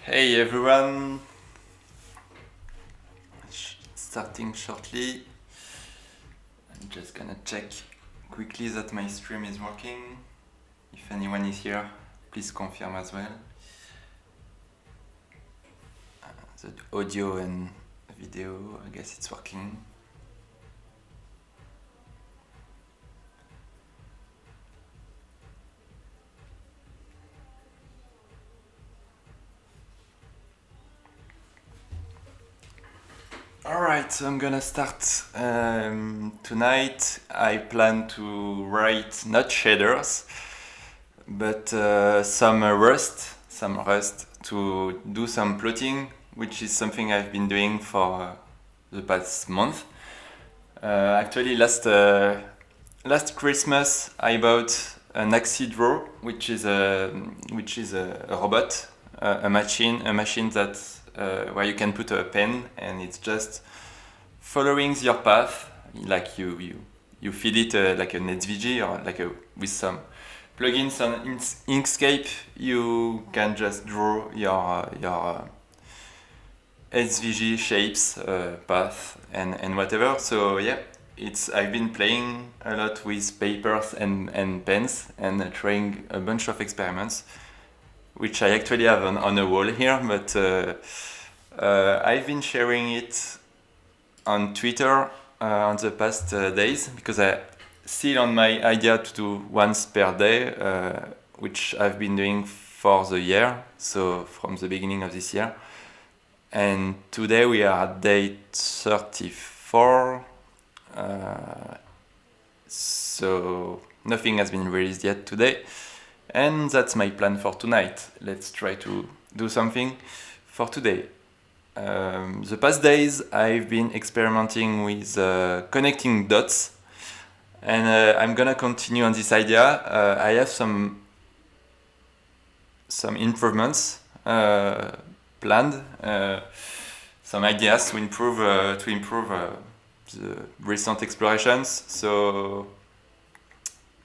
Hey everyone, starting shortly. I'm just gonna check quickly that my stream is working. If anyone is here, please confirm as well. The audio and video, I guess it's working. Alright, so I'm gonna start tonight. I plan to write not shaders, but some Rust to do some plotting, which is something I've been doing for the past month. Actually, last Christmas I bought an Axie which is a robot, a machine that where you can put a pen and it's just following your path, like you feed it like an SVG or like with some plugins on Inkscape, you can just draw your SVG shapes, path, and whatever. So yeah, I've been playing a lot with papers and pens and trying a bunch of experiments, which I actually have on a wall here, but I've been sharing it on Twitter on the past days because I still on my idea to do once per day, which I've been doing for the year, so from the beginning of this year. And today we are at day 34, so nothing has been released yet today, and that's my plan for tonight. Let's try to do something for today. The past days I've been experimenting with connecting dots, and I'm gonna continue on this idea. I have some improvements planned, some ideas to improve the recent explorations. So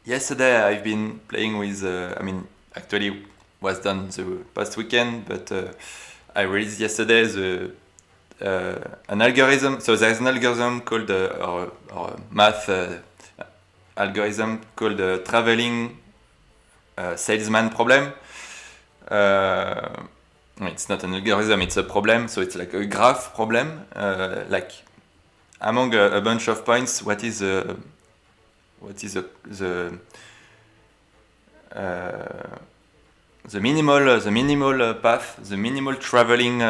yesterday I've been playing with actually was done the past weekend, but I released yesterday an algorithm. So there's an algorithm called or math algorithm called traveling salesman problem. It's not an algorithm, it's a problem, so it's like a graph problem, like among a bunch of points, what is the minimal path, the minimal traveling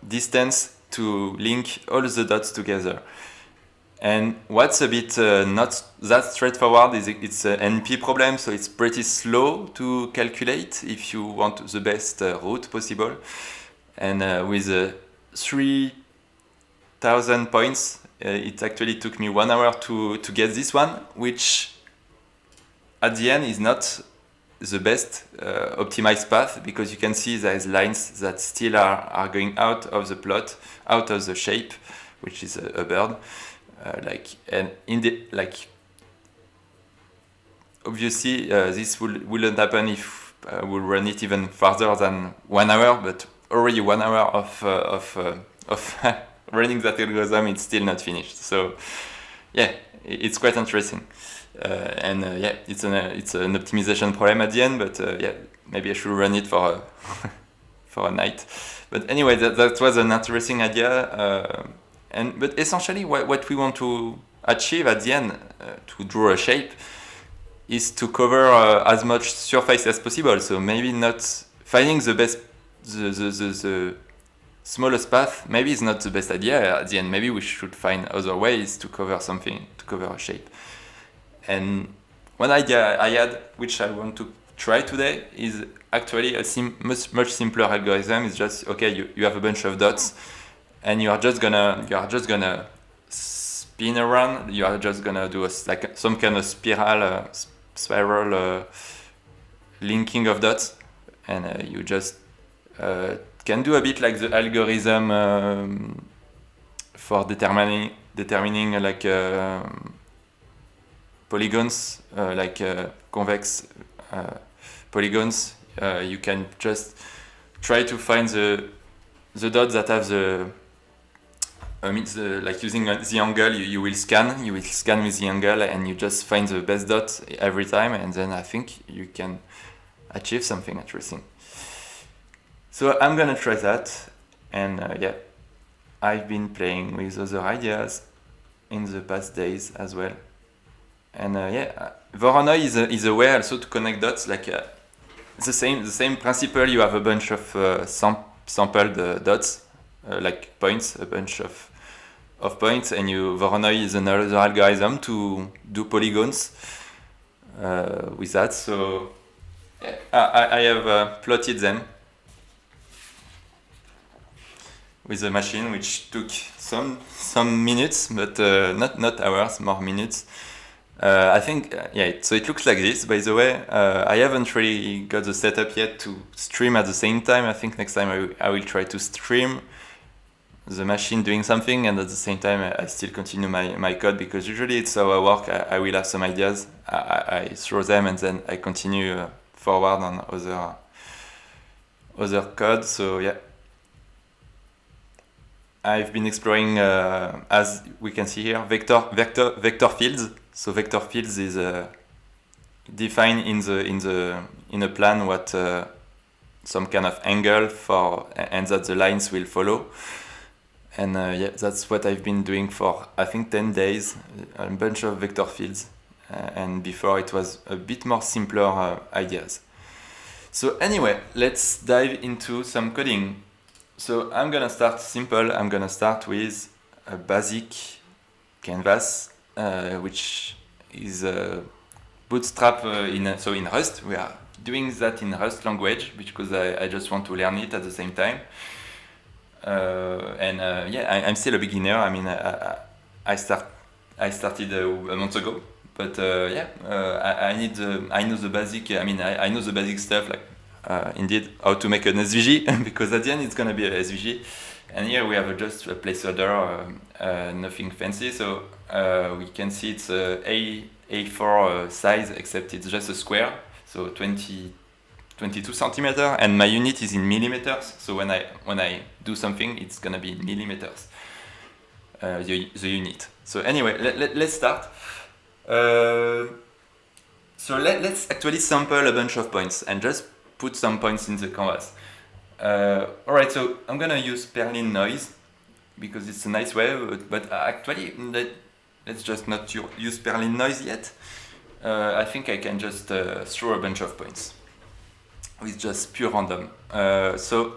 distance to link all the dots together. And what's a bit not that straightforward is it's an NP problem, so it's pretty slow to calculate if you want the best route possible. And with 3,000 points, it actually took me 1 hour to get this one, which at the end is not the best optimized path, because you can see there's lines that still are going out of the plot, out of the shape, which is a bird. Obviously this wouldn't happen if we'll run it even farther than 1 hour, but already 1 hour of running that algorithm, it's still not finished. So yeah, it's quite interesting. It's an optimization problem at the end, but maybe I should run it for for a night. But anyway, that was an interesting idea. But essentially, what we want to achieve at the end, to draw a shape, is to cover as much surface as possible. So maybe not finding the best, the smallest path. Maybe is not the best idea at the end. Maybe we should find other ways to cover something, to cover a shape. And one idea I had, which I want to try today, is actually a much simpler algorithm. It's just okay. You have a bunch of dots, and you are just gonna spin around. You are just gonna do some kind of spiral linking of dots, and you just can do a bit like the algorithm for determining like polygons, like convex polygons. You can just try to find the dots that have like using the angle, you will scan with the angle, and you just find the best dot every time, and then I think you can achieve something interesting. So I'm gonna try that, and yeah, I've been playing with other ideas in the past days as well, and yeah, Voronoi is a way also to connect dots, like the same principle. You have a bunch of sampled dots, like points, a bunch of points, and Voronoi is another algorithm to do polygons with that. So yeah, I have plotted them with the machine, which took some minutes, but not hours, more minutes. I think, yeah, so it looks like this. By the way, I haven't really got the setup yet to stream at the same time. I think next time I will try to stream the machine doing something, and at the same time I still continue my code, because usually it's how I work. I will have some ideas, I throw them, and then I continue forward on other code. So yeah, I've been exploring, as we can see here, vector fields. So vector fields is defined in a plan what some kind of angle for, and that the lines will follow. And yeah, that's what I've been doing for, I think, 10 days, a bunch of vector fields. And before it was a bit more simpler ideas. So anyway, let's dive into some coding. So I'm gonna start simple. I'm gonna start with a basic canvas, which is Bootstrap in Rust. We are doing that in Rust language because I just want to learn it at the same time. And yeah, I'm still a beginner. I mean, I started a month ago, but yeah, I know the basic. I mean, I know the basic stuff, like indeed how to make an SVG, because at the end it's gonna be a SVG. And here we have just a placeholder, nothing fancy. So we can see it's A4 size, except it's just a square, so 22 centimeters, and my unit is in millimeters. So when I do something, it's gonna be in millimeters, the unit. So anyway, let's start. So let's actually sample a bunch of points and just put some points in the canvas. Alright, so I'm gonna use Perlin noise because it's a nice way, but actually let's just not use Perlin noise yet. I think I can just throw a bunch of points with just pure random. So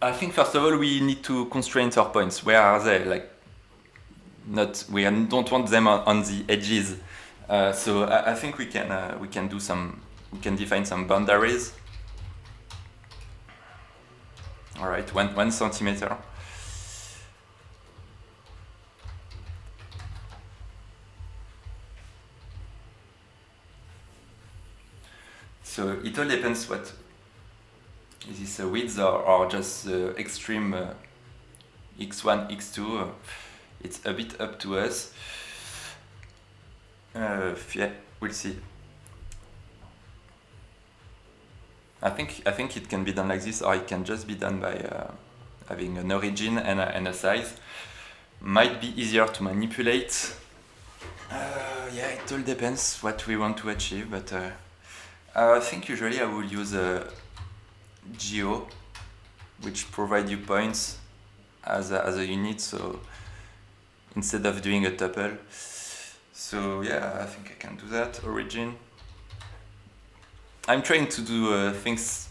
I think first of all we need to constrain our points. Where are they? Like, we don't want them on the edges. So I think we can define some boundaries. All right, 1 centimeter. So it all depends what is this width or just extreme x1, x2. It's a bit up to us. Yeah, we'll see. I think it can be done like this, or it can just be done by having an origin and a size. Might be easier to manipulate. Yeah, it all depends what we want to achieve, but I think usually I would use a geo, which provide you points as a unit. So instead of doing a tuple. So yeah, I think I can do that. Origin. I'm trying to do things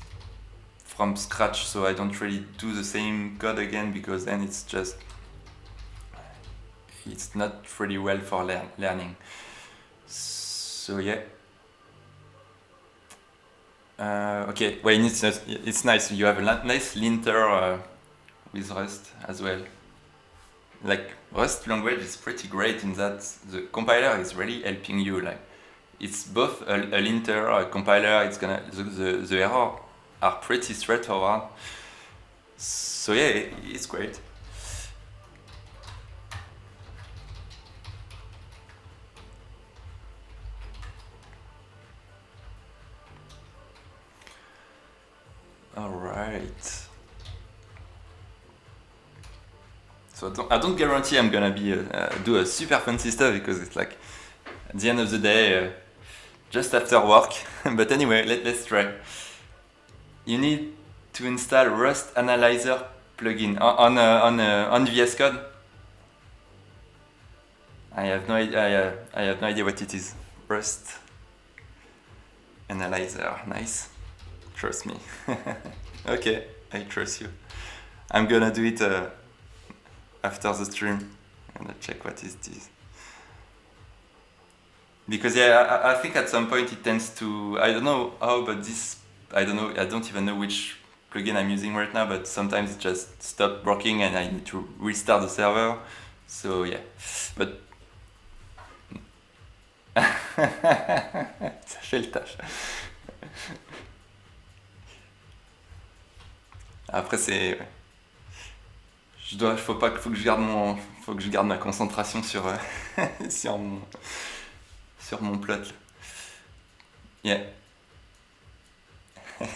from scratch, so I don't really do the same code again, because then it's not really well for learning. So yeah. Okay, well, it's nice. You have a nice linter with Rust as well. Like, Rust language is pretty great in that the compiler is really helping you. Like, it's both a linter, a compiler. It's gonna the error are pretty straightforward. So yeah, it's great. All right. So I don't guarantee I'm gonna be do a super fancy stuff because it's like at the end of the day, just after work. But anyway, let's try. You need to install Rust Analyzer plugin on VS Code. I have no idea. I have no idea what it is. Rust Analyzer, nice. Trust me. Okay, I trust you. I'm gonna do it after the stream. I'm gonna check what is this. Because yeah, I think at some point it tends to, I don't know how, but this, I don't know, I don't even know which plugin I'm using right now, but sometimes it just stopped working and I need to restart the server. So yeah, but ça fait le tâche. Après c'est, faut que je garde ma concentration sur sur mon plot. Yeah.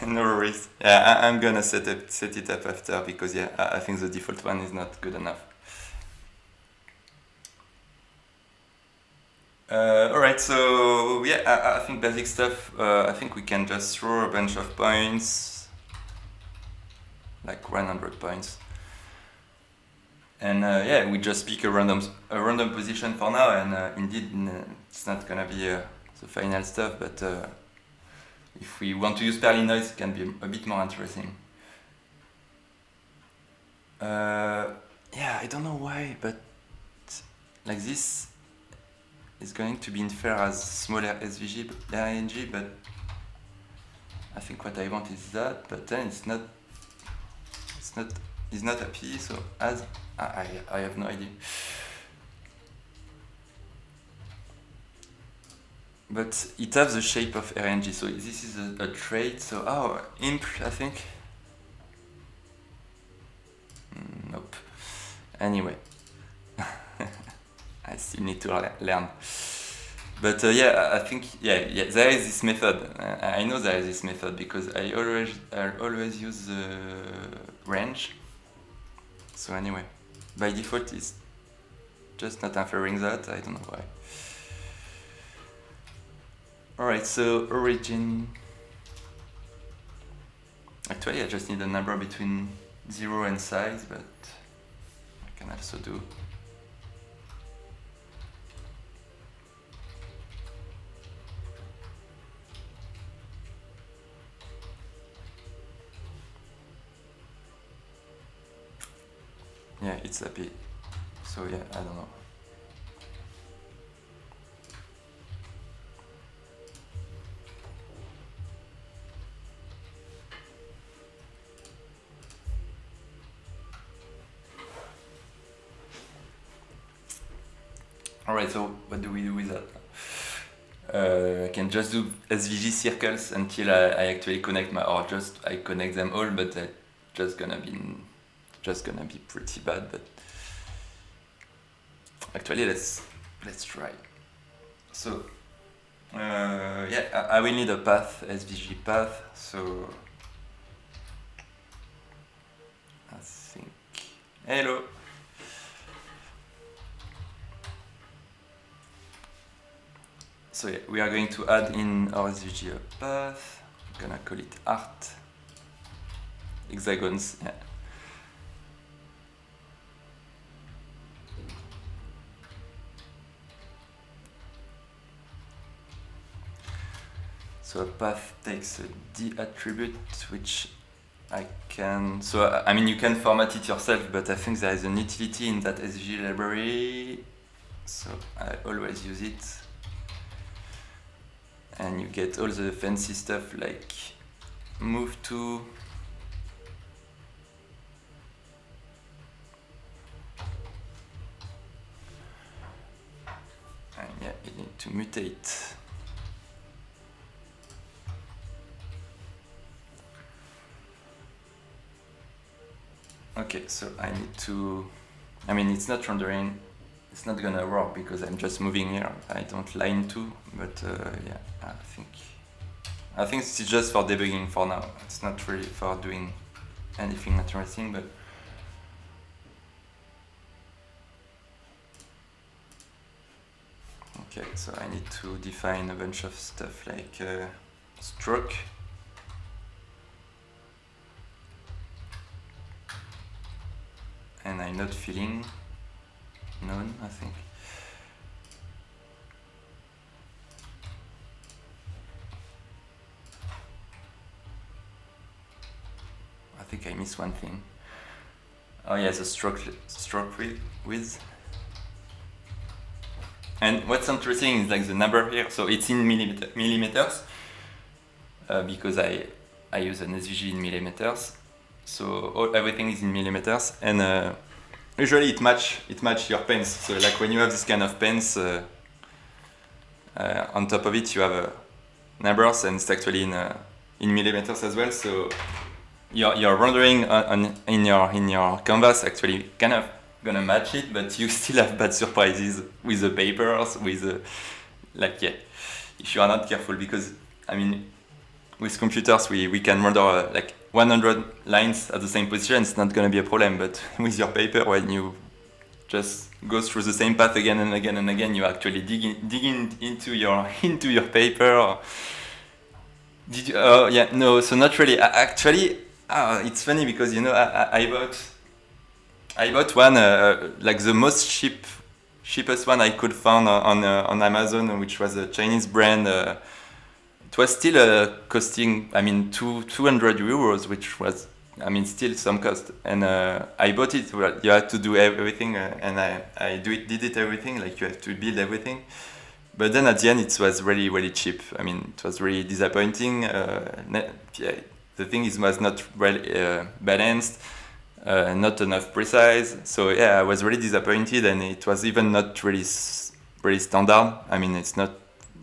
No worries. Yeah, I'm gonna set it up after because yeah, I think the default one is not good enough. Alright, so yeah, I think basic stuff. I think we can just throw a bunch of points, like 100 points, and yeah, we just pick a random position for now. And indeed, it's not gonna be the final stuff, but if we want to use Perlin noise, it can be a bit more interesting. Yeah, I don't know why, but like this is going to be infer as smaller SVG RNG, but I think what I want is that, but then it's not happy, so as I have no idea. But it has the shape of RNG, so this is a trait, so imp, I think. Nope. Anyway. I still need to learn. But yeah, I think yeah, there is this method. I know there is this method because I always use the range. So anyway, by default it's just not inferring that. I don't know why. Alright, so origin. Actually, I just need a number between 0 and size, but I can also do. Yeah, it's happy. So yeah, I don't know. Alright, so what do we do with that? I can just do SVG circles until I actually connect I connect them all, but that's just gonna be pretty bad. But actually, let's try. So yeah, I will need a path, SVG path. So I think hello. So yeah, we are going to add in our SVG a path. I'm gonna call it art hexagons. Yeah. So a path takes a D attribute, which I can. So I mean, you can format it yourself, but I think there is an utility in that SVG library. So I always use it. And you get all the fancy stuff like move to, and yeah, you need to mutate. Okay, so I need to, I mean, it's not rendering. It's not gonna work because I'm just moving here. I don't line to, but yeah, I think I think it's just for debugging for now. It's not really for doing anything interesting, but okay, so I need to define a bunch of stuff like stroke. And I'm not feeling none, I think. I think I missed one thing. Oh yeah, the stroke width. And what's interesting is like the number here. So it's in millimeters because I use an SVG in millimeters. So everything is in millimeters, and usually it match your pens. So like when you have this kind of pens, on top of it you have numbers, and it's actually in millimeters as well. So your rendering in your canvas actually kind of gonna match it, but you still have bad surprises with the papers, with like yeah, if you are not careful, because I mean with computers we can render like 100 lines at the same position, it's not gonna be a problem, but with your paper, when you just go through the same path again and again and again, you actually digging into your paper. Did you? Oh yeah, no. So not really. Actually, it's funny because I bought one like the most cheapest one I could find on Amazon, which was a Chinese brand. It was still costing, I mean, 200 euros, which was, I mean, still some cost. And I bought it. You had to do everything, and I did it everything. Like you have to build everything. But then at the end, it was really, really cheap. I mean, it was really disappointing. Yeah, the thing was not well balanced, not enough precise. So yeah, I was really disappointed, and it was even not really standard. I mean, it's not,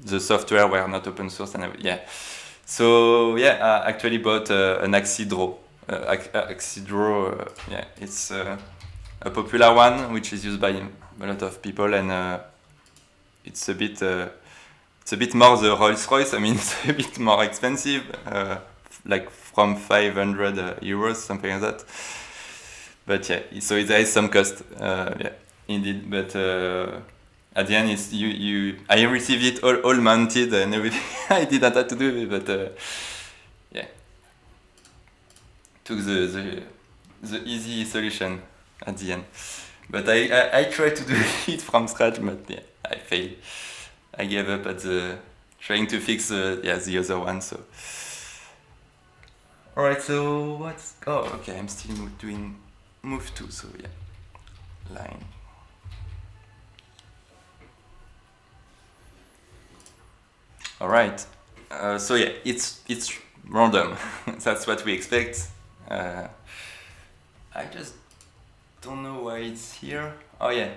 the software were not open source, and yeah. So yeah, I actually bought an Axidro. Axidro, yeah, it's a popular one which is used by a lot of people, and it's a bit more the Rolls-Royce. I mean, it's a bit more expensive, like from 500 euros, something like that. But yeah, so there is some cost, yeah, indeed. But at the end, it's I received it all mounted and everything. I didn't have to do it, but yeah, took the easy solution at the end. But I tried to do it from scratch, but yeah, I failed. I gave up at trying to fix the other one. So all right, so what's okay, I'm still doing move to, so yeah, line. All right, so yeah, it's random. That's what we expect. I just don't know why it's here. Oh yeah,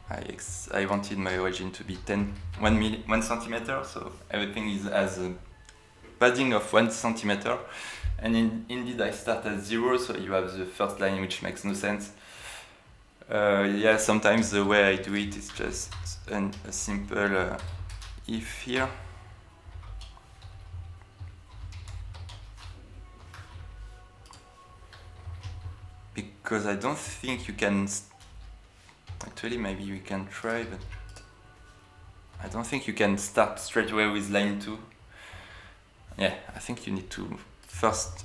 I wanted my origin to be 1 centimeter, so everything is as a padding of 1 centimeter, and indeed I start at 0, so you have the first line, which makes no sense. Yeah, sometimes the way I do it is just a simple if here. Because I don't think you can. Actually, maybe we can try, but I don't think you can start straight away with line 2. Yeah, I think you need to first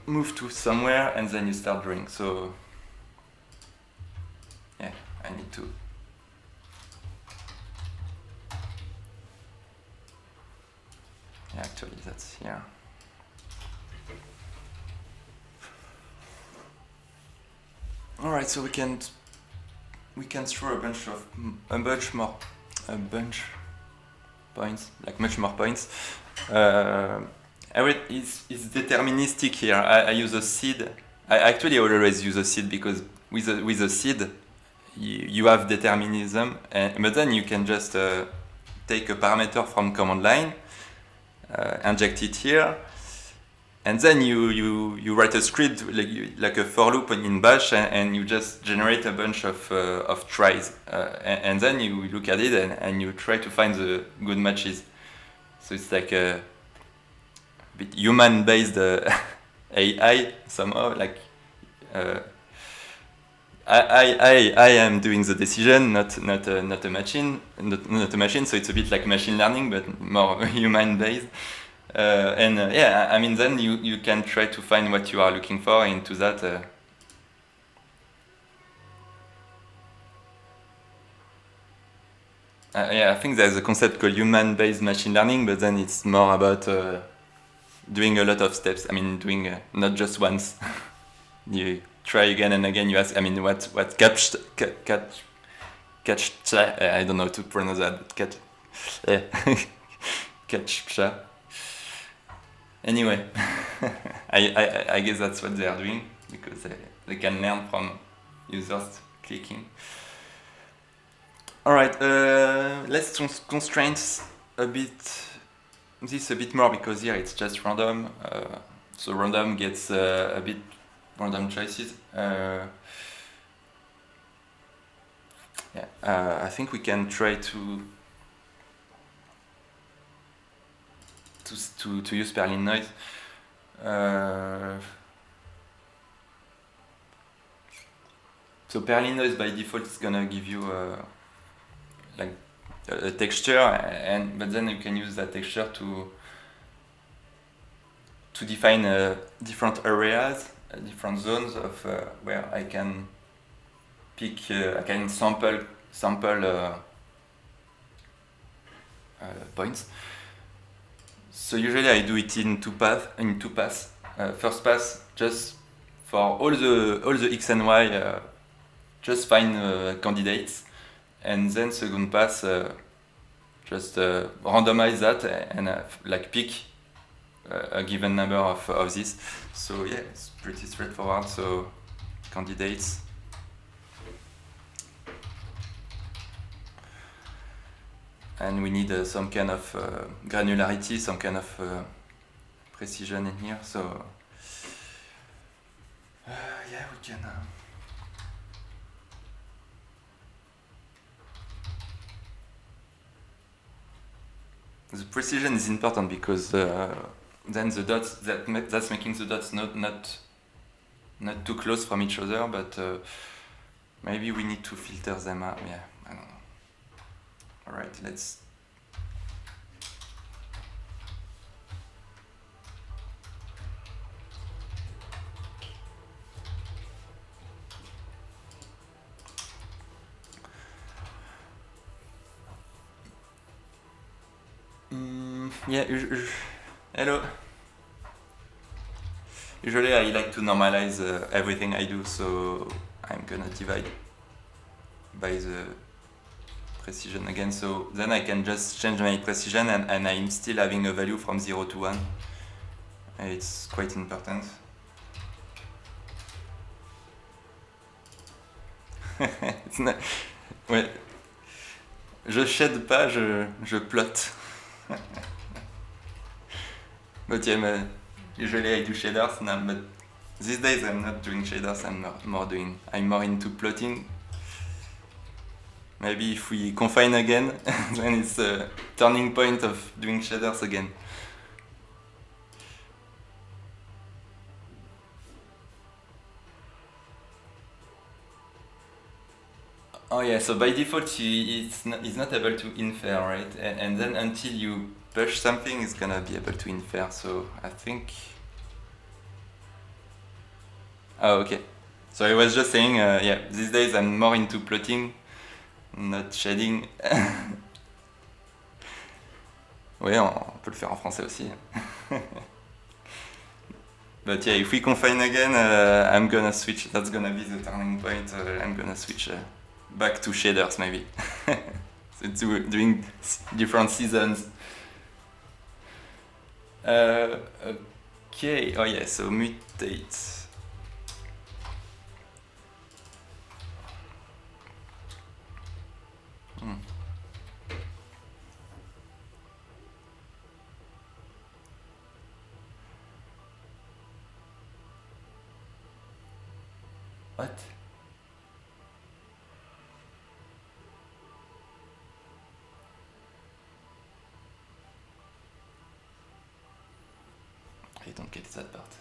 move to somewhere and then you start drawing. So yeah, I need to. Yeah, actually that's here. All right, so we can throw a bunch points, like much more points. It's deterministic here. I use a seed. I actually always use a seed because with a seed you have determinism, but then you can just take a parameter from command line, inject it here, and then you write a script like a for loop in Bash, and you just generate a bunch of tries, and then you look at it and you try to find the good matches. So it's like a bit human-based AI somehow. Like I am doing the decision, not a machine, not a machine. So it's a bit like machine learning, but more human-based. Yeah, I mean, then you can try to find what you are looking for into that. Yeah, I think there's a concept called human-based machine learning, but then it's more about doing a lot of steps. I mean, doing not just once. You try again and again. You ask. I mean, what I don't know how to pronounce that. Catch. Anyway, I guess that's what they are doing because they can learn from users clicking. All right, let's constrain this a bit more because here it's just random. So random gets a bit random choices. I think we can try to use Perlin noise. So Perlin noise by default is gonna give you like a texture, but then you can use that texture to define different areas, different zones of where I can pick, I can sample points. So usually I do it in two paths. First pass just for all the x and y, just find candidates, and then second pass just randomize that and like pick a given number of these. So yeah, it's pretty straightforward. So candidates. And we need some kind of granularity, some kind of precision in here. So yeah, we can. The precision is important because then the dots that's making the dots not too close from each other, but maybe we need to filter them out. Yeah, I don't know. All right, let's. Yeah, hello. Usually I like to normalize everything I do, so I'm gonna divide by the precision again. So then I can just change my precision and I'm still having a value from 0 to 1. It's quite important. It's not... Ouais. Je shade pas, je plot. But yeah, usually I do shaders now, but these days I'm not doing shaders, I'm more into plotting. Maybe if we confine again, then it's a turning point of doing shaders again. Oh yeah, so by default it's not able to infer, right? And then until you push something, it's gonna be able to infer. So I think. Oh okay. So I was just saying, yeah, these days I'm more into plotting, not shading. Oui, on peut le faire en français aussi. But yeah, if we confine again, I'm gonna switch. That's gonna be the turning point. I'm gonna switch back to shaders maybe. So doing different seasons. Okay. Oh yeah. So mutate. What? don't get that part.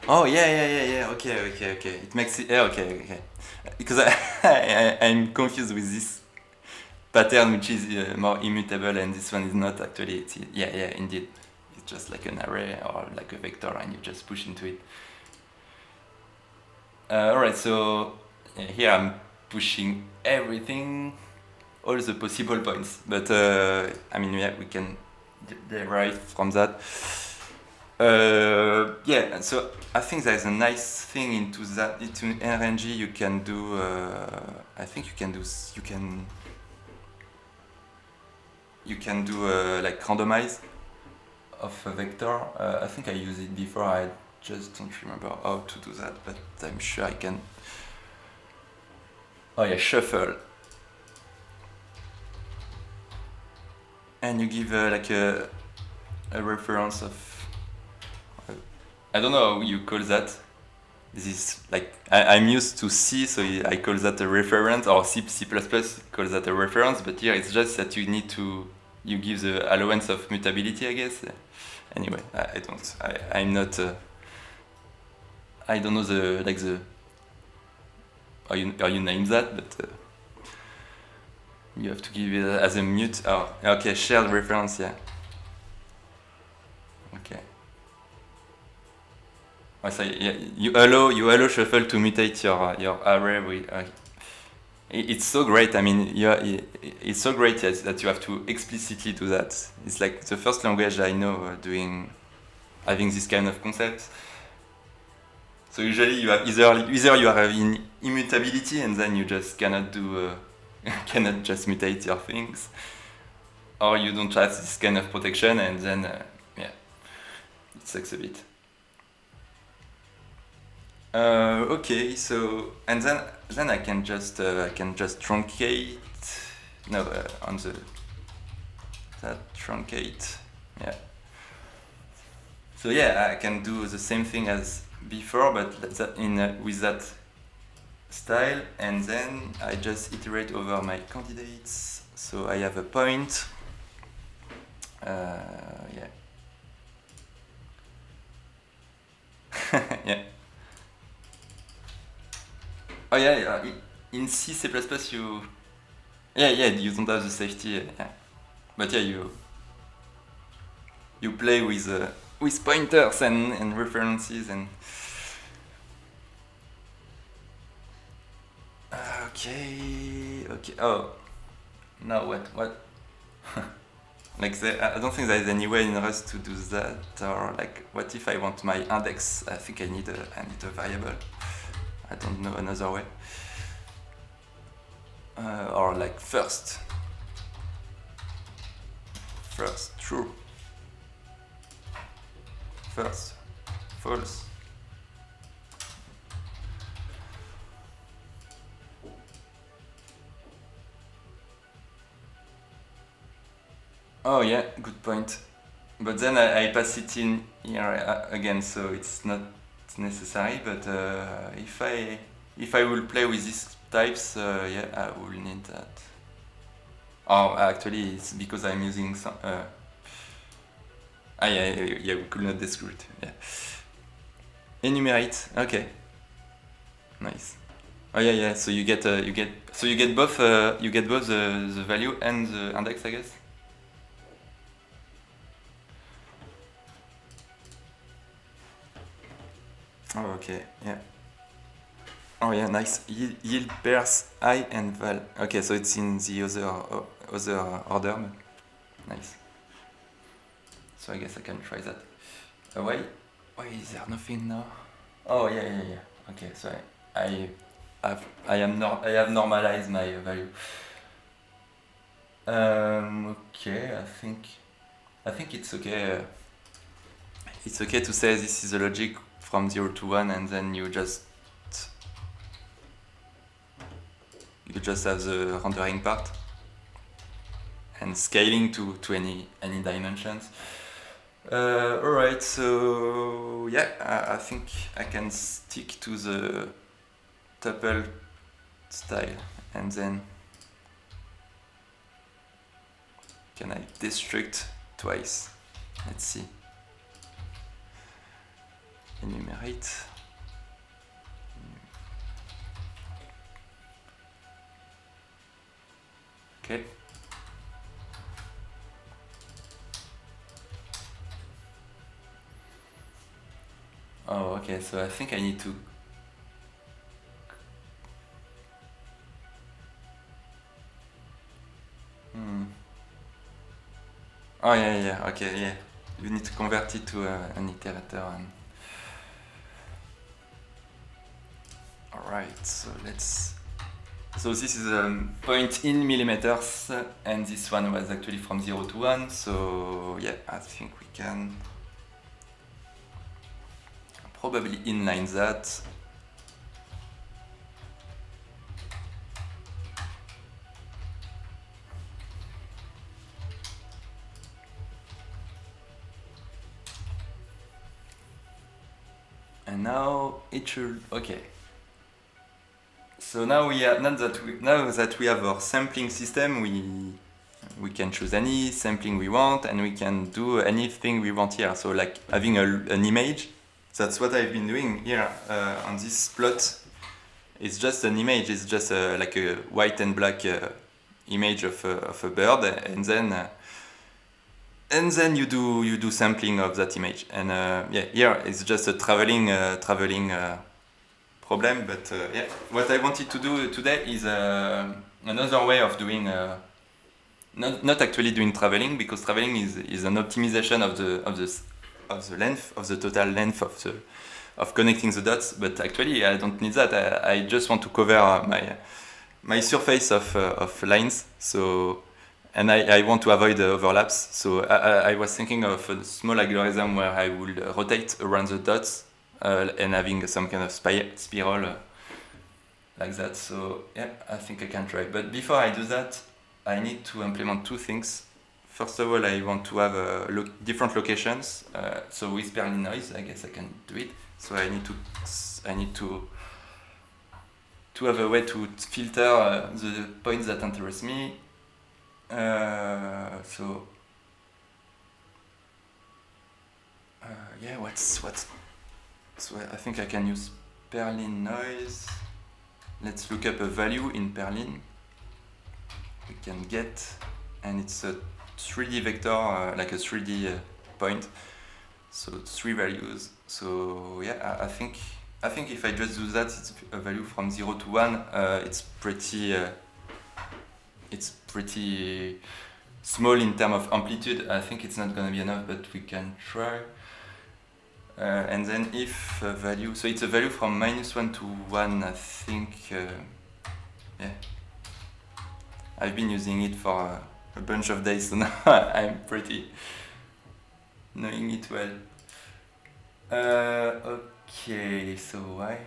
Oh yeah. Okay. It makes it okay. Because I'm confused with this pattern, which is more immutable, and this one is not actually. Yeah, indeed. It's just like an array or like a vector, and you just push into it. Alright, so here I'm pushing everything, all the possible points. But I mean, yeah, we can derive from that. Yeah, so I think there's a nice thing into that. Into RNG, you can do. I think you can do. You can do like randomize of a vector. I think I used it before. I just don't remember how to do that, but I'm sure I can. Oh yeah, shuffle. And you give like a reference of. I don't know how you call that. This is like I'm used to C, so I call that a reference, or C++ calls that a reference. But here it's just that you give the allowance of mutability, I guess. Anyway, I'm not. I don't know the how you name that, but you have to give it as a mute. Oh, okay, shared reference, yeah. Okay. Oh, so yeah, you allow shuffle to mutate your array with. It's so great. I mean, it's so great that you have to explicitly do that. It's like the first language I know having this kind of concept. So usually you have either you are in immutability and then you just cannot do cannot just mutate your things, or you don't have this kind of protection and then yeah, it sucks a bit. Okay, so and then I can just truncate. No, on that truncate. Yeah. So yeah, I can do the same thing as before, but with that style, and then I just iterate over my candidates. So I have a point. Yeah. Yeah. Oh yeah. In C++ you. Yeah, you don't have the safety. Yeah. But yeah, you play with pointers and references and. Okay. Oh, now what? Like I don't think there's any way in Rust to do that. Or like, what if I want my index? I think I need a variable. I don't know another way. Or like first true, first false. Oh yeah, good point. But then I pass it in here again, so it's not necessary. But if I will play with these types, yeah, I will need that. Oh, actually, it's because I'm using some. Yeah, we could not describe it. Yeah. Enumerate. Okay. Nice. Oh yeah. So you get both the value and the index, I guess. Oh, okay, yeah. Oh yeah, nice. Yield pairs I and val. Okay, so it's in the other order. Nice. So I guess I can try that. Why is there nothing now? Oh yeah. Okay, so I have normalized my value. Okay, I think it's okay. It's okay to say this is a logic from 0 to 1, and then you just have the rendering part and scaling to any dimensions. Alright, so yeah, I think I can stick to the tuple style, and then can I destruct twice? Let's see. Enumerate. Okay. Oh, okay, so I think I need to... Oh, yeah, okay, yeah. You need to convert it to an iterator. And... Alright, so let's... So this is a point in millimeters, and this one was actually from 0 to 1, so yeah, I think we can probably inline that. And now it should, okay. So now we have, now that we have our sampling system, we can choose any sampling we want, and we can do anything we want here. So like having an image, that's what I've been doing here on this plot. It's just an image. It's just like a white and black image of a bird, and then you do sampling of that image. And yeah, here it's just a traveling problem. But yeah, what I wanted to do today is another way of doing. Not actually doing traveling, because traveling is an optimization of the length of the total length of connecting the dots. But actually, I don't need that. I just want to cover my surface of lines. So, and I want to avoid the overlaps. So I was thinking of a small algorithm where I would rotate around the dots and having some kind of spiral like that. So yeah, I think I can try. But before I do that, I need to implement two things. First of all, I want to have different locations. So with Perlin noise, I guess I can do it. So I need to have a way to filter the points that interest me. So yeah, so I think I can use Perlin noise. Let's look up a value in Perlin. We can get, and it's a 3D vector, like a 3D point. So 3 values. So yeah, I think if I just do that, it's a value from 0 to 1. It's pretty small in terms of amplitude. I think it's not gonna be enough, but we can try. And then if value, so it's a value from -1 to 1, I think. Yeah, I've been using it for a bunch of days, so now I'm pretty knowing it well. Okay, so why?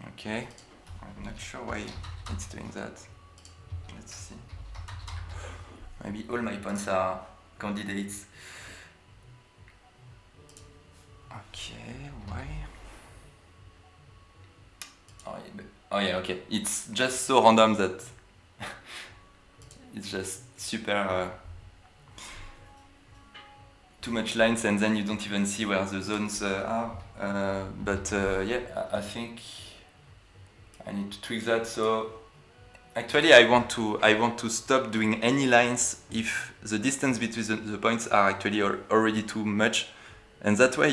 Okay, I'm not sure why it's doing that. Let's see. Maybe all my points are candidates. Okay, why? Oh yeah, okay. It's just so random that it's just super too much lines, and then you don't even see where the zones are. But yeah, I think I need to tweak that. So actually, I want to stop doing any lines if the distance between the points are actually already too much, and that way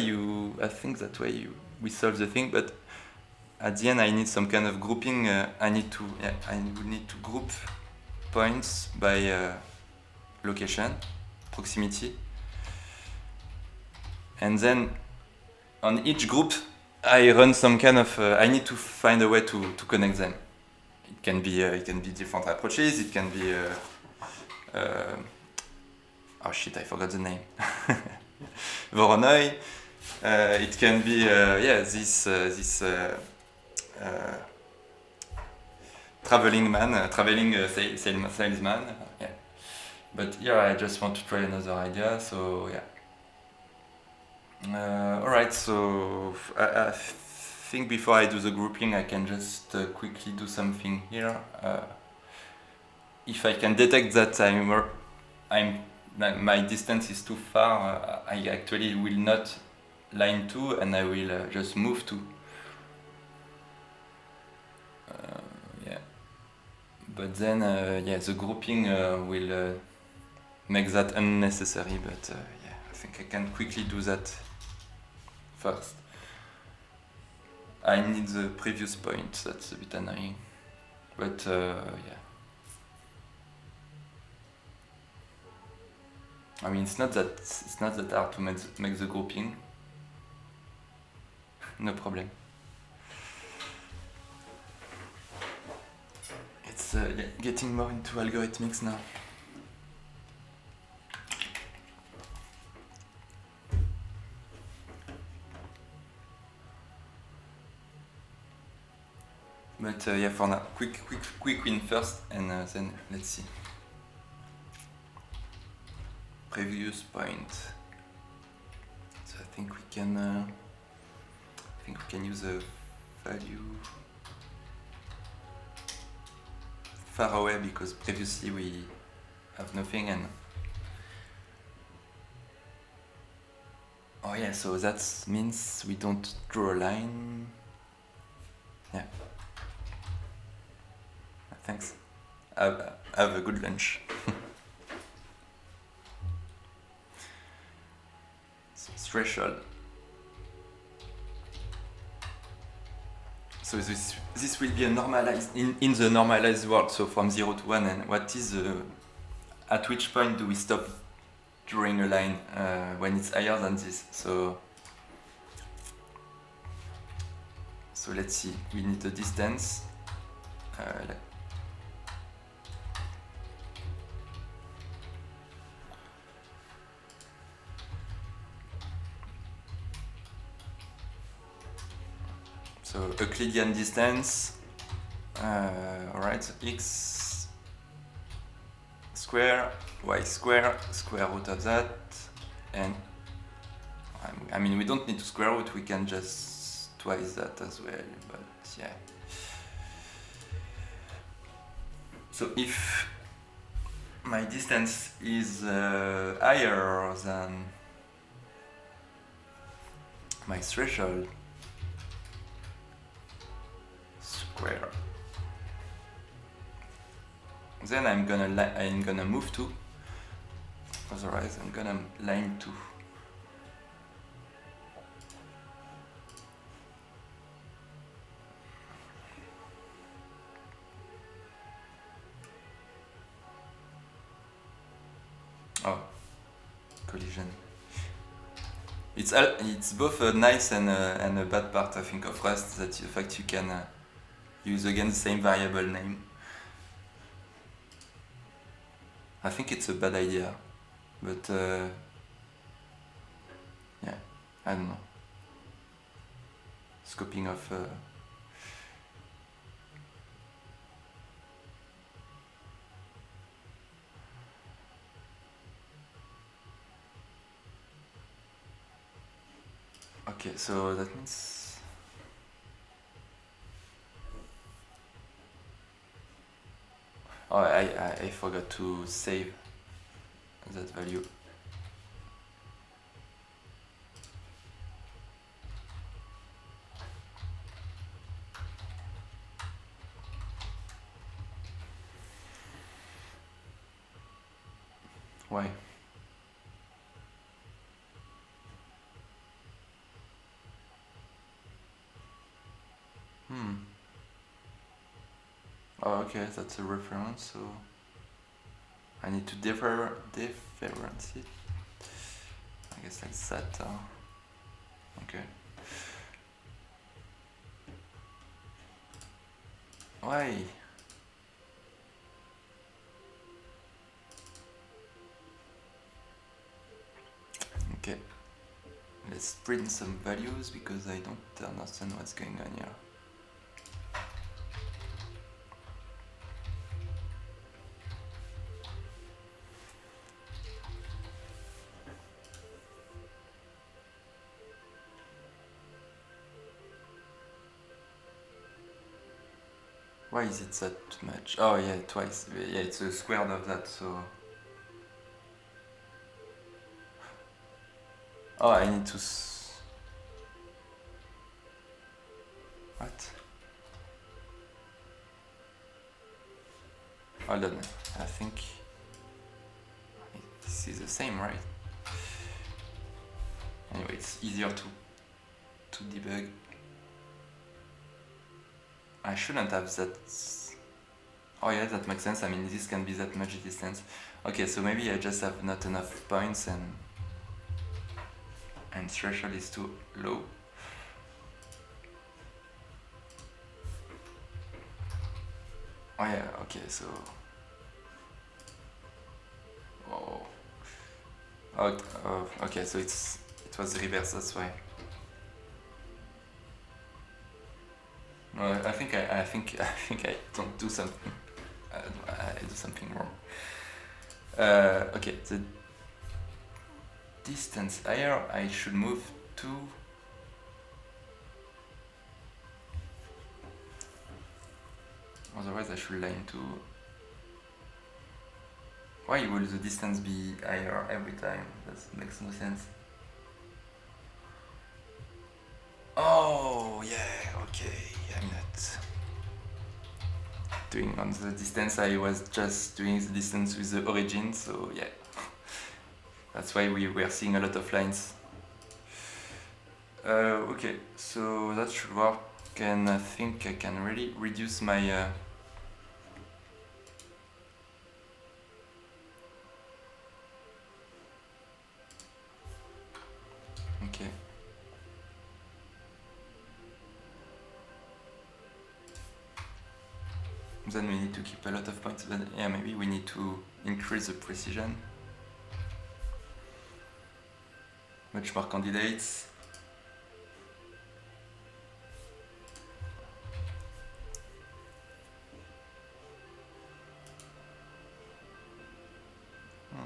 we solve the thing. But at the end, I need some kind of grouping. I would need to group points by location, proximity, and then on each group, I run some kind of. I need to find a way to connect them. It can be different approaches. It can be. Oh shit! I forgot the name. Voronoi. It can be this traveling man, salesman. Yeah. But here I just want to try another idea. So yeah. Alright, so I think before I do the grouping, I can just quickly do something here. If I can detect that my distance is too far, I actually will not line 2 and I will just move 2. Yeah. But then, yeah, the grouping will make that unnecessary, but yeah, I think I can quickly do that first. I need the previous point, that's a bit annoying. But yeah. I mean, it's not that hard to make the grouping. No problem. It's yeah, getting more into algorithmics now. But yeah, for now, quick win first, and then let's see. Previous point. So I think we can use a value far away because previously we have nothing and. Oh yeah, so that means we don't draw a line. Yeah. Thanks. Have a good lunch. Threshold. So this will be a normalized in the normalized world. So from 0 to 1, and what is at which point do we stop drawing a line when it's higher than this? So let's see. We need a distance. So Euclidean distance, alright, so x square, y square, square root of that, and I mean we don't need to square root, we can just twice that as well, but yeah. So if my distance is higher than my threshold, square, then I'm gonna move 2, otherwise I'm gonna line 2. Oh, collision. It's both a nice and a bad part, I think, of Rust, that the fact you can use again the same variable name. I think it's a bad idea, but yeah, I don't know. Scoping of okay, so that means oh, I forgot to save that value. Why? Oh, okay, that's a reference, so I need to difference it. I guess like that. Okay. Why? Okay. Let's print some values because I don't understand what's going on here. Why is it that much? Oh yeah, twice. Yeah, it's a squared of that, so... Oh, I need to... What? Hold on, I think... This is the same, right? Anyway, it's easier to debug. I shouldn't have that... Oh yeah, that makes sense. I mean, this can be that much distance. Okay, so maybe I just have not enough points and threshold is too low. Oh yeah, okay, so... Oh. Oh, okay, so it was the reverse, that's why. No, I think I don't do something. I do something wrong. Okay, the distance higher I should move to. Otherwise I should line to. Why will the distance be higher every time? That makes no sense. Oh yeah, okay. I'm not doing on the distance. I was just doing the distance with the origin. So yeah, that's why we were seeing a lot of lines. Okay, so that should work, and I think I can really reduce my. Okay. Then we need to keep a lot of points, but yeah, maybe we need to increase the precision. Much more candidates.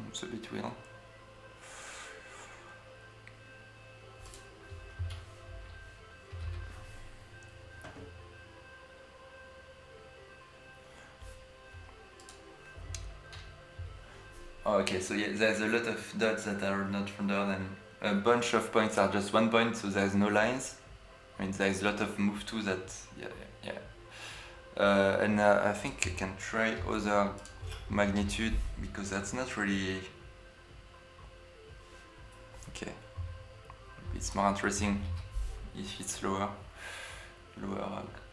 It's a bit weird. Oh, okay, so yeah, there's a lot of dots that are not rendered and a bunch of points are just 1 point, so there's no lines. I mean, there's a lot of move to that, yeah. And I think I can try other magnitude because that's not really... Okay, it's more interesting if it's lower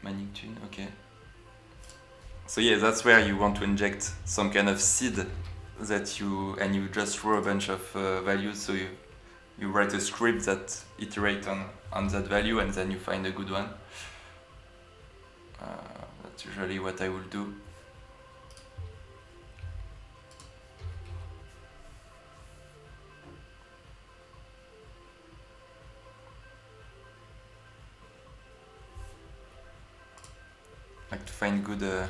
magnitude, okay. So yeah, that's where you want to inject some kind of seed that you just throw a bunch of values, so you write a script that iterate on that value and then you find a good one. That's usually what I will do. Like to find good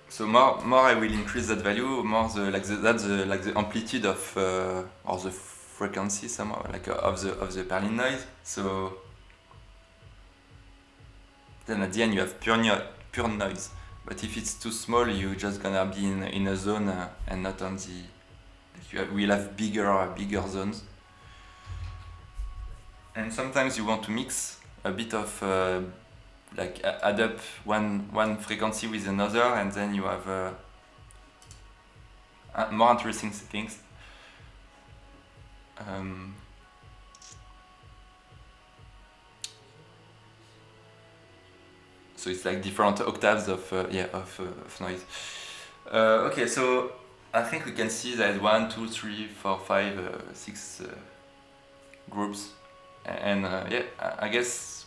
so more I will increase that value, more the amplitude of or the frequency somehow, like of the Berlin noise. So then at the end you have pure noise. But if it's too small, you're just gonna be in a zone and not on the. We'll have bigger zones. And sometimes you want to mix a bit of. Like add up one frequency with another, and then you have more interesting things. So it's like different octaves of noise. Okay, so I think we can see that 1, 2, 3, 4, 5, 6 groups, and yeah, I guess.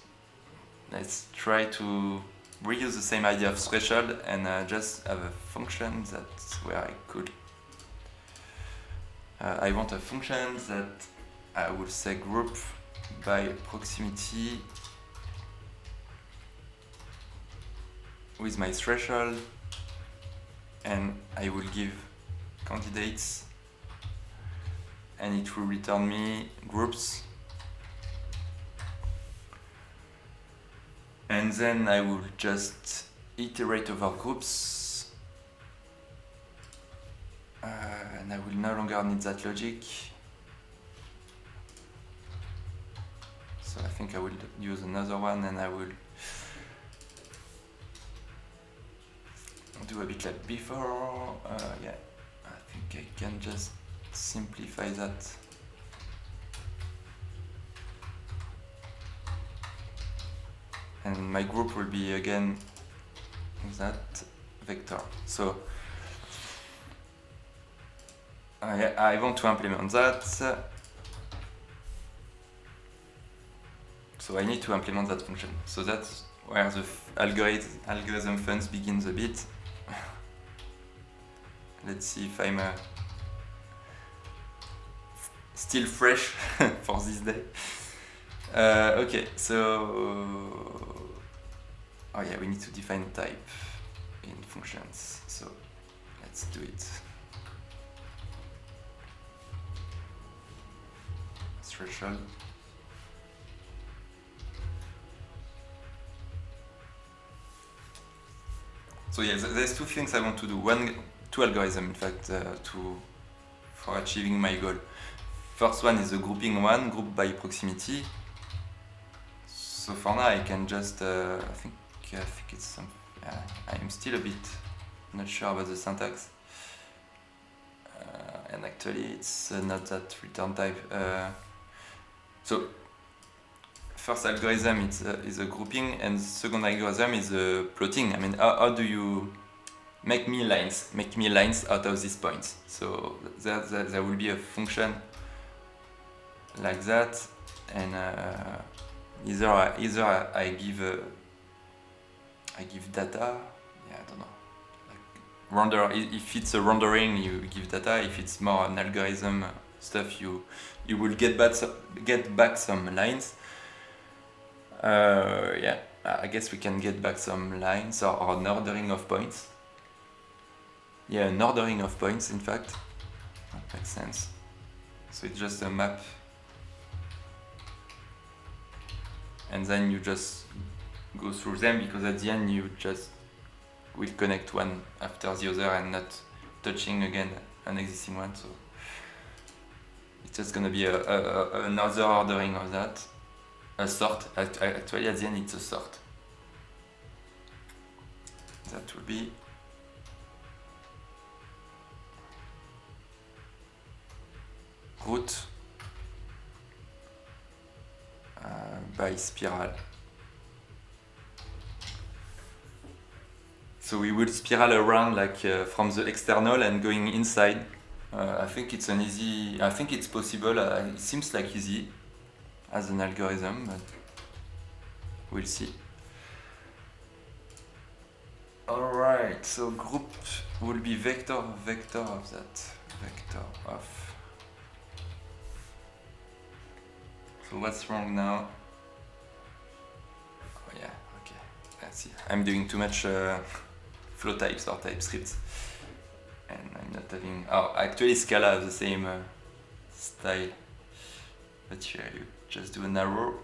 Let's try to reuse the same idea of threshold and just have a function that's where I could. I want a function that I will say group by proximity with my threshold, and I will give candidates and it will return me groups And then I will just iterate over groups. And I will no longer need that logic. So I think I will use another one, and I will do a bit like before. Yeah, I think I can just simplify that. And my group will be again that vector. So I want to implement that. So I need to implement that function. So that's where the algorithm fun begins a bit. Let's see if I'm still fresh for this day. Okay, so oh yeah, we need to define type in functions. So let's do it. Threshold. So yeah, there's two things I want to do. Two algorithms, in fact, for achieving my goal. First one is the grouping one, group by proximity. So for now, I can just I think it's some. I'm still a bit not sure about the syntax, and actually it's not that return type. So first algorithm is a grouping, and the second algorithm is a plotting. I mean, how do you make me lines out of these points? So there will be a function like that, and either I give data. Yeah, I don't know. Like render. If it's a rendering, you give data. If it's more an algorithm stuff, you will get back some lines. Yeah, I guess we can get back some lines or an ordering of points. Yeah, an ordering of points, in fact. That makes sense. So it's just a map. And then you just go through them, because at the end you just will connect one after the other and not touching again an existing one. So it's just gonna be another ordering of that. A sort. Actually, at the end, it's a sort. That will be route by spiral. So we will spiral around like from the external and going inside. I think it's I think it's possible. It seems like easy as an algorithm, but we'll see. Alright, so group will be vector of that. Vector of. So what's wrong now? Oh yeah, okay. Let's see. I'm doing too much flow types or TypeScript. And I'm not having. Oh, actually Scala has the same style. But here you just do an arrow.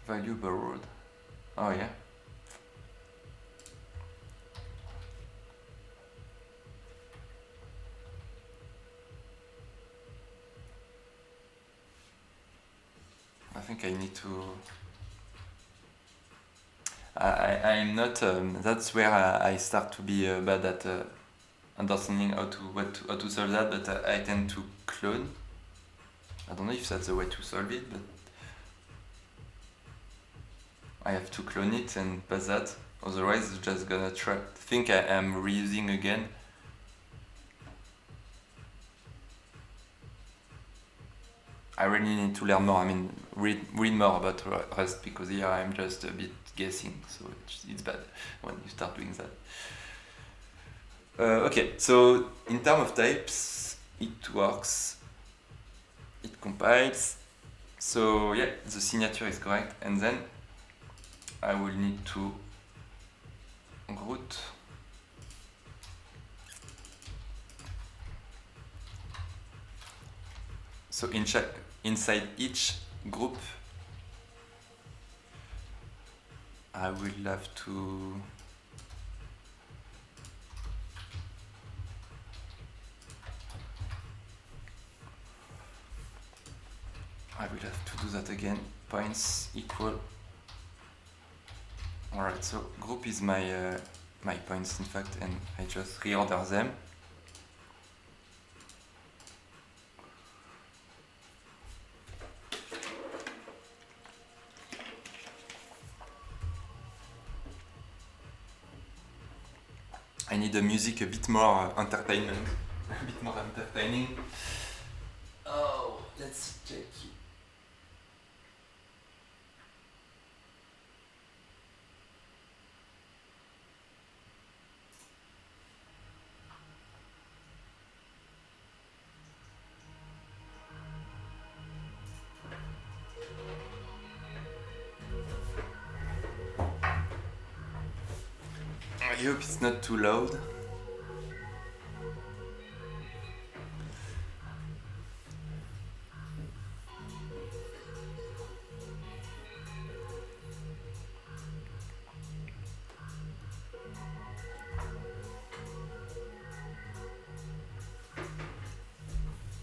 Value borrowed. Oh yeah. I think I need to. I'm not. That's where I start to be bad at understanding how to solve that. But I tend to clone. I don't know if that's the way to solve it, but I have to clone it and pass that. Otherwise, it's just gonna think I am reusing again. I really need to learn more. I mean, read more about Rust, because here I'm just a bit guessing. So it's bad when you start doing that. Okay, so in terms of types, it works, it compiles. So yeah, the signature is correct, and then I will need to route. So inside each group, I will have to do that again. Points equal. Alright, so group is my my points in fact, and I just reorder them. I need the music a bit more entertainment, a bit more entertaining. Oh, let's check it. I hope it's not too loud.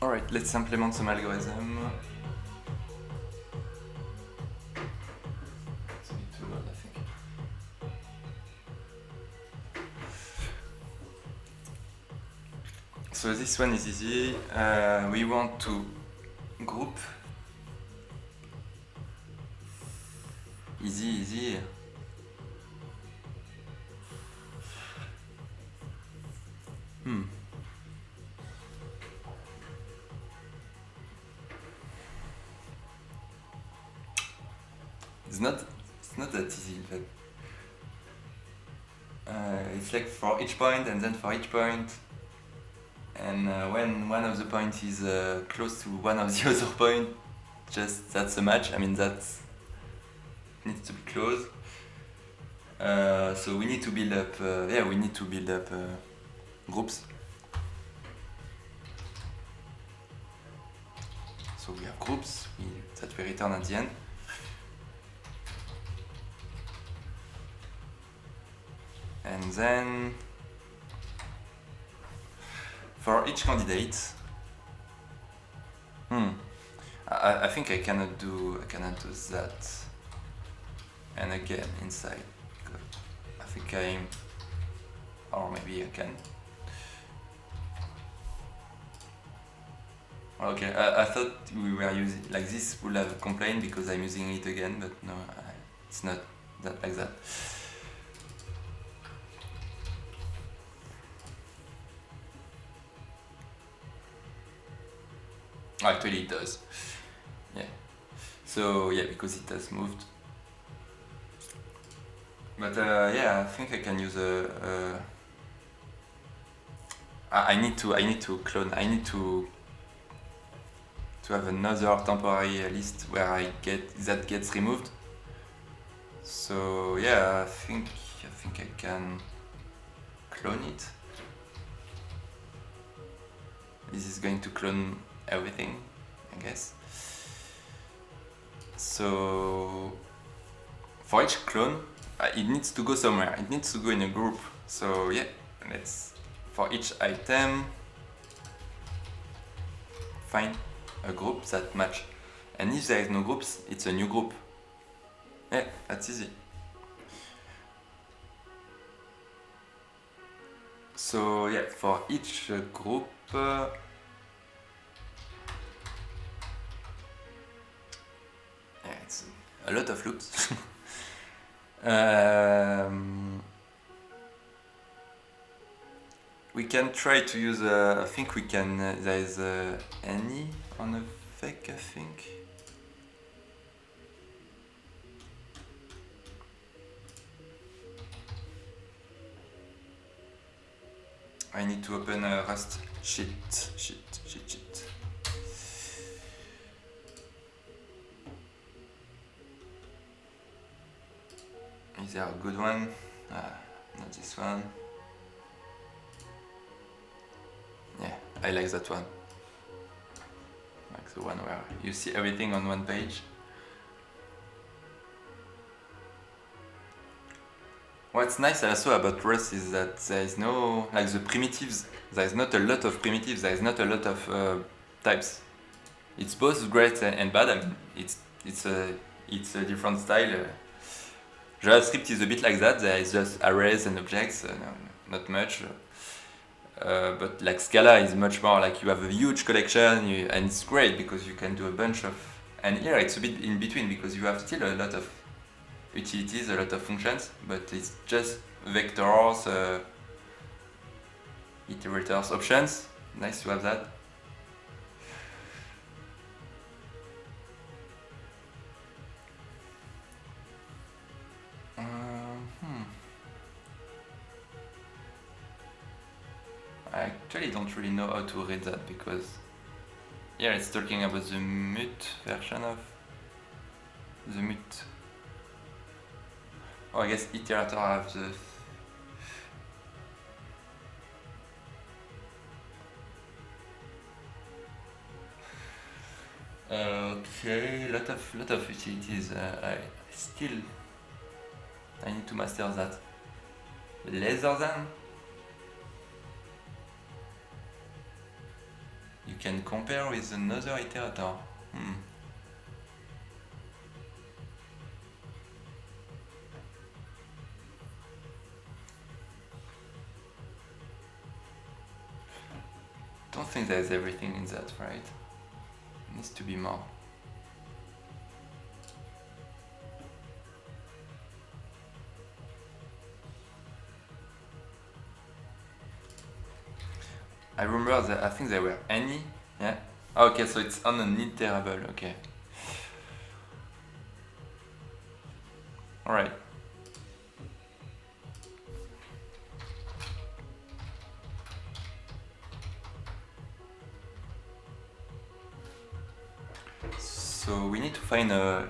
Alright, let's implement some algorithm. It's a bit too loud, I think. So this one is easy. We want to group. Easy. It's not that easy in fact. It's like for each point and then for each point. And when one of the points is close to one of the other point, just that's a match. I mean that needs to be close. So we need to build up. We need to build up groups. So we have groups that we return at the end. And then for each candidate, I think I cannot do that. And again inside, I think or maybe I can. Okay, I thought we were using like this would have complained because I'm using it again, but no, it's not that like that. Actually, it does. Yeah. So yeah, because it has moved. But I think I can use I need to clone. I need to have another temporary list where that gets removed. So yeah, I think I can clone it. This is going to clone everything, I guess. So for each clone, it needs to go somewhere. It needs to go in a group. So yeah, let's for each item find a group that match. And if there is no groups, it's a new group. Yeah, that's easy. So yeah, for each group, it's a lot of loops. We can try to use, I think we can, there is any on a fake, I think. I need to open a Rust sheet. Is there a good one? Not this one. Yeah, I like that one. Like the one where you see everything on one page. What's nice also about Rust is that there is no, like the primitives, there is not a lot of primitives, there is not a lot of types. It's both great and bad. I mean, it's a different style. JavaScript is a bit like that. There is just arrays and objects, not much. But like Scala is much more like you have a huge collection, and it's great because you can do a bunch of. And here it's a bit in between because you have still a lot of utilities, a lot of functions, but it's just vectors, iterators, options. Nice to have that. I actually don't really know how to read that because yeah, it's talking about the mute version of the mute. Oh, I guess iterator have the. Okay, lot of utilities. I need to master that. Lesser than. You can compare with another iterator. Don't think there's everything in that, right? It needs to be more. I remember that I think there were any. Yeah. Okay, so it's on an iterable. Okay. All right. So we need to find a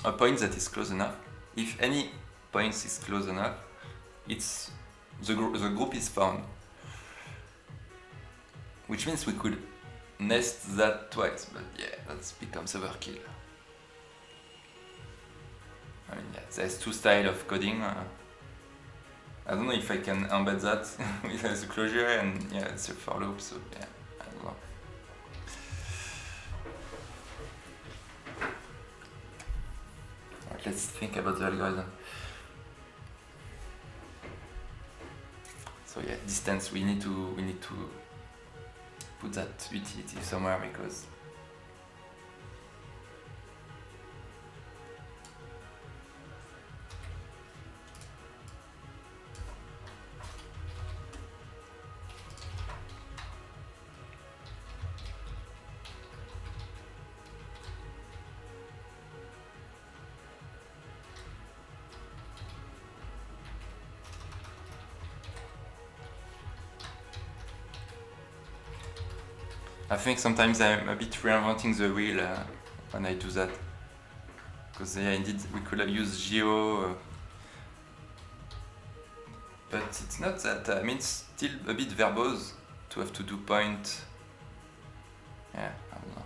point that is close enough. If any point is close enough, it's the group is found. Which means we could nest that twice, but yeah, that becomes overkill. I mean, yeah, there's two styles of coding. I don't know if I can embed that with a closure, and yeah, it's a for loop, so yeah, I don't know. Right, let's think about the algorithm. So yeah, distance. We need to put that utility somewhere because. I think sometimes I'm a bit reinventing the wheel when I do that. Because yeah, indeed, we could have used Geo, but it's not that. I mean, it's still a bit verbose to have to do point. Yeah, I don't know.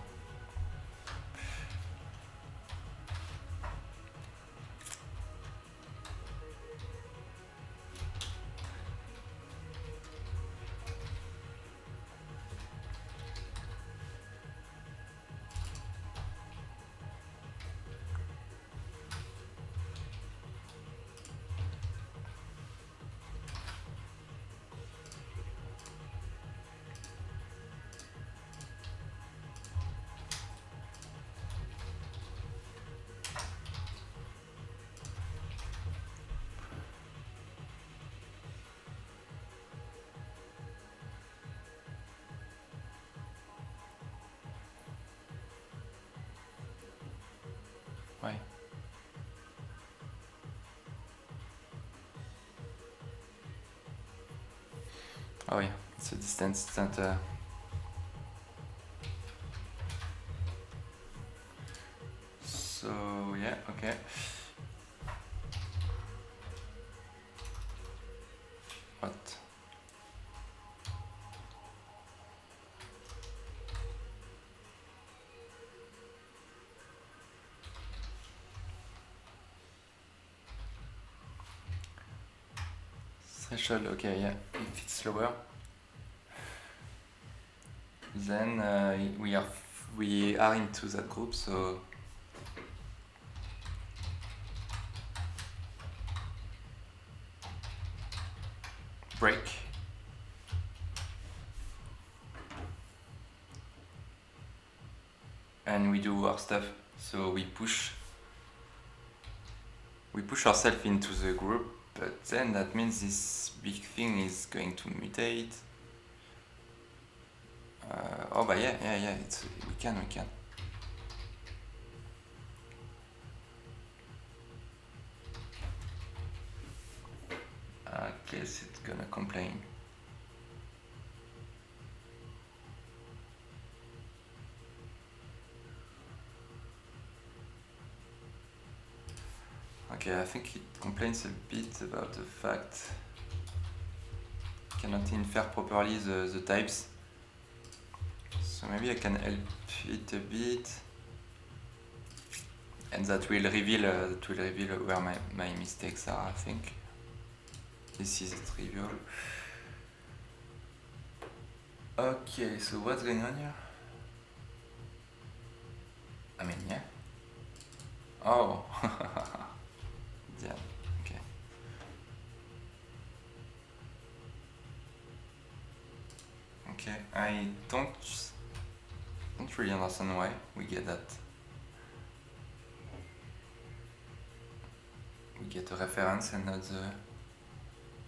Oh yeah, it's a distance. It's not. So yeah, okay. What? Threshold. Okay, yeah. If it's lower, then we are into that group. So break. And we do our stuff. So we push ourselves into the group, but then that means this big thing is going to mutate. Oh, but yeah. We can. I guess it's gonna complain. Okay, I think it complains a bit about the fact it cannot infer properly the types. So maybe I can help it a bit, and that will reveal where my mistakes are. I think this is trivial. Okay, so what's going on here? I mean, yeah. Oh. Yeah. Okay. Okay. I don't really understand why we get that. We get a reference and not the.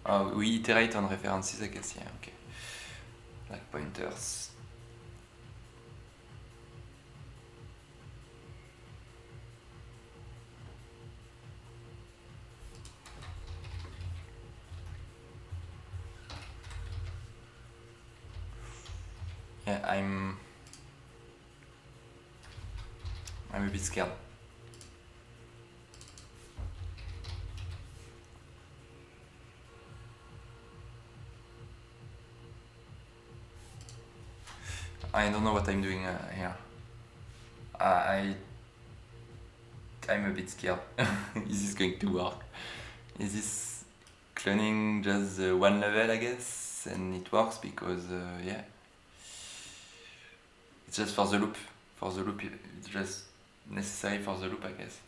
Oh, we iterate on references, I guess. Yeah. Okay. Like pointers. Yeah, I'm a bit scared. I don't know what I'm doing here. I'm a bit scared. Is this going to work? Is this cloning just one level, I guess, and it works because yeah, it's just for the loop. For the loop, it's just necessary for the loop, I guess.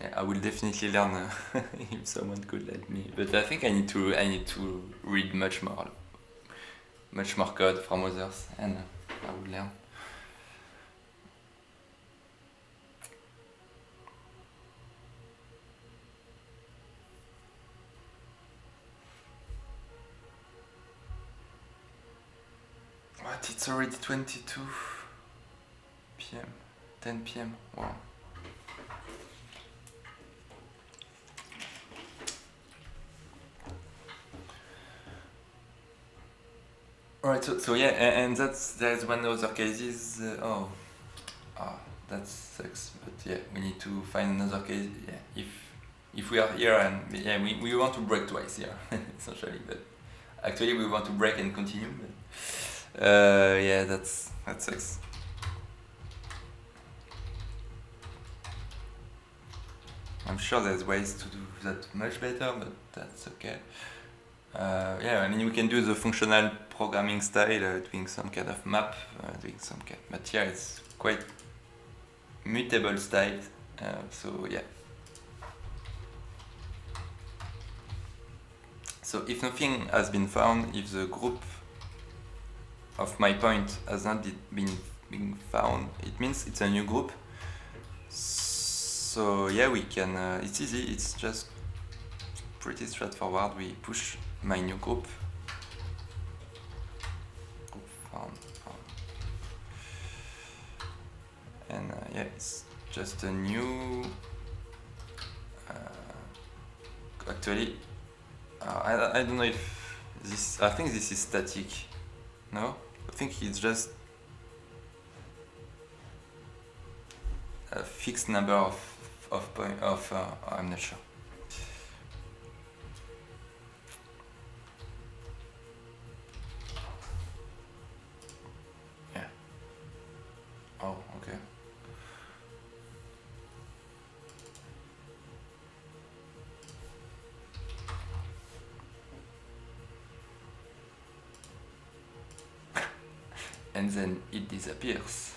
Yeah, I will definitely learn if someone could let me. But I think I need to read much more code from others, and I will learn. What? It's already 22 p.m. 10 p.m. Wow. Alright, so yeah, and there's one other cases. That sucks. But yeah, we need to find another case. Yeah, if we are here and yeah, we want to break twice here, essentially. But actually, we want to break and continue. But yeah, that sucks. I'm sure there's ways to do that much better, but that's okay. Yeah, I mean, we can do the functional programming style, doing some kind of map, doing some kind. But yeah, it's quite mutable style. So yeah. So if nothing has been found, if the group of my point has not been found, it means it's a new group. So yeah, we can. It's easy. It's just pretty straightforward. We push my new group. Found. And yeah, it's just a new. Actually, I don't know if I think this is static. No? I think it's just a fixed number of point of I'm not sure. Yeah. Oh, okay. And then it disappears.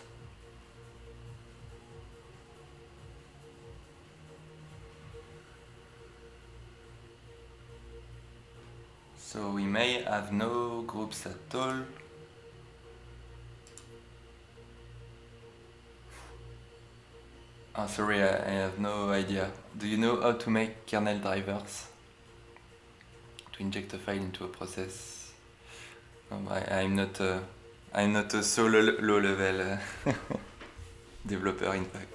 So we may have no groups at all. Oh, sorry, I have no idea. Do you know how to make kernel drivers? To inject a file into a process? I'm not a so low level developer, in fact.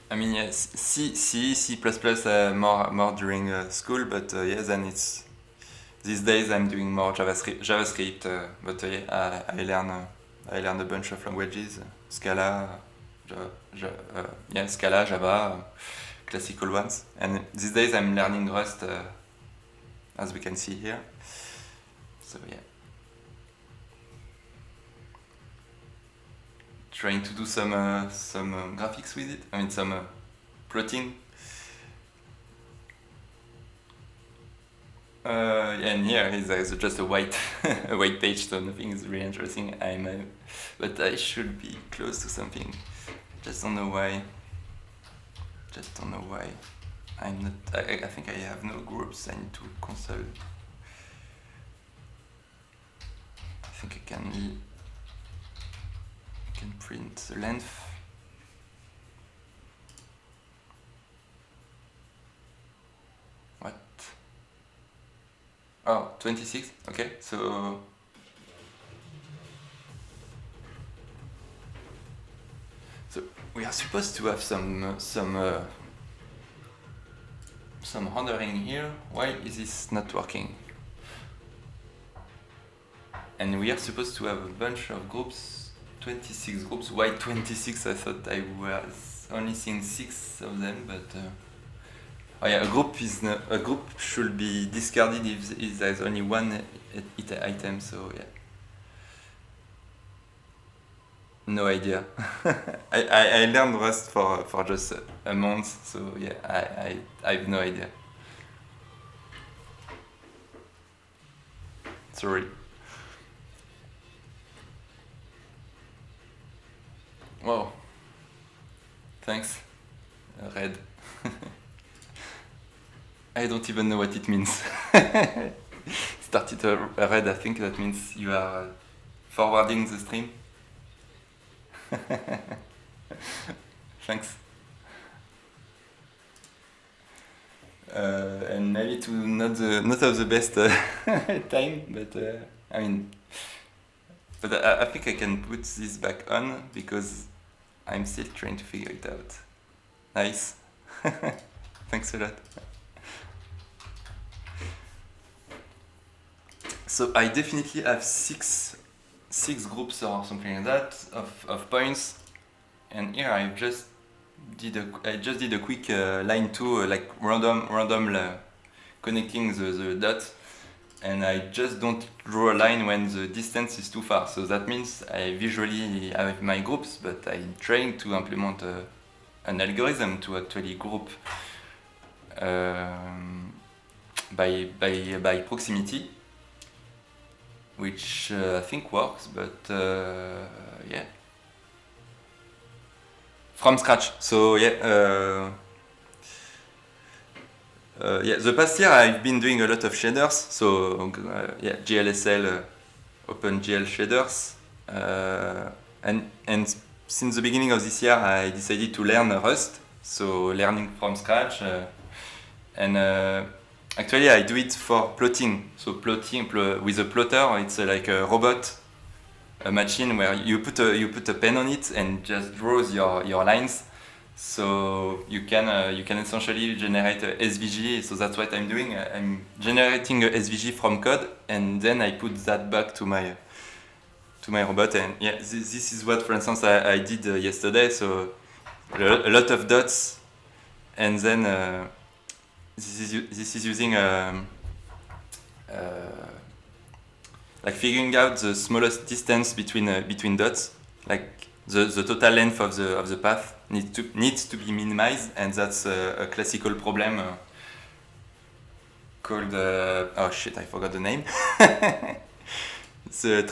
I mean, yes, C++, more during school, but yeah, then it's these days I'm doing more JavaScript, but yeah, I learn a bunch of languages, Scala, Scala, Java, classical ones, and these days I'm learning Rust, as we can see here. So yeah, trying to do some graphics with it. I mean some plotting. And here is just a white a white page, so nothing is really interesting. But I should be close to something. Just don't know why. I'm not. I think I have no groups. I need to console. I think I can print the length. What? Oh, 26. Okay, so we are supposed to have some rendering here. Why is this not working? And we are supposed to have a bunch of groups, 26 groups. Why 26? I thought I was only seeing 6 of them, but oh yeah, a group should be discarded if there's only one item. So yeah, no idea. I learned Rust for just a month, so yeah, I have no idea. Sorry. Wow. Thanks, Red. I don't even know what it means. Started red, I think that means you are forwarding the stream. Thanks. And maybe to not of the best time, but I mean, but I think I can put this back on because I'm still trying to figure it out. Nice. Thanks a lot. So I definitely have six groups or something like that of points, and here I just did a quick line 2 like random connecting the dots, and I just don't draw a line when the distance is too far. So that means I visually have my groups, but I'm trying to implement an algorithm to actually group by proximity, which I think works, but yeah, from scratch. So yeah, the past year I've been doing a lot of shaders. So yeah, GLSL, OpenGL shaders, and since the beginning of this year I decided to learn Rust. So learning from scratch, and Actually, I do it for plotting. So plotting with a plotter, it's like a robot, a machine where you put a pen on it and just draws your lines. So you can essentially generate a SVG. So that's what I'm doing. I'm generating a SVG from code, and then I put that back to my robot. And yeah, this is what, for instance, I did yesterday. So a lot of dots, and then this is using like figuring out the smallest distance between dots, like the total length of the path needs to be minimized, and that's a classical problem called oh shit, I forgot the name. the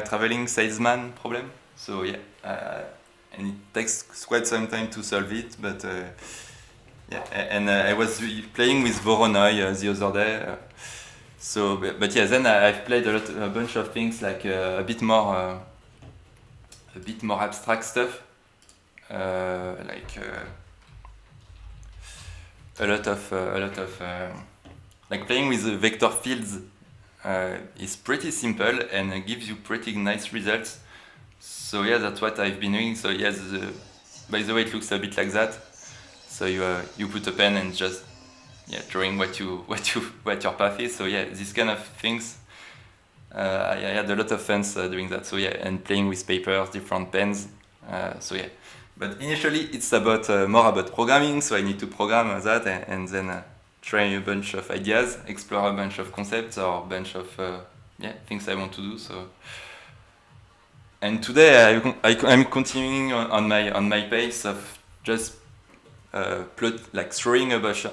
traveling salesman problem. So yeah, and it takes quite some time to solve it, but yeah, and I was playing with Voronoi the other day. So, but yeah, then I've played a bunch of things like a bit more abstract stuff, like a lot of like playing with the vector fields is pretty simple and gives you pretty nice results. So yeah, that's what I've been doing. So yes, by the way, it looks a bit like that. So you put a pen and just drawing what your path is. So yeah, these kind of things. I had a lot of fun doing that. So yeah, and playing with papers, different pens. So yeah, but initially it's about more about programming. So I need to program that and then try a bunch of ideas, explore a bunch of concepts or a bunch of things I want to do. So. And today I'm continuing on my pace of just throwing a bunch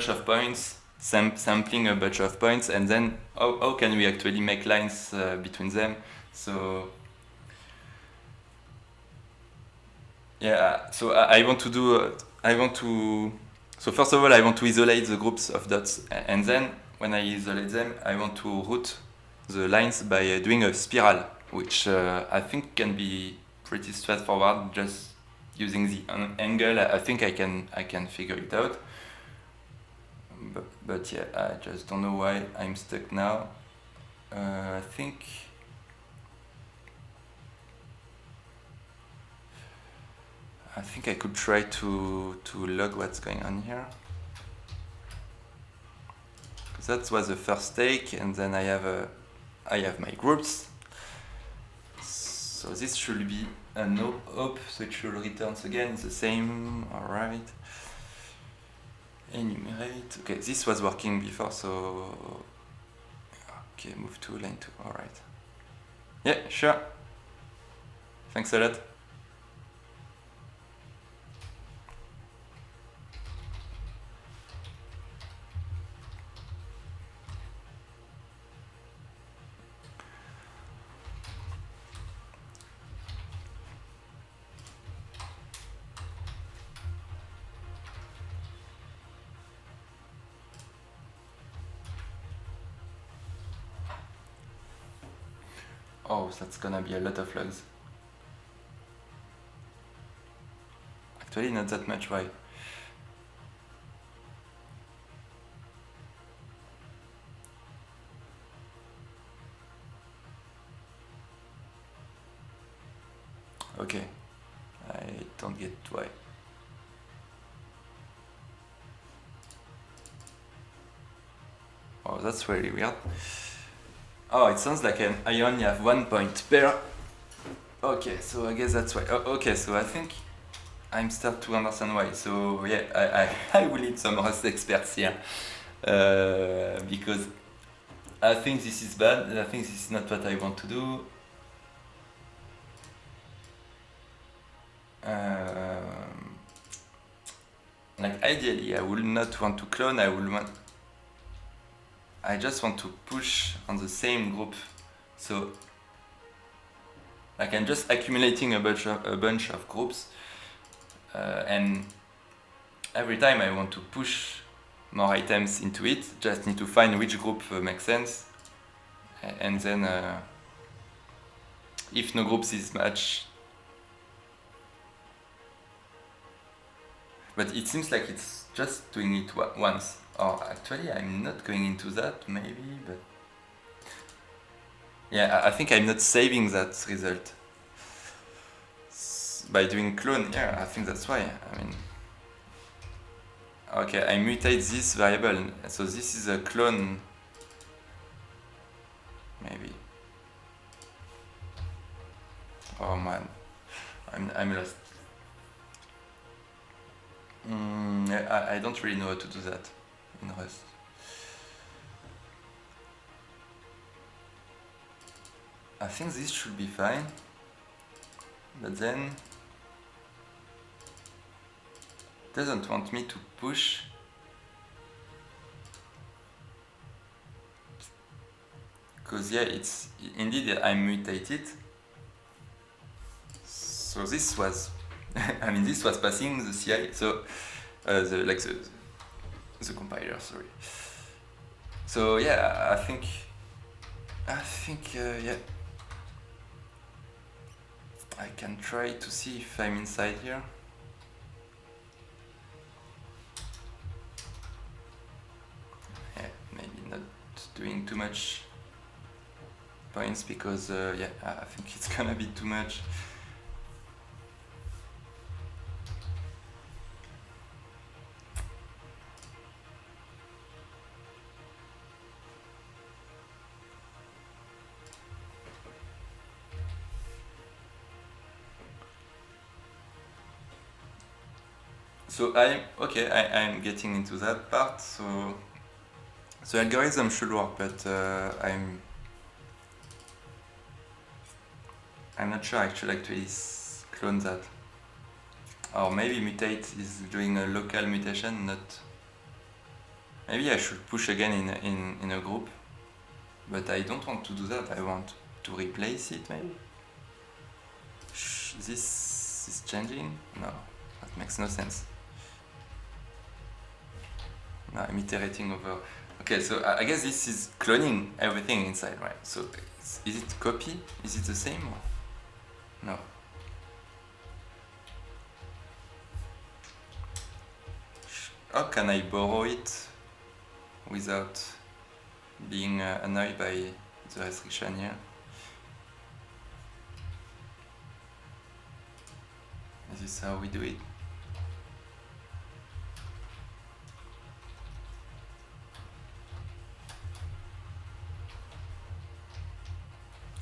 of points, sampling a bunch of points, and then how can we actually make lines between them? So yeah, so I want to do so first of all I want to isolate the groups of dots, and then when I isolate them I want to route the lines by doing a spiral, which I think can be pretty straightforward, just using the angle. I think I can figure it out. But yeah, I just don't know why I'm stuck now. I think I could try to log what's going on here. That was the first take, and then I have my groups. So this should be a no op, so it should return again the same. All right. Enumerate. Okay, this was working before, so okay, move to line 2. All right. Yeah, sure. Thanks a lot. Oh, that's gonna be a lot of logs. Actually, not that much. Why? Okay, I don't get why. Oh, that's very weird. Oh, it sounds like I only have 1 point per. Okay, so I guess that's why. Oh, okay, so I think I'm start to understand why. So yeah, I will need some Rust experts here because I think this is bad. I think this is not what I want to do. Like ideally, I would not want to clone. I just want to push on the same group. So like I'm just accumulating a bunch of groups, and every time I want to push more items into it, just need to find which group makes sense, and then if no groups is matched. But it seems like it's just doing it once. Or actually, I'm not going into that, maybe, but... Yeah, I think I'm not saving that result. By doing clone, yeah, I think that's why. I mean... Okay, I mutate this variable, so this is a clone, maybe. Oh man, I'm lost. I don't really know how to do that in Rust. I think this should be fine, but then it doesn't want me to push. Because yeah, it's indeed I'm mutated. So this was, I mean, this was passing the CI. So the compiler, sorry. So yeah, I think yeah, I can try to see if I'm inside here. Yeah, maybe not doing too much points because yeah, I think it's gonna be too much. So I'm getting into that part. So the algorithm should work, but I'm not sure actually clone that. Or maybe mutate is doing a local mutation, not... Maybe I should push again in a group, but I don't want to do that. I want to replace it maybe. This is changing? No, that makes no sense. No, I'm iterating over. Okay, so I guess this is cloning everything inside, right? So is it copy? Is it the same? Or? No. How can I borrow it without being annoyed by the restriction here? Is this how we do it?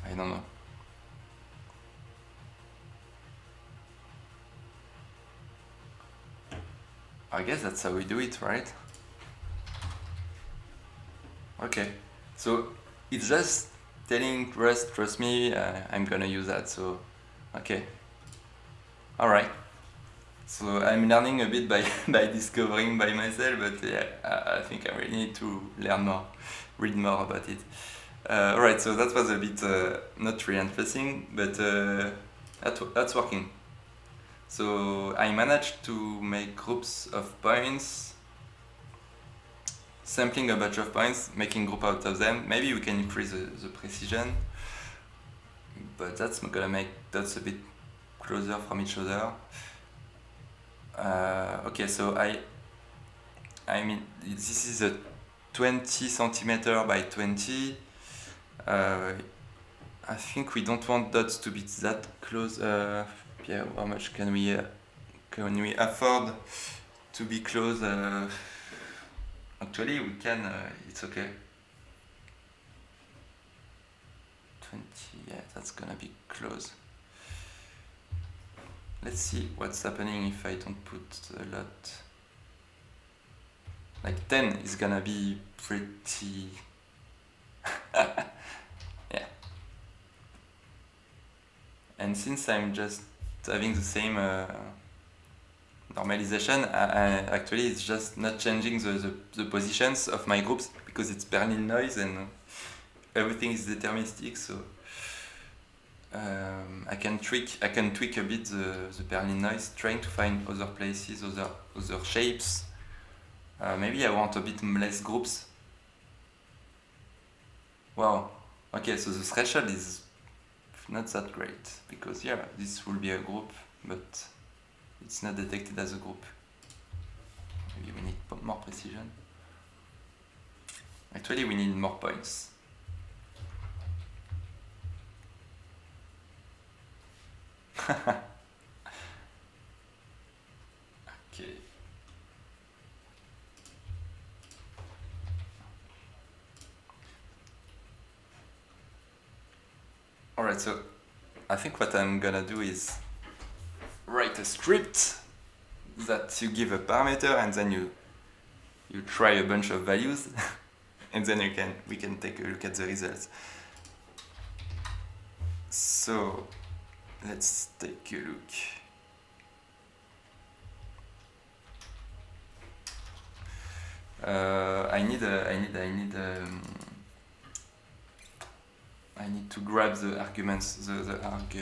I don't know. I guess that's how we do it, right? Okay, so it's just telling Rust, trust me, I'm gonna use that, so okay. Alright. So I'm learning a bit by, by discovering by myself, but yeah, I think I really need to learn more, read more about it. Alright, so that was a bit not really interesting, but that's working. So I managed to make groups of points, sampling a bunch of points, making group out of them. Maybe we can increase the precision, but that's gonna make dots a bit closer from each other. Okay, so I mean, this is a 20 centimeter by 20. I think we don't want dots to be that close. Yeah, how much can we afford to be close? Actually, we can. It's okay. 20. Yeah, that's gonna be close. Let's see what's happening if I don't put a lot. Like 10 is gonna be pretty... yeah. And since I'm just having the same normalization, actually it's just not changing the positions of my groups because it's Berlin noise and everything is deterministic, so I can tweak a bit the Berlin noise, trying to find other places, other shapes. Maybe I want a bit less groups. Wow. Okay, so the threshold is not that great because yeah, this will be a group, but it's not detected as a group. maybe we need more precision. Actually, we need more points. Okay. Alright, so I think what I'm gonna do is write a script that you give a parameter and then you try a bunch of values and then we can take a look at the results. So let's take a look. I need to grab the arguments, the arg.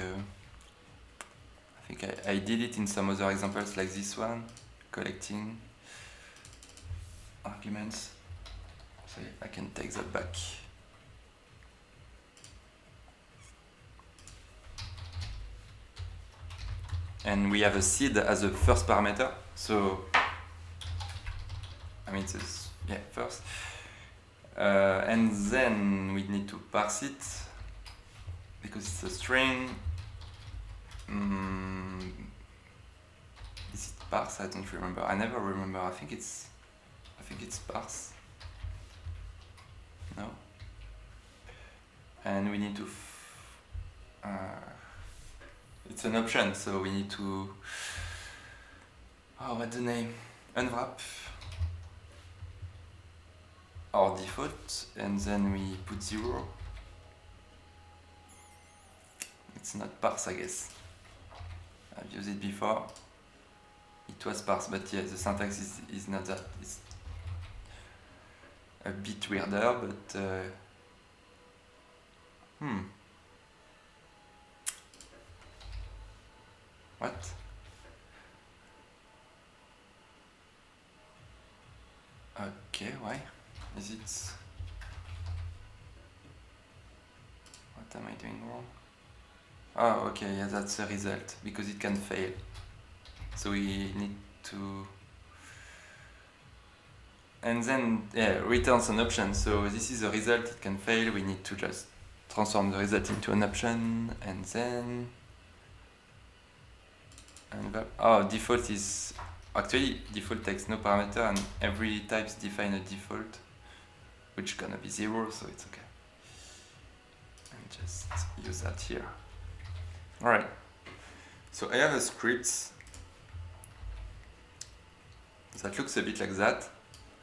I think I did it in some other examples like this one, collecting arguments. So I can take that back. And we have a seed as a first parameter. So I mean, this, yeah, first. And then we need to parse it because it's a string. Is it parse? I don't remember. I never remember. I think it's parse. No. And we need to. It's an option, so we need to. Oh, what's the name? Unwrap our default, and then we put 0. It's not parse, I guess. I've used it before. It was parse, but yeah, the syntax is not that. It's a bit weirder, but What? Okay, why? Is it... What am I doing wrong? Oh, okay, yeah, that's the result, because it can fail. So we need to... And then, yeah, returns an option. So this is a result, it can fail. We need to just transform the result into an option, and then... default is... Actually, default takes no parameter, and every types define a default, which is gonna be 0, so it's okay. And just use that here. Alright, so I have a script that looks a bit like that,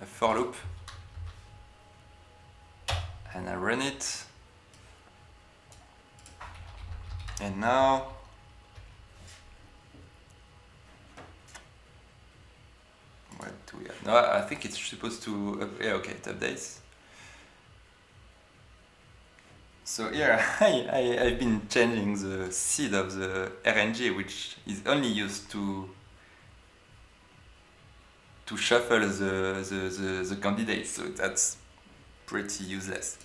a for loop, and I run it, and now what do we have? No, I think it's supposed to, yeah, okay, it updates. So here I've been changing the seed of the RNG, which is only used to shuffle the candidates, so that's pretty useless.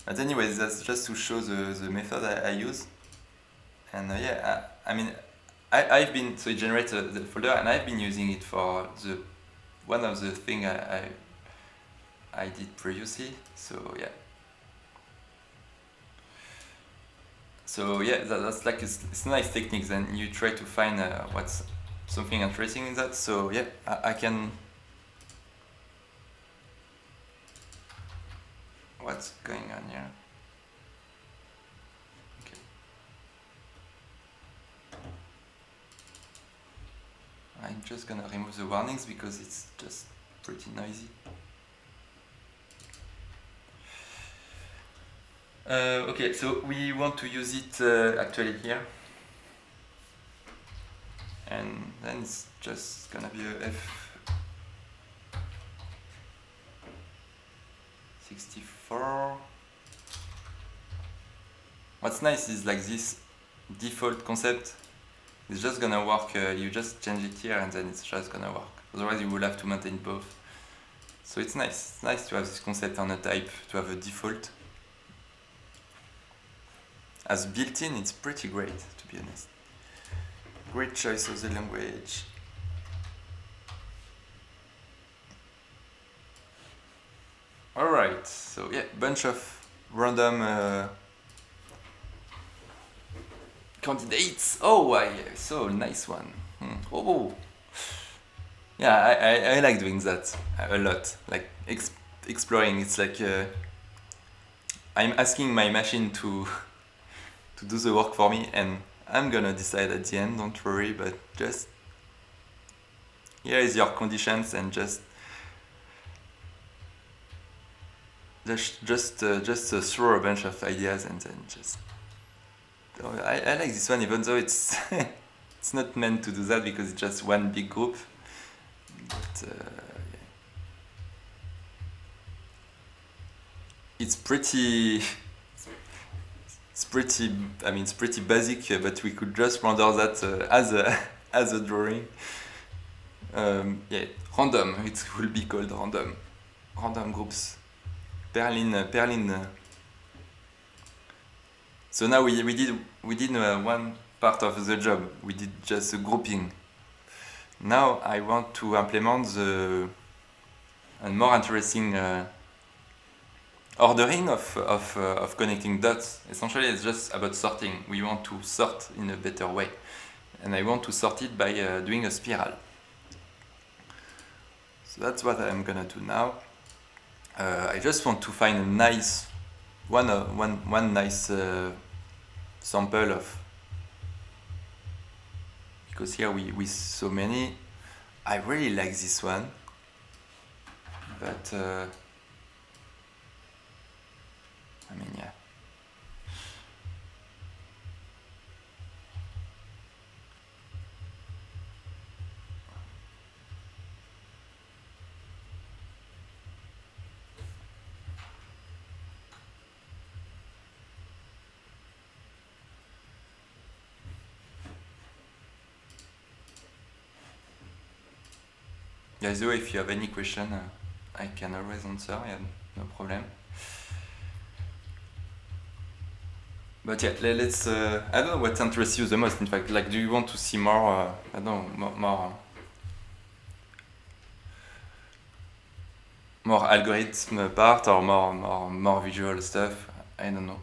But anyway, that's just to show the method I use. And yeah, I mean, I've been, so it generates the folder, and I've been using it for one of the things I did previously, so yeah. So yeah, that's like, it's a nice technique. Then you try to find what's something interesting in that. So yeah, I can... What's going on here? Okay. I'm just gonna remove the warnings because it's just pretty noisy. Okay, so we want to use it actually here, and then it's just gonna be a F64. What's nice is like this default concept is just gonna work, you just change it here and then it's just gonna work. Otherwise you will have to maintain both. So it's nice to have this concept on a type, to have a default. As built-in, it's pretty great, to be honest. Great choice of the language. So yeah, bunch of random candidates. Oh, I saw a nice one. Oh, yeah, I like doing that a lot. Like exploring. It's like I'm asking my machine to to do the work for me, and I'm gonna decide at the end. Don't worry, but just here is your conditions, and just throw a bunch of ideas, and then just. Oh, I like this one, even though it's it's not meant to do that because it's just one big group. But it's pretty. I mean, it's pretty basic, but we could just render that as a as a drawing. Yeah, random. It will be called random. Random groups. Perlin. So now we did one part of the job. We did just a grouping. Now I want to implement a more interesting ordering of connecting dots. Essentially, it's just about sorting. We want to sort in a better way, and I want to sort it by doing a spiral. So that's what I'm gonna do now. I just want to find a nice one nice sample of, because here we so many. I really like this one, but I mean, yeah. Guys, though, if you have any question, I can always answer, yeah, no problem. But yeah, let's. I don't know what interests you the most. In fact, like, do you want to see more? I don't know, more algorithm part, or more visual stuff. I don't know.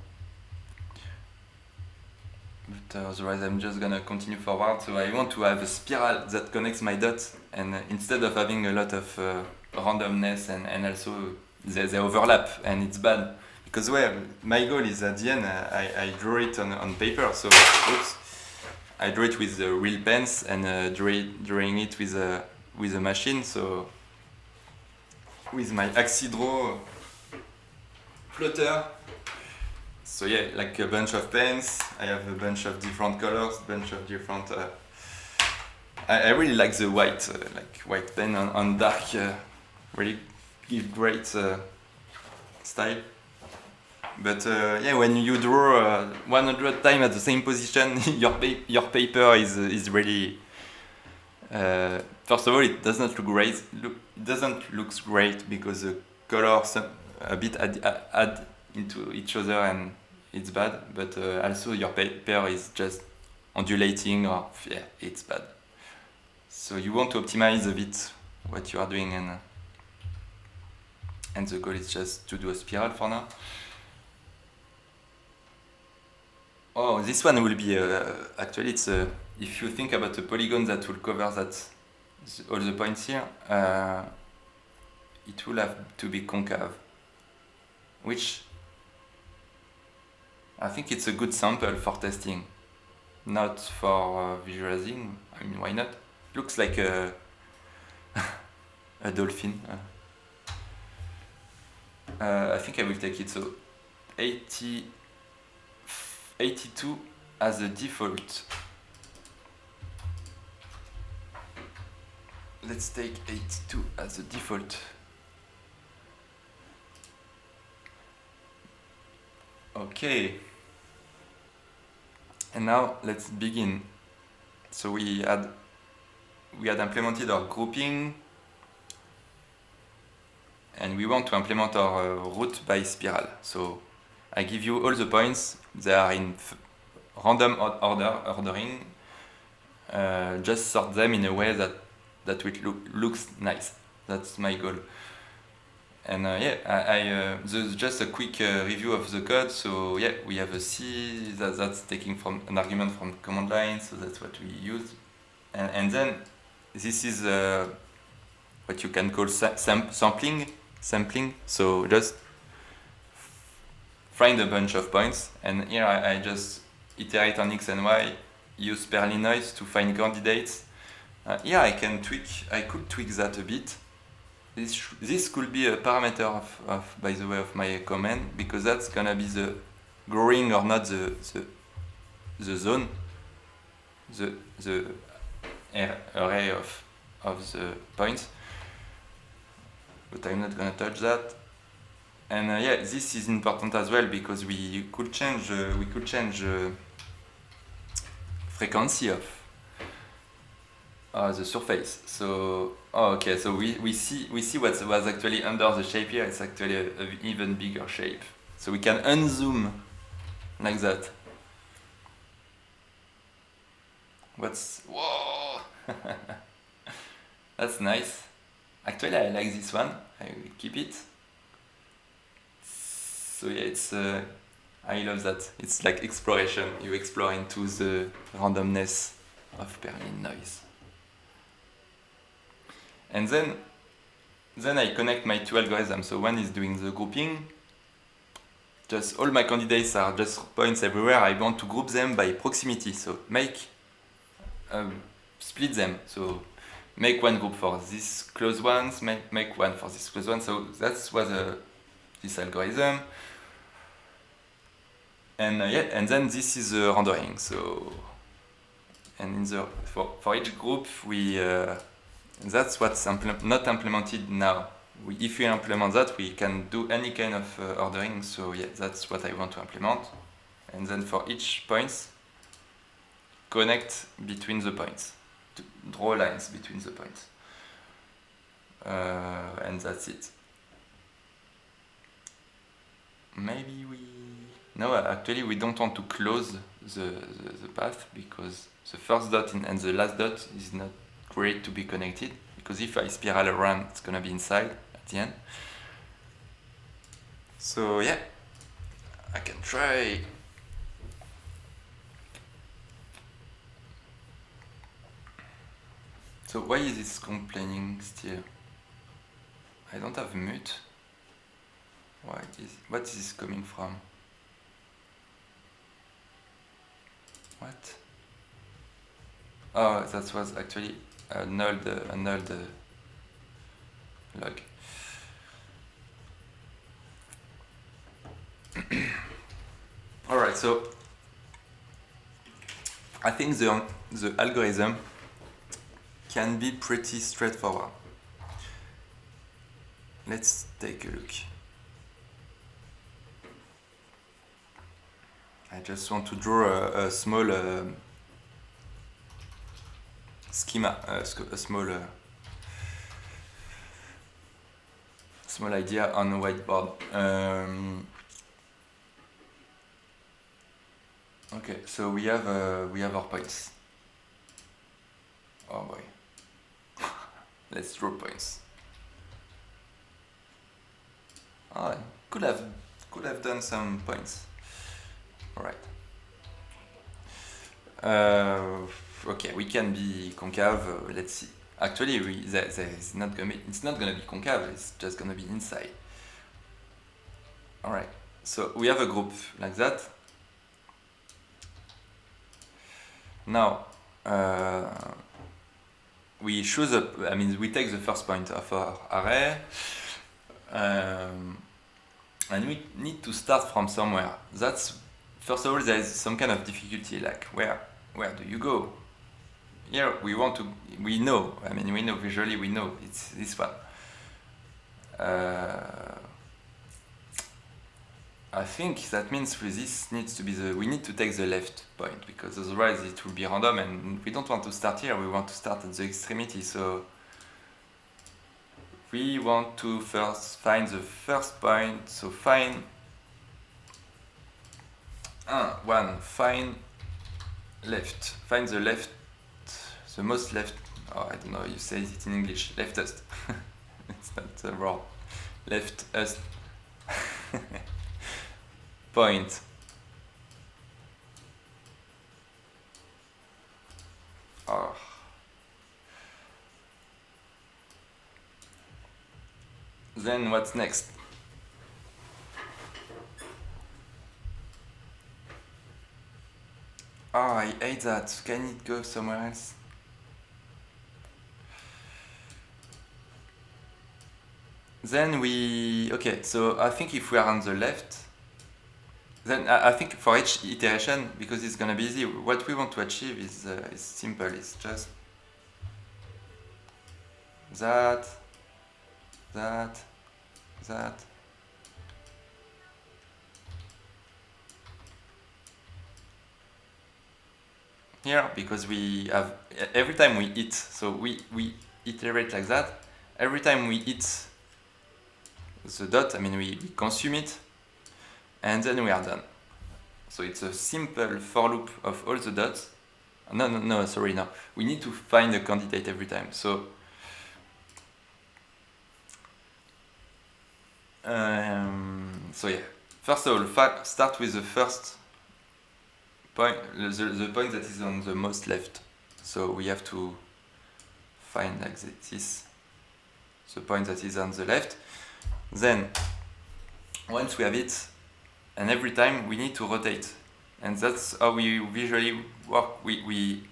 But otherwise, I'm just gonna continue forward. So I want to have a spiral that connects my dots, and instead of having a lot of randomness and also they overlap, and it's bad. Because my goal is at the end, I draw it on paper. So oops, I draw it with the real pens, and drawing it with a machine. So with my Axi-Draw plotter. So yeah, like a bunch of pens. I have a bunch of different colors, bunch of different. I really like the white, white pen on dark. Really give great style. But yeah, when you draw 100 times at the same position, your paper is really. First of all, it does not look great. It doesn't look great because the colors a bit add into each other, and it's bad. But also your paper is just undulating, or yeah, it's bad. So you want to optimize a bit what you are doing, and the goal is just to do a spiral for now. Oh, this one will be actually it's if you think about the polygon that will cover that all the points here, it will have to be concave, which I think it's a good sample for testing, not for visualizing. I mean, why not? Looks like a a dolphin. I think I will take it. So 82 as a default. Let's take 82 as a default. Okay. And now let's begin. So we had implemented our grouping, and we want to implement our route by spiral. So I give you all the points. They are in random ordering. Just sort them in a way that looks nice. That's my goal. And just a quick review of the code. So yeah, we have a C that's taking from an argument from command line, so that's what we use. And then this is what you can call sampling. So just find a bunch of points, and here I just iterate on x and y, use Perlin noise to find candidates. Here I could tweak that a bit. This could be a parameter of by the way of my command, because that's gonna be the growing or not the zone, the array of the points. But I'm not gonna touch that. And yeah, this is important as well, because we could change frequency of the surface. So okay, so we see what was actually under the shape here. It's actually an even bigger shape. So we can unzoom like that. Whoa! That's nice. Actually, I like this one. I will keep it. So yeah, it's I love that. It's like exploration. You explore into the randomness of Perlin noise. And then I connect my two algorithms. So one is doing the grouping. Just all my candidates are just points everywhere. I want to group them by proximity. So split them. So make one group for these close ones, make one for this close one. So that's what this algorithm. And yeah, and then this is the rendering. So, and in the for each group we that's what's not implemented now. If we implement that, we can do any kind of ordering. So yeah, that's what I want to implement. And then for each points, connect between the points, to draw lines between the points. And that's it. Maybe no, actually we don't want to close the path, because the first dot and the last dot is not great to be connected, because if I spiral around, it's gonna be inside at the end. So yeah, I can try. So why is this complaining still? I don't have mute. What is this coming from? What? Oh, that was actually annulled log. Alright, so I think the algorithm can be pretty straightforward. Let's take a look. I just want to draw a small schema, a small idea on a whiteboard. Okay, so we have our points. Oh boy, let's draw points. Oh, I could have done some points. All right. Okay, we can be concave. Let's see. Actually, it's not gonna be concave. It's just gonna be inside. All right. So we have a group like that. Now we choose we take the first point of our array, and we need to start from somewhere. That's first of all, there is some kind of difficulty, like where do you go? Here we know visually, we know it's this one. I think that means this needs to be we need to take the left point, because otherwise it will be random, and we don't want to start here, we want to start at the extremity. So we want to first find the first point, so find left. Find the left, the most left. Oh, I don't know how you say it in English. Leftist. It's not wrong. left us point. Oh. Then what's next? Oh, I hate that. Can it go somewhere else? Then okay, so I think if we are on the left, then I think for each iteration, because it's gonna be easy, what we want to achieve is simple. It's just that, that, that. Here, because we have, every time we hit, so we iterate like that, every time we hit the dot, I mean we consume it, and then we are done. So it's a simple for loop of all the dots. No, sorry, no. We need to find a candidate every time. So yeah, first of all, start with the first point, the point that is on the most left. So we have to find like this, the point that is on the left. Then, once we have it, and every time we need to rotate. And that's how we visually work. We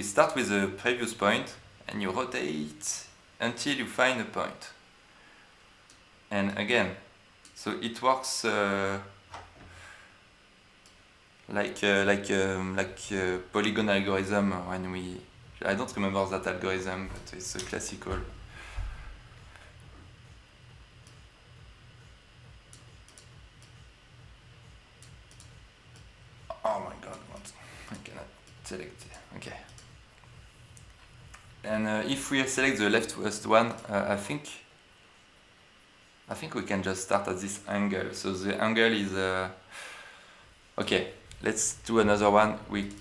start with the previous point, and you rotate until you find a point. And again, so it works like polygon algorithm when I don't remember that algorithm, but it's a classical. Oh my god, what? I cannot select. Okay. And if we select the leftmost one, I think we can just start at this angle. So the angle is okay. Let's do another one with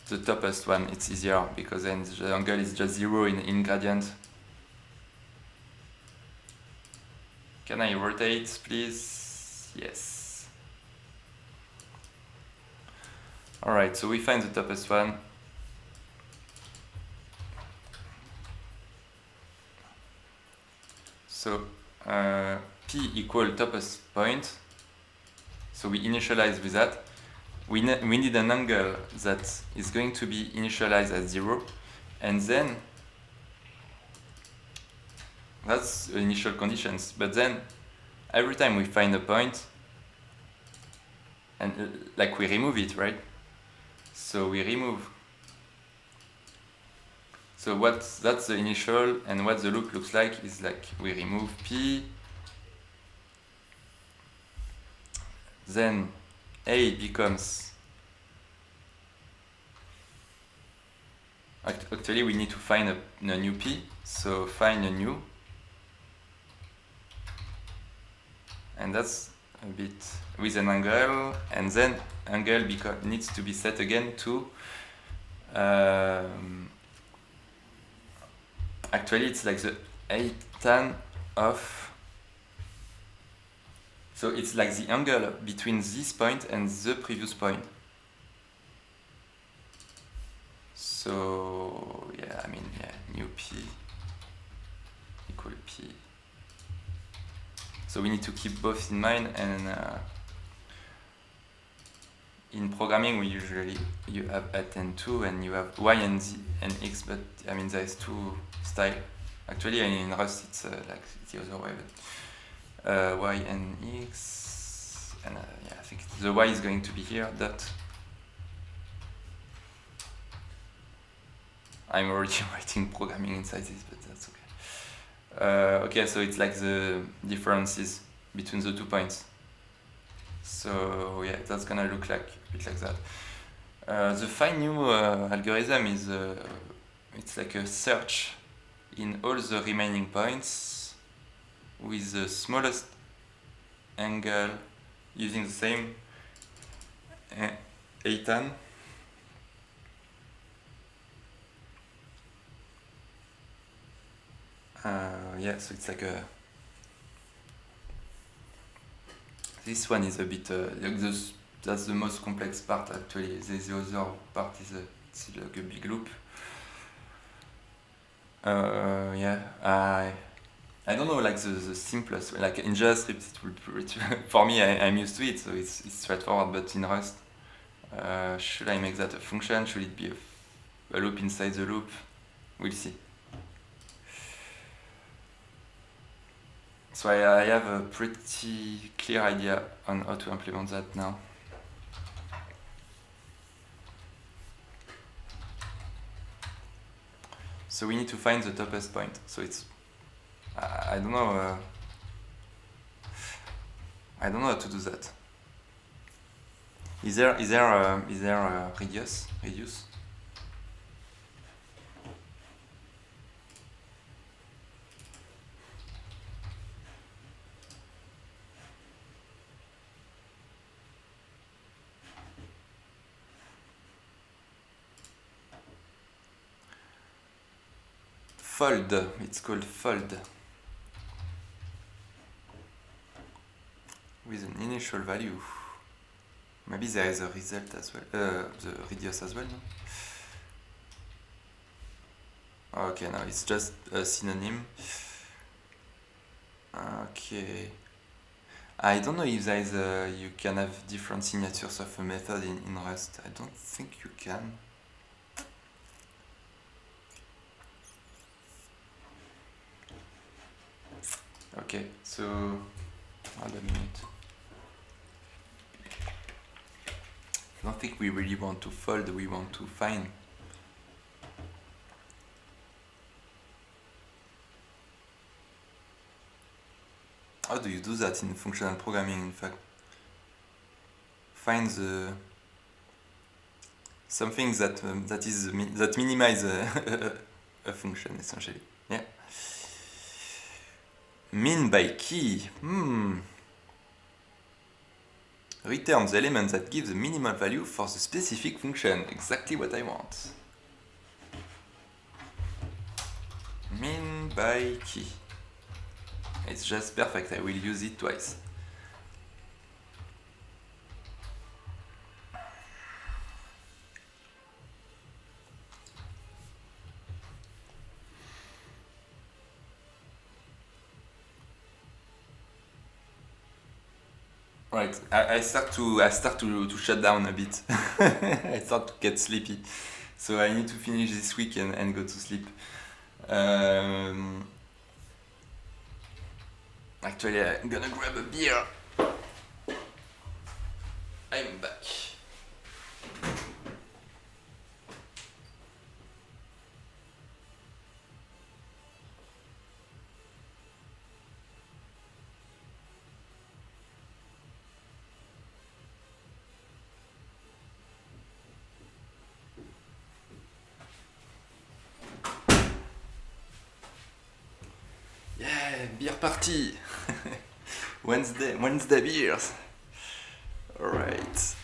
the topest one. It's easier because then the angle is just 0 in gradient. Can I rotate, please? Yes. Alright, so we find the topest one. So P equal topest point. So we initialize with that. We need an angle that is going to be initialized at 0, and then that's the initial conditions. But then every time we find a point, and like we remove it, right? So we remove. So that's the initial, and what the loop looks like is like we remove P, then A becomes, actually we need to find a new P, so find a new, and that's a bit with an angle, and then angle needs to be set again to actually it's like the 8 tan of, so it's like the angle between this point and the previous point. So yeah, I mean, yeah, new P equal P. So we need to keep both in mind, and in programming we usually you have at and 2 and you have y and z and x, but I mean there is two style. Actually in Rust it's like the other way, but y and x, and yeah, I think the y is going to be here, dot. I'm already writing programming inside this, but that's okay. Okay, so it's like the differences between the 2 points. So yeah, that's gonna look like a bit like that. The find new algorithm is it's like a search in all the remaining points with the smallest angle using the same tan. Yeah, so it's like a This one is a bit like that's the most complex part actually. The other part is it's like a big loop. Yeah, I don't know, like the simplest, like in JavaScript, for me, I'm used to it, so it's straightforward. But in Rust, should I make that a function? Should it be a loop inside the loop? We'll see. So I have a pretty clear idea on how to implement that now. So we need to find the topest point. So it's, I don't know, I don't know how to do that. Is there a radius? Fold, it's called fold. With an initial value. Maybe there is a result as well, the radius as well, no? Okay, no, it's just a synonym. Okay. I don't know if there is you can have different signatures of a method in Rust. I don't think you can. Okay, so hold a minute. I don't think we really want to fold, we want to find. How do you do that in functional programming, in fact? Find the something that that minimize a function, essentially. Yeah. Min by key. Return the element that gives the minimal value for the specific function. Exactly what I want. Min by key. It's just perfect. I will use it twice. Right, I start to shut down a bit. I start to get sleepy, so I need to finish this week and go to sleep. Actually, I'm gonna grab a beer. I'm back. Yeah, beer party. Wednesday beers. All right.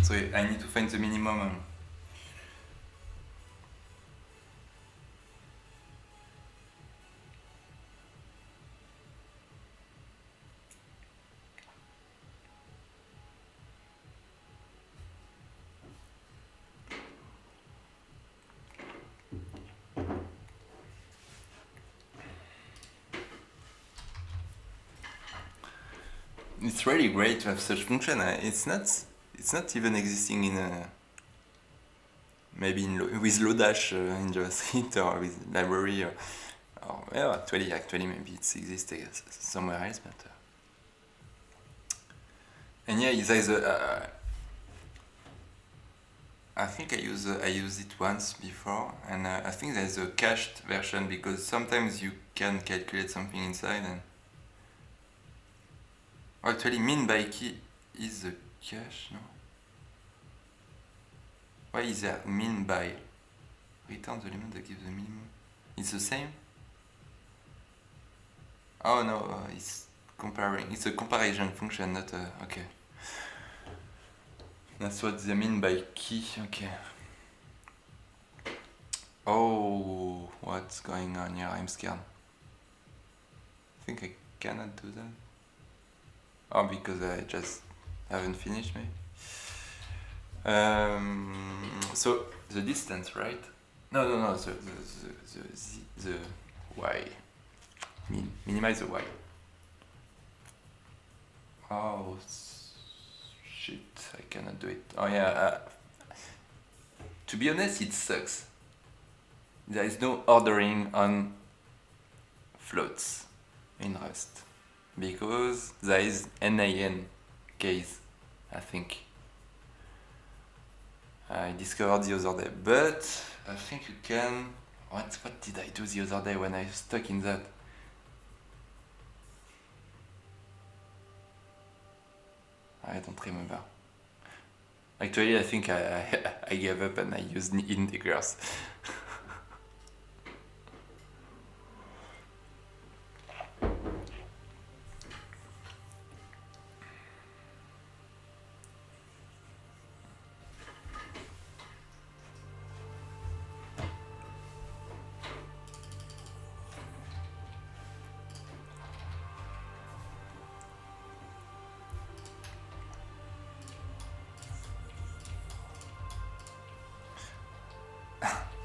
So I need to find the minimum. It's really great to have such function. It's not even existing in maybe with Lodash in JavaScript or with library or well, actually maybe it exists somewhere else, but and yeah, there's a I think I used it once before, and I think there's a cached version because sometimes you can calculate something inside and actually min by key is the cache, no? Why is that min by? Return the element that gives the minimum. It's the same? Oh no, it's Comparing. It's a comparison function, not a. Okay. That's what they mean by key. Okay. Oh, what's going on here? I'm scared. I think I cannot do that. Oh, because I just haven't finished, maybe. So the distance, right? No. The y. Minimize the y. Oh shit! I cannot do it. Oh yeah. To be honest, it sucks. There is no ordering on floats in Rust because there is NaN case, I think. I discovered the other day, but I think you can. What did I do the other day when I stuck in that? I don't remember. Actually, I think I gave up and I used integers.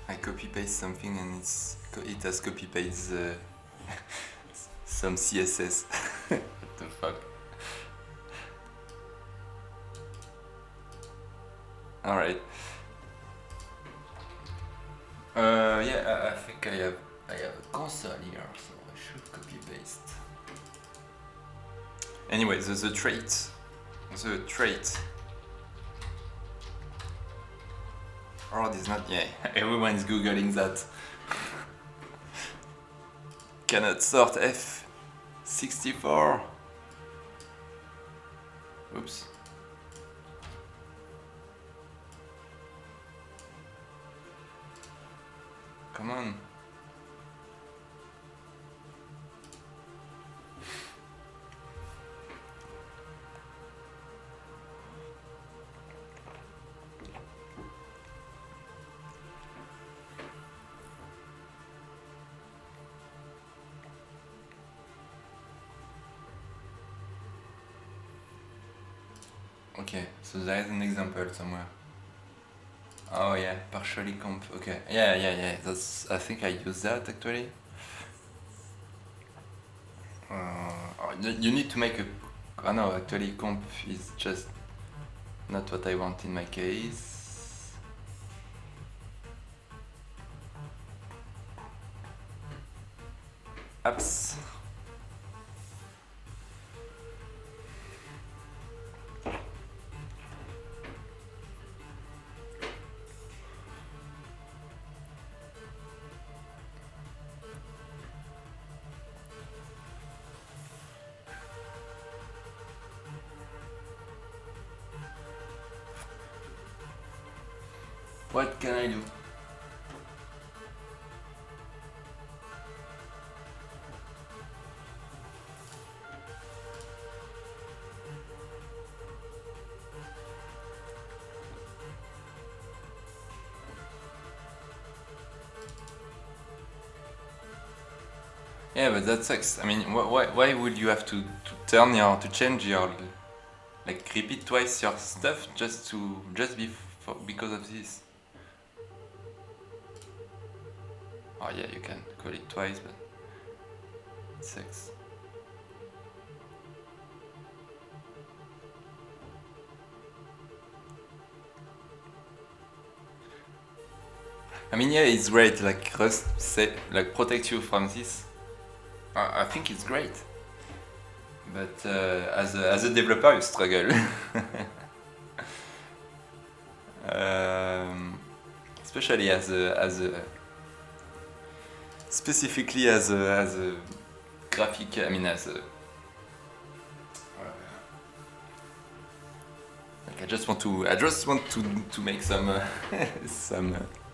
I copy paste something and it has copy paste some CSS. What the fuck? Alright. Yeah, I think I have a console here, so I should copy paste. Anyway, the trait. Oh, this not, yeah, everyone is googling that. Cannot sort F64. Oops. Come on. Okay, so there is an example somewhere. Oh yeah, partially comp. Okay, yeah. That's. I think I use that actually. You need to make a. Oh no, actually comp is just not what I want in my case. Apps. What can I do? Yeah, but that sucks. I mean, why would you have to change your, like, repeat twice your stuff just because of this? Oh yeah, you can call it twice, but it sucks. I mean, yeah, it's great. Like Rust, protect you from this. I think it's great, but as a developer, you struggle. Especially specifically as a graphic. I mean, like I just want to make some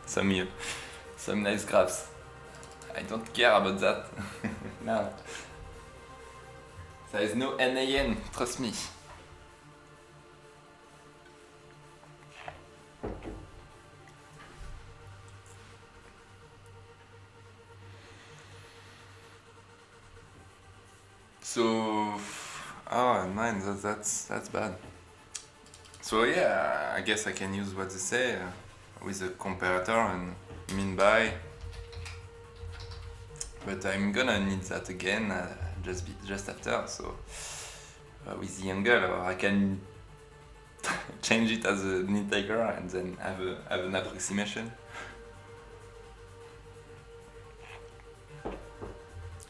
some nice graphs. I don't care about that. No. There is no NAN, trust me. So, oh man, that's bad. So yeah, I guess I can use what they say with a comparator and mean by. But I'm gonna need that again just after. So with the angle, or I can change it as an integer and then have an approximation.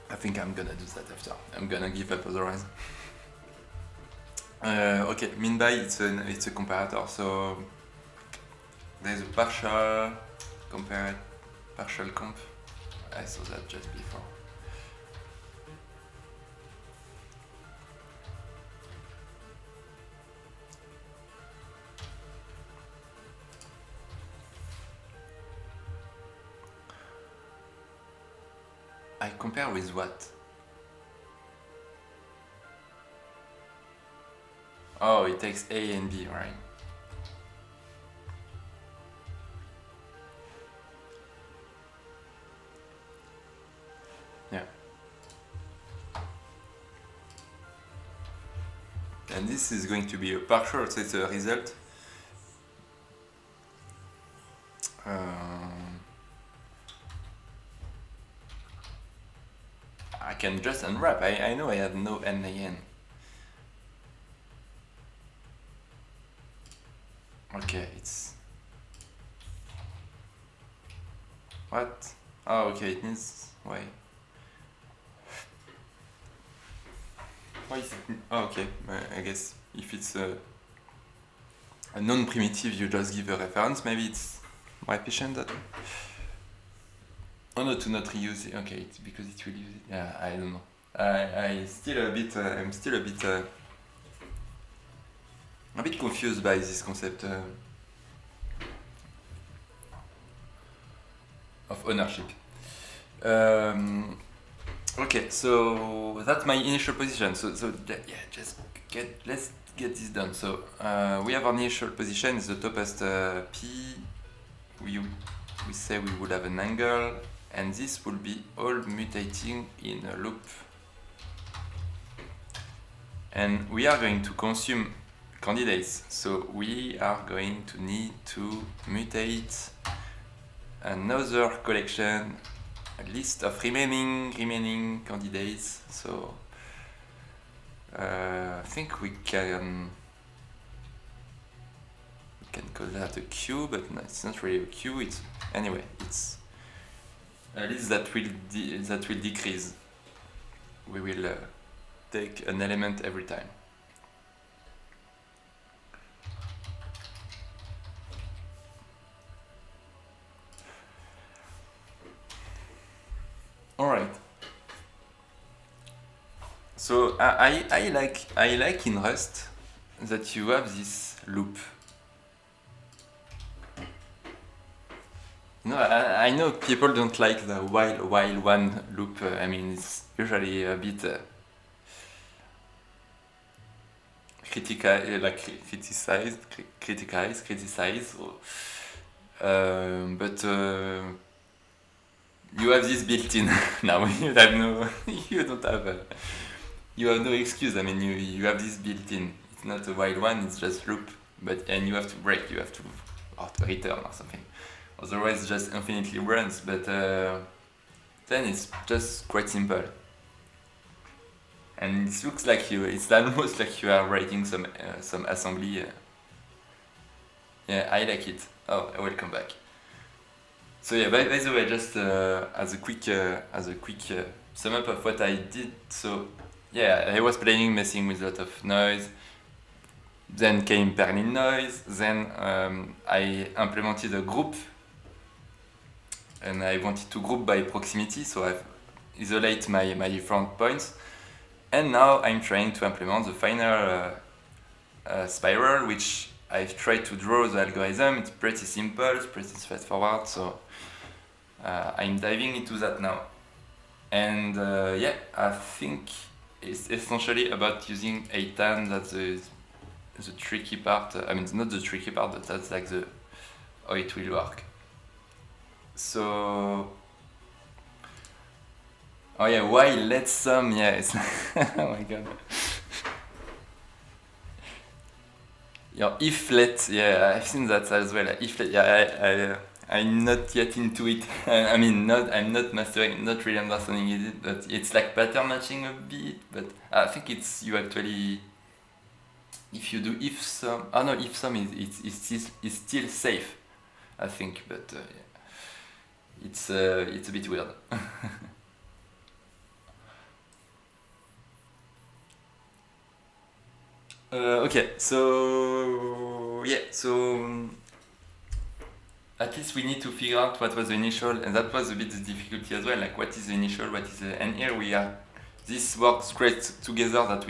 I think I'm gonna do that after. I'm gonna give up otherwise. Okay, mean by it's a comparator. So there's a partial comp. I saw that just before. I compare with what? Oh, it takes A and B, right? Yeah. And this is going to be a partial, so it's a result. I can just unwrap. I know I have no NAN. Okay, it's... What? Oh, okay, it needs... Why? Why is it... Oh, okay, I guess if it's a non-primitive, you just give a reference, maybe it's more efficient that way. Oh no, to not reuse it. Okay, it's because it will use it. Yeah, I don't know. I'm still a bit confused by this concept of ownership. Okay, so that's my initial position. So yeah, let's get this done. So we have our initial position is the topest P. We say we would have an angle, and this will be all mutating in a loop. And we are going to consume candidates, so we are going to need to mutate another collection, a list of remaining candidates. So I think we can call that a queue, but no, it's not really a queue. It's anyway, it's a list that will decrease. We will take an element every time. All right. So I like in Rust that you have this loop. No, I know people don't like the while one loop. I mean, it's usually a bit criticize, but you have this built-in now. You have no, you have no excuse. I mean, you have this built-in. It's not a while one. It's just loop. And you have to break. You have to return or something. Otherwise, it just infinitely runs. But then it's just quite simple. And it looks like it's almost like you are writing some assembly. Yeah, I like it. Oh, welcome back. So yeah, by the way, just as a quick sum up of what I did. So yeah, I was planning messing with a lot of noise. Then came Perlin noise. Then I implemented a group, and I wanted to group by proximity. So I've isolate my different points. And now I'm trying to implement the final spiral, which I've tried to draw the algorithm. It's pretty simple, it's pretty straightforward, so I'm diving into that now. And yeah, I think it's essentially about using a tan. That's the tricky part. I mean, it's not the tricky part, but that's like the how it will work. So, oh yeah, why let some? Yeah, it's oh my god. Yeah, if let, yeah, I've seen that as well. If let, yeah, I'm not yet into it. I mean, I'm not mastering, not really understanding it, but it's like pattern matching a bit. But I think it's you actually, if you do if some, oh no, if some is still safe, I think, but yeah, it's a bit weird. Okay, so yeah, so at least we need to figure out what was the initial, and that was a bit the difficulty as well. Like, what is the initial, what is the, and here we are. This works great together that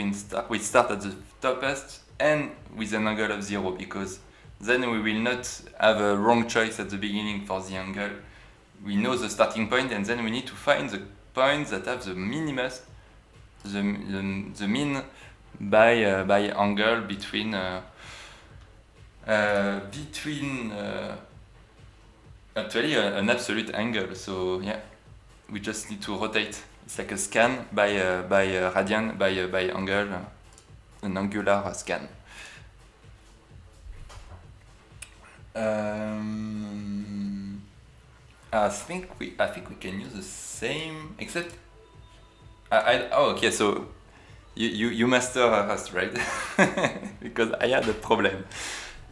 we start at the topest and with an angle of 0, because then we will not have a wrong choice at the beginning for the angle. We know the starting point, and then we need to find the points that have the minimus, the mean by angle between actually an absolute angle. So yeah, we just need to rotate. It's like a scan by radian by angle, an angular scan. I think we can use the same, except okay, so you master Rust, right? Because I had a problem.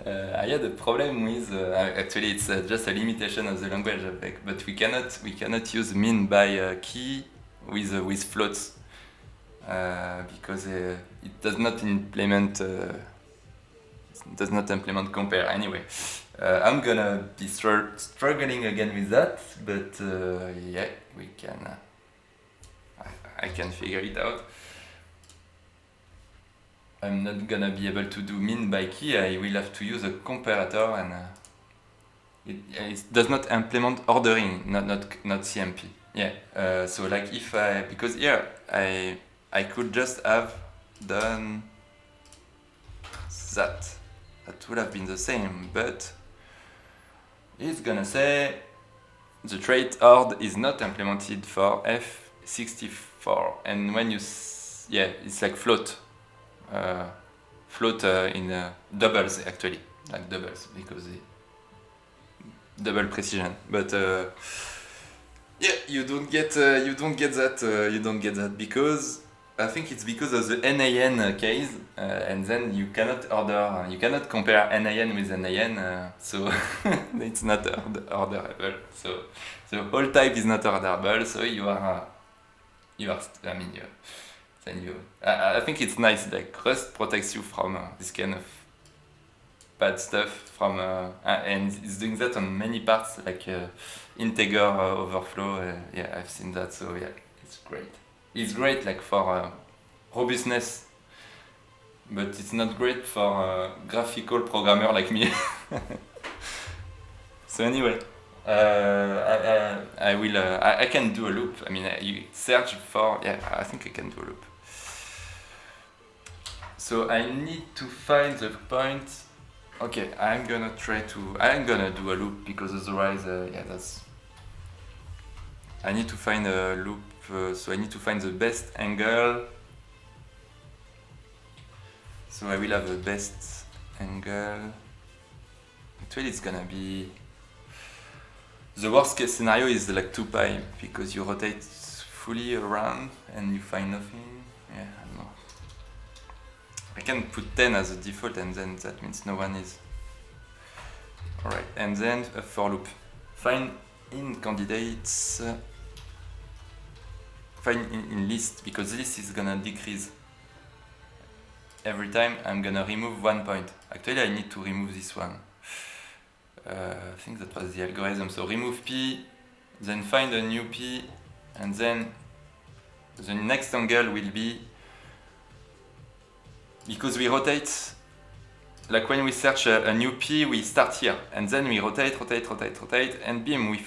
I had a problem with actually it's just a limitation of the language, but we cannot use min by key with floats because it does not implement compare anyway. I'm gonna be struggling again with that, but yeah, we can. I can figure it out. I'm not gonna be able to do min by key. I will have to use a comparator, and it does not implement ordering, not CMP. Yeah. So like because here I could just have done that. That would have been the same, but it's gonna say the trait ord is not implemented for F64, and when you it's like float. Float in doubles, actually, like doubles, because double precision. But yeah, you don't get that because I think it's because of the NAN case, and then you cannot compare NAN with NAN, so it's not orderable. So the whole type is not orderable. So I think it's nice, like Rust protects you from this kind of bad stuff from and it's doing that on many parts, like integer overflow. Yeah, I've seen that, so yeah, it's great. It's great like for robustness, but it's not great for a graphical programmer like me. So anyway, I will. I can do a loop. I mean, you search for. Yeah, I think I can do a loop. So I need to find the point. Okay, I'm gonna do a loop, because otherwise, I need to find a loop. So I need to find the best angle. So I will have the best angle. Actually, it's gonna be. The worst case scenario is like 2 pi, because you rotate fully around and you find nothing. Yeah, I don't know. I can put 10 as a default, and then that means no one is. Alright, and then a for loop. Find in candidates, find in list, because list is gonna decrease. Every time I'm gonna remove 1 point. Actually, I need to remove this one. I think that was the algorithm. So remove P, then find a new P, and then the next angle will be, because we rotate, like when we search a new P, we start here, and then we rotate, and beam, we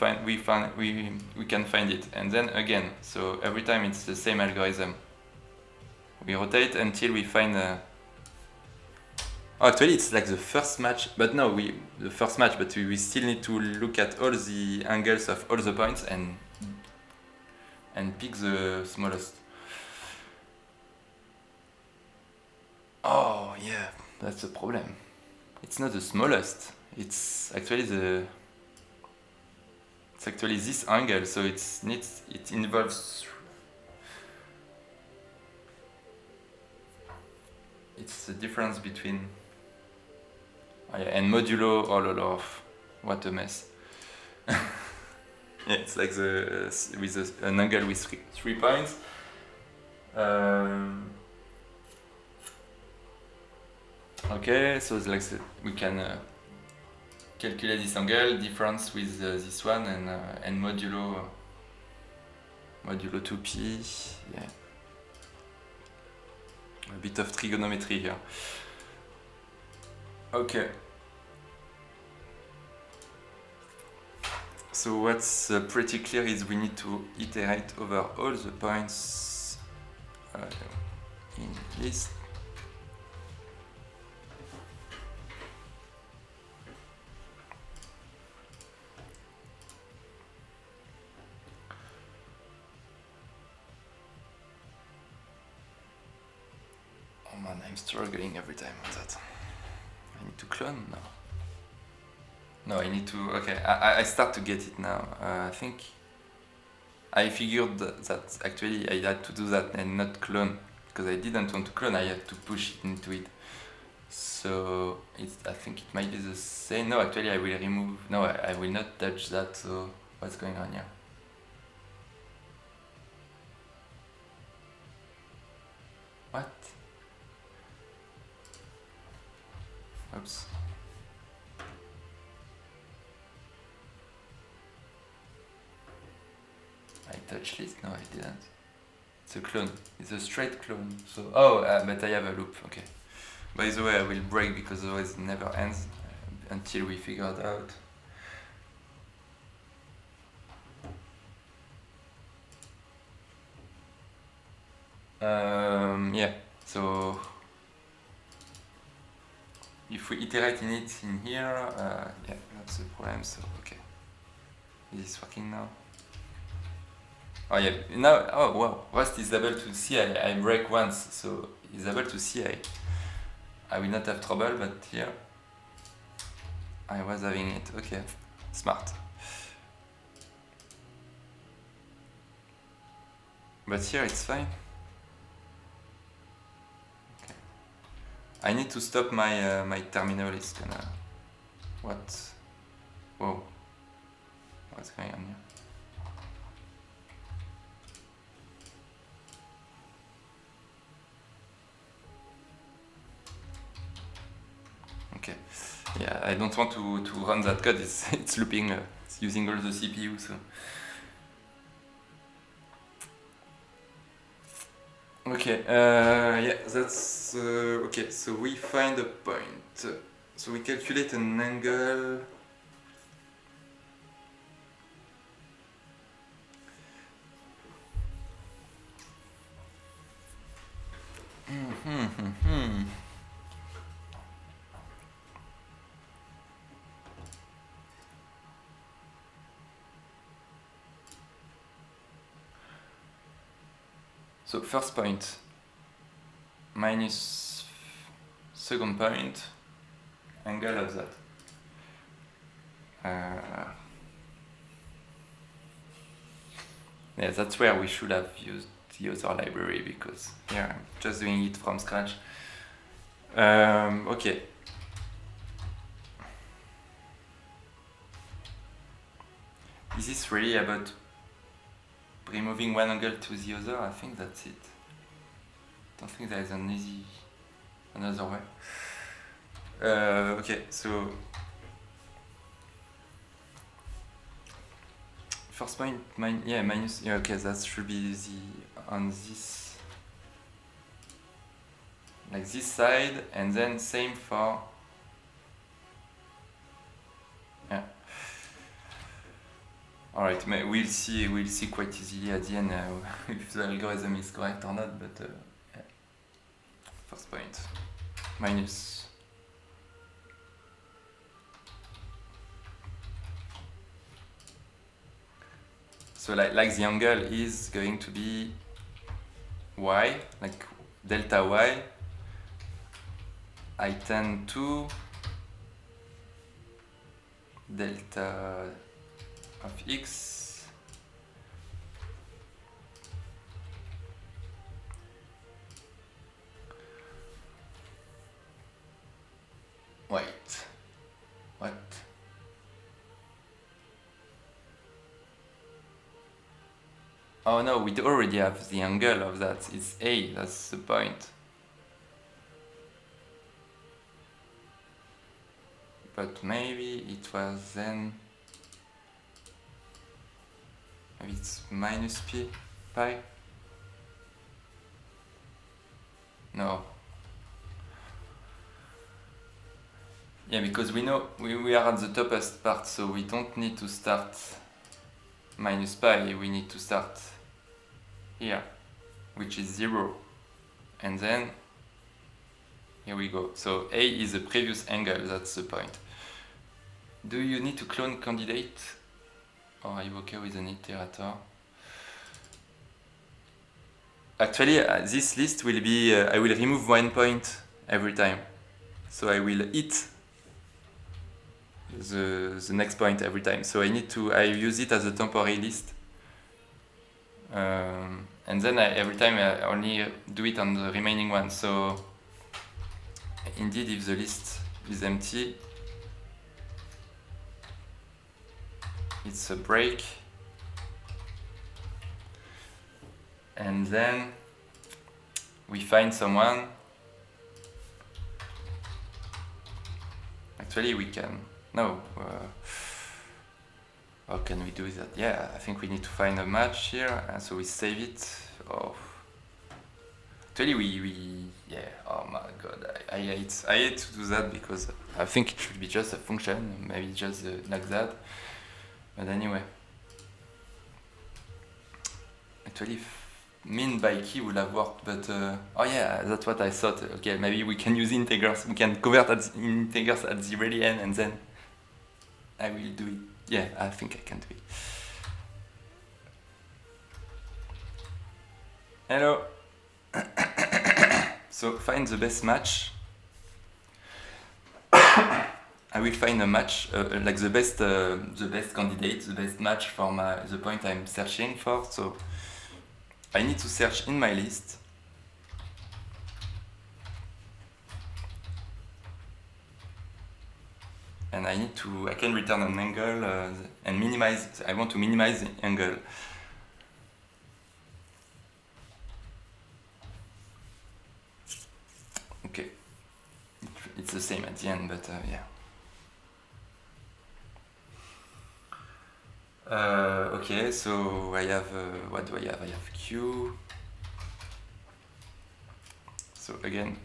can find it, and then again. So every time it's the same algorithm. we rotate until we find Oh, actually, it's like the first match, but no, the first match, but we still need to look at all the angles of all the points and pick the smallest. Oh yeah, that's the problem. It's not the smallest. It's actually this angle, so it involves. It's the difference between. Oh, yeah, and modulo all of. What a mess. Yeah, it's like with an angle with three points. Okay, so it's like we can calculate this angle difference with this one and modulo 2p. Yeah, a bit of trigonometry here. Okay. So what's pretty clear is we need to iterate over all the points in list. Oh man, I'm struggling every time with that. I need to clone now. No, I need to. Okay, I start to get it now. I think I figured that actually I had to do that and not clone because I didn't want to clone. I had to push it into it. So I think it might be the same. No, actually I will remove. No, I will not touch that. So what's going on here? What? Oops. I touched list? No, I didn't. It's a clone. It's a straight clone. So but I have a loop. Okay. By the way, I will break because otherwise it never ends until we figure it out. Yeah. So if we iterate in it in here, yeah, that's the problem. So okay. Is this working now? Oh yeah, now, oh wow, Rust is able to see I break once, so he's able to see I will not have trouble, but here I was having it. Okay, smart. But here it's fine. Okay. I need to stop my my terminal. It's gonna. What? Whoa. What's going on here? Okay. Yeah, I don't want to run that code. It's looping. It's using all the CPU. So. Okay. Yeah, that's okay. So we find a point. So we calculate an angle. So first point minus second point, angle of that. Yeah, that's where we should have used the other library because here I'm just doing it from scratch. Okay. Is this really about removing one angle to the other? I think that's it. I don't think there is another way. Okay, so first point, minus. Yeah, okay, that should be on this, like this side, and then same for. Yeah. All right, we'll see quite easily at the end if the algorithm is correct or not, but yeah. first point minus so like the angle is going to be y, like delta y. I tend to delta of x wait, what? Oh no, we already have the angle of that. It's a, that's the point. But maybe it was then, maybe it's minus pi? No. Yeah, because we know we are at the topest part, so we don't need to start minus pi, we need to start here, which is 0. And then, here we go. So A is the previous angle, that's the point. Do you need to clone candidate? Or are you okay with an iterator? Actually, this list will be, I will remove 1 point every time. So I will hit the next point every time. So I use it as a temporary list. And then every time I only do it on the remaining one. So indeed, if the list is empty, it's a break. And then we find someone. Actually, we can. No. How can we do that? Yeah, I think we need to find a match here, and so we save it. Oh. Actually, yeah. Oh my god, I hate to do that because I think it should be just a function, maybe just like that. But anyway. Actually, min by key would have worked, but oh yeah, that's what I thought. Okay, maybe we can use integers. We can convert integers at the really end, and then I will do it. Yeah, I think I can do it. Hello. So find the best match. I will find a match, like the best candidate, the best match for the point I'm searching for. So I need to search in my list. And I can return an angle and minimize, I want to minimize the angle. Okay, it's the same at the end, but yeah. Okay, so I have, what do I have? I have Q. So again,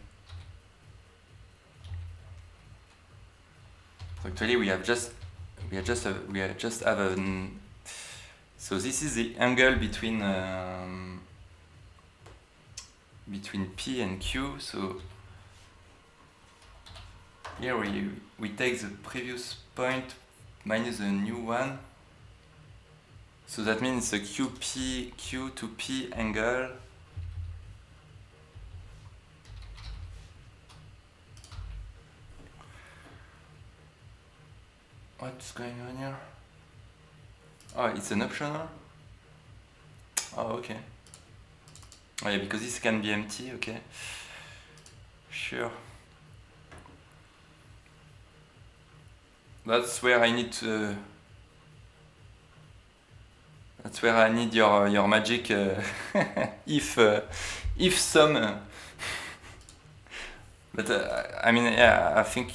so actually we just have an, so this is the angle between P and Q. So here we take the previous point minus the new one. So that means the Q to P angle what's going on here? Oh, it's an optional? Oh, okay. Oh yeah, because this can be empty, okay. Sure. That's where I need to... That's where I need your magic if some... but I mean, yeah, I think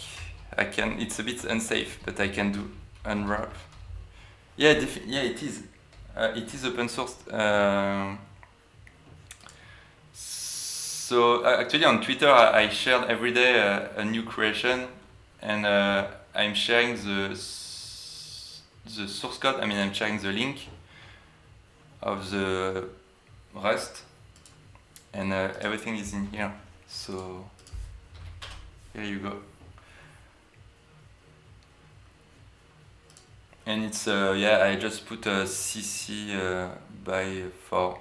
I can, it's a bit unsafe, but I can do unwrap. Yeah, yeah, it is. It is open source. So actually on Twitter I shared every day a new creation, and I'm sharing the source code. I mean, I'm sharing the link of the Rust, and everything is in here. So here you go. And it's yeah, I just put a CC by 4.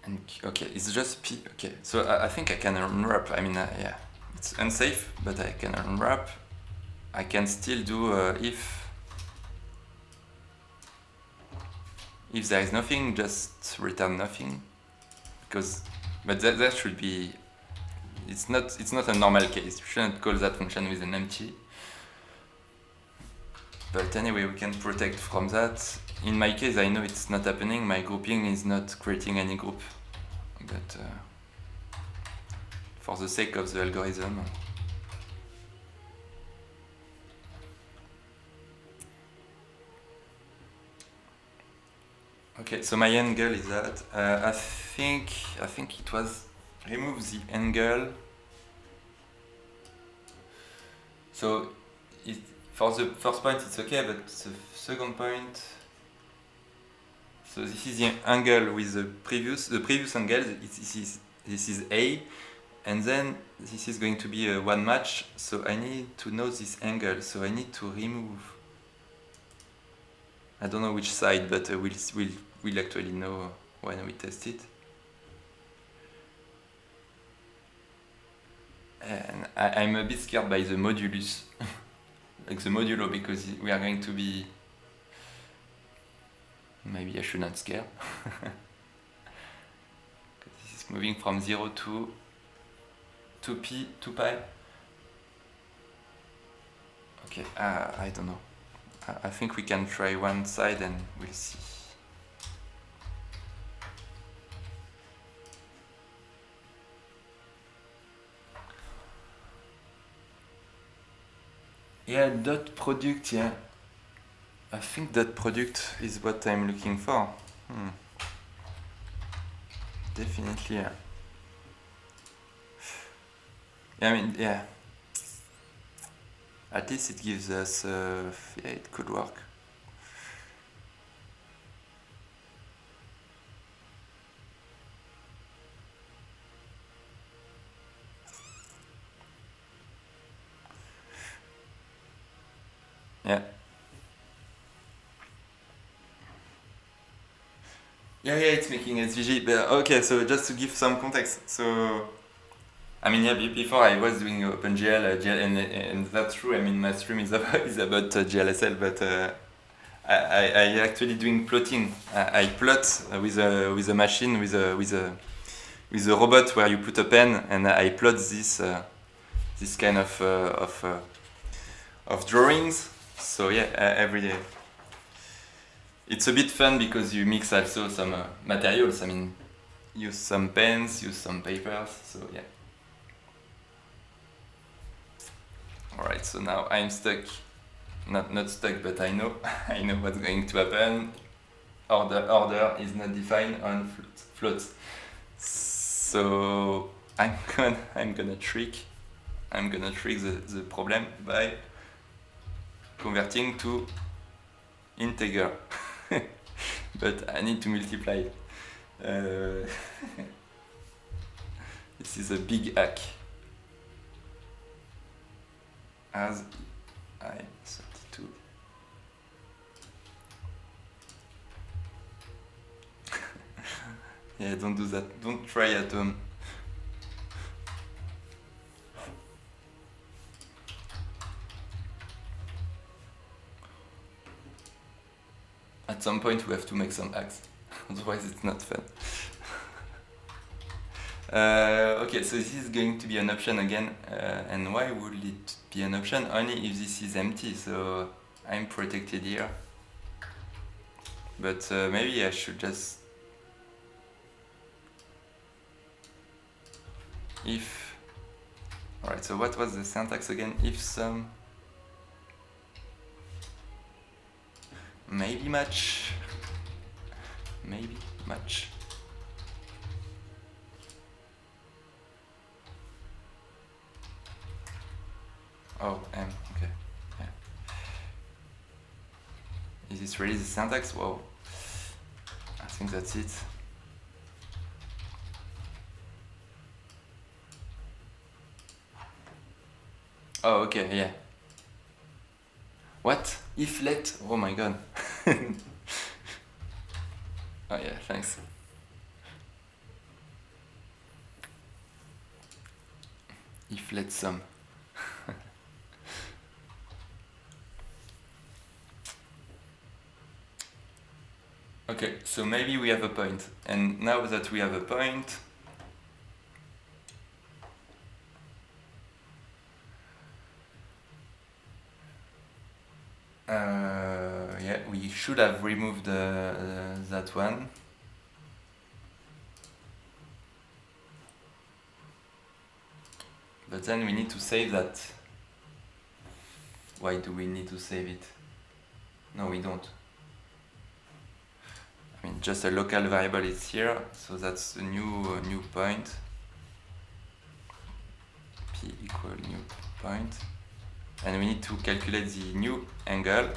And okay, it's just P. Okay, so I think I can unwrap. I mean, yeah, it's unsafe, but I can unwrap. I can still do if there is nothing, just return nothing, because but that should be. It's not a normal case. You shouldn't call that function with an empty. But anyway, we can protect from that. In my case, I know it's not happening. My grouping is not creating any group. But for the sake of the algorithm. Okay, so my angle is that. I think it was remove the angle. So for the first point it's okay, but the second point. So this is the angle with the previous angle. This is A, and then this is going to be a one match. So I need to know this angle. So I need to remove. I don't know which side, but we'll actually know when we test it. And I'm a bit scared by the modulus, like the modulo, because we are going to be. Maybe I should not scare. This is moving from 0 to 2p, 2pi. Okay, I don't know. I think we can try one side and we'll see. Yeah, dot product, yeah. I think that product is what I'm looking for. Definitely, yeah. I mean, yeah. At least it gives us, yeah, it could work. Yeah. Yeah, it's making SVG. But okay, so just to give some context. So, I mean, yeah, before I was doing OpenGL, and that's true. I mean, my stream is about GLSL, but I actually doing plotting. I plot with a machine with a robot where you put a pen, and I plot this kind of drawings. So yeah, every day. It's a bit fun because you mix also some materials. I mean, use some pens, use some papers. So yeah. All right. So now I'm stuck. Not stuck, but I know I know what's going to happen. Order is not defined on floats. So I'm gonna trick the problem by converting to integer. But I need to multiply. This is a big hack. As I32. Yeah, don't do that. Don't try at home. At some point we have to make some hacks. Otherwise it's not fun. Okay, so this is going to be an option again. And why would it be an option? Only if this is empty, so I'm protected here. But maybe I should just... If... Alright, so what was the syntax again? If some... Maybe match. Maybe match. Oh, M. Okay. Yeah. Is this really the syntax? Whoa. I think that's it. Oh, okay, yeah. What? If let? Oh my god. Oh yeah, thanks. If let sum. Okay, so maybe we have a point. And now that we have a point, yeah, we should have removed that one. But then we need to save that. Why do we need to save it? No, we don't. I mean, just a local variable is here, so that's a new point. P equal new point. And we need to calculate the new angle,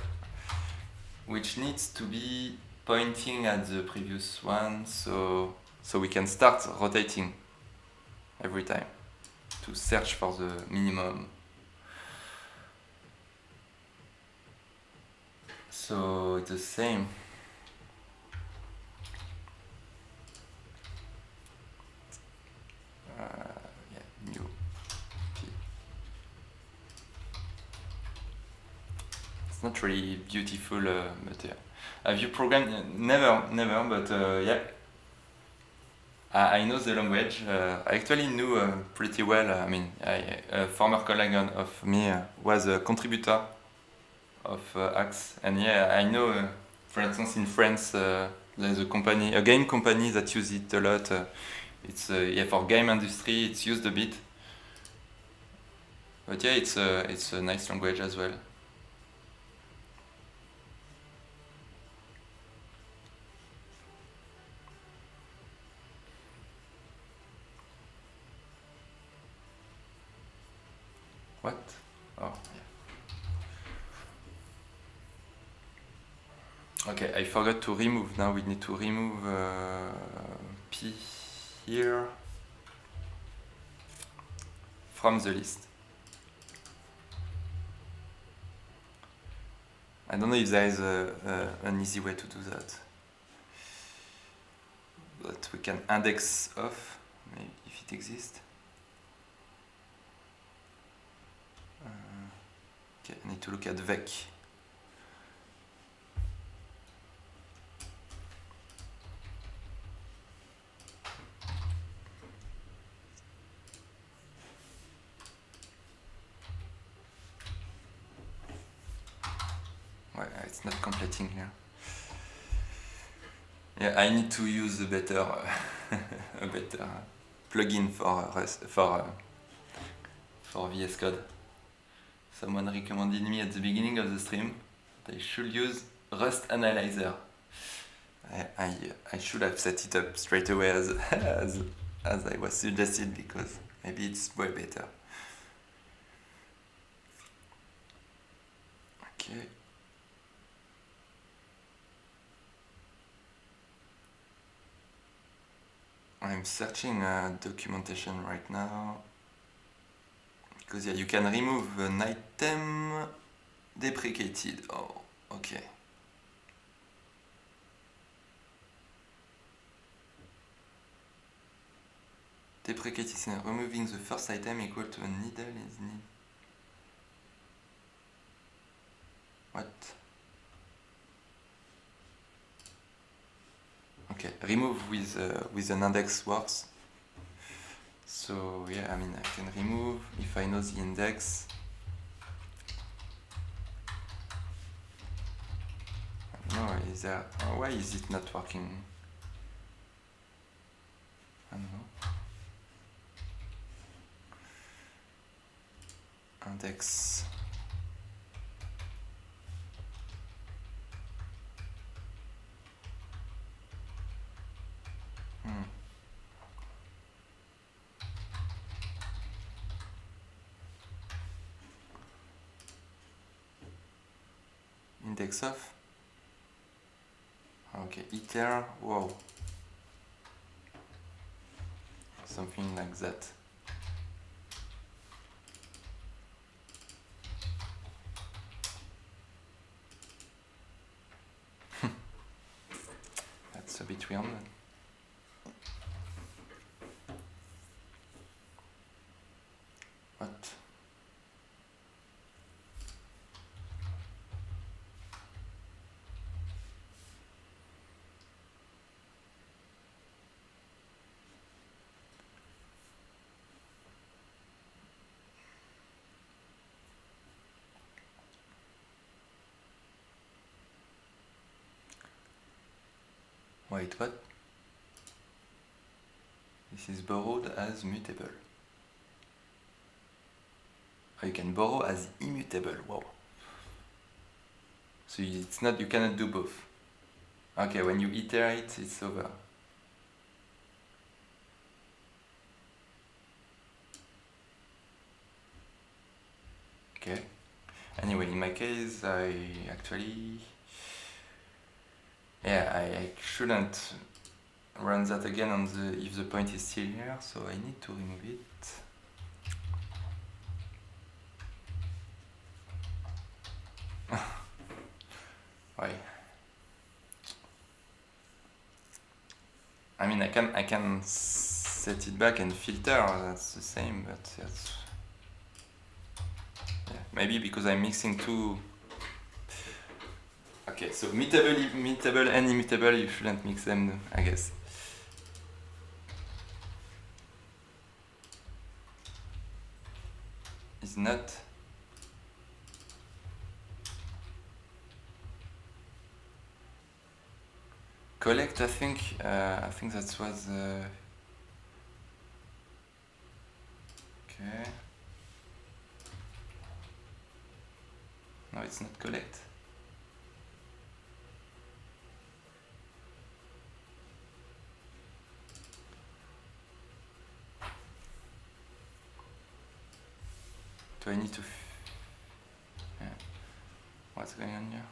which needs to be pointing at the previous one, so we can start rotating every time to search for the minimum. So it's the same. Yeah, new P. It's not really beautiful, but yeah. Have you programmed? Never, but yeah. I know the language. I actually knew pretty well. I mean, a former colleague of me was a contributor of Axe, and yeah, I know. For instance, in France, there's a game company that uses it a lot. It's yeah, for game industry, it's used a bit. But yeah, it's a nice language as well. What? Oh, yeah. Okay, I forgot to remove. Now we need to remove P here from the list. I don't know if there is an easy way to do that. But we can index off, maybe if it exists. Okay, I need to look at vec. Well, it's not completing here. Yeah, I need to use a better plugin for Rust, for VS Code. Someone recommended me at the beginning of the stream that I should use Rust Analyzer. I should have set it up straight away as I was suggested, because maybe it's way better. Okay. I'm searching documentation right now, because yeah, you can remove an item deprecated. Oh, okay. Deprecated, removing the first item equal to a needle is need. What? Okay, remove with an index works. So yeah, I mean, I can remove if I know the index. I don't know, is there, why is it not working? I don't know. Index. index of. Okay, iter, wow. Something like that. That's a bit weird. What? Wait, what? This is borrowed as mutable. Oh, you can borrow as immutable. Wow. So it's not, you cannot do both. Okay, when you iterate, it's over. Okay. Anyway, in my case, I actually, yeah, I shouldn't run that again on the if the point is still here, so I need to remove it. Why? I mean, I can set it back and filter. That's the same, but that's, yeah, maybe because I'm mixing two. Okay, so mutable and immutable, you shouldn't mix them, I guess. It's not. Collect, I think that was. Okay. No, it's not collect. Do I need to? Yeah. What's going on here?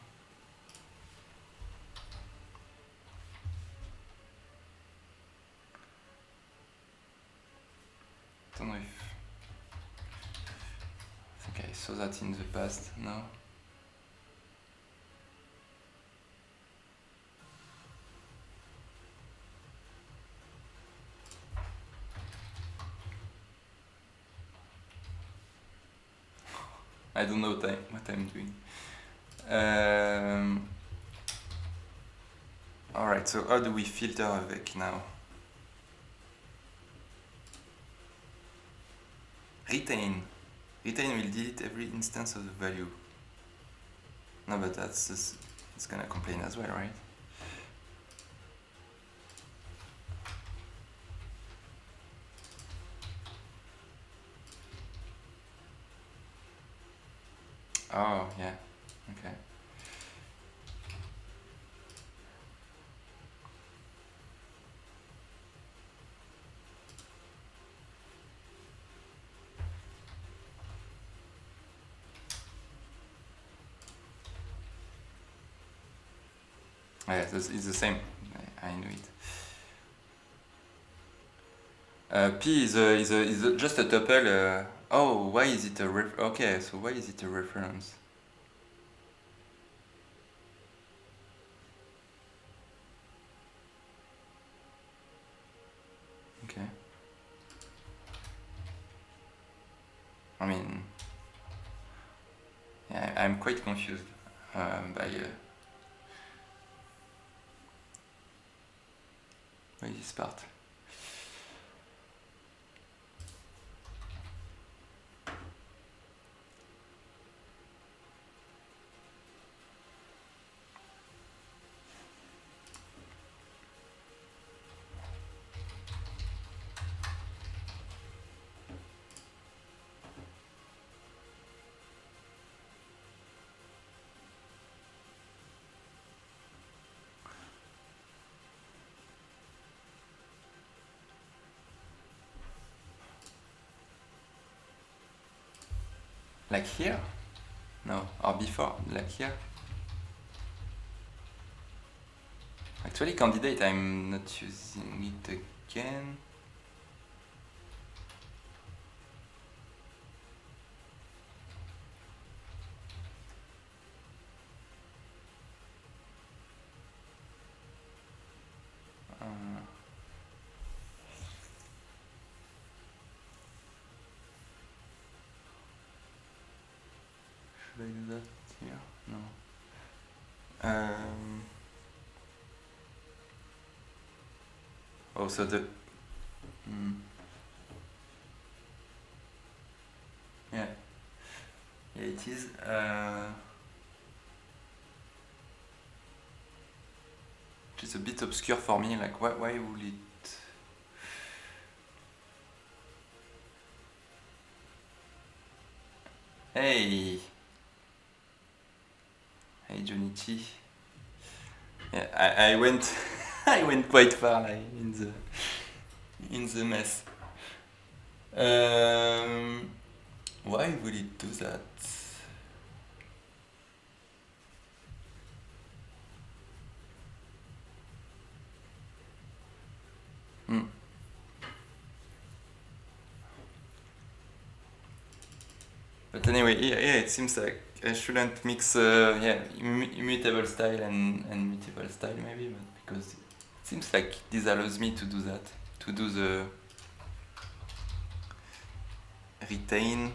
Don't know if. I think I saw that in the past. No. I don't know what I'm doing. Alright, so how do we filter avec now? Retain. Retain will delete every instance of the value. No, but that's just, it's gonna complain as well, right? Oh, yeah. Okay. Yeah, it's the same. I knew it. P is just a tuple. Oh, why is it a okay? So why is it a reference? Okay. I mean, yeah, I'm quite confused by this part. Like here? No, or before, like here? Actually, candidate, I'm not using it again. Should I do that here? No. Oh, so the... Yeah. Yeah, it is. It's a bit obscure for me, like why would it... Hey! Hey Junichi. Yeah, I went I went quite far like, in the mess. Why would it do that? But anyway, yeah, it seems like I shouldn't mix immutable style and mutable style maybe, but because it seems like this allows me to do that, to do the retain.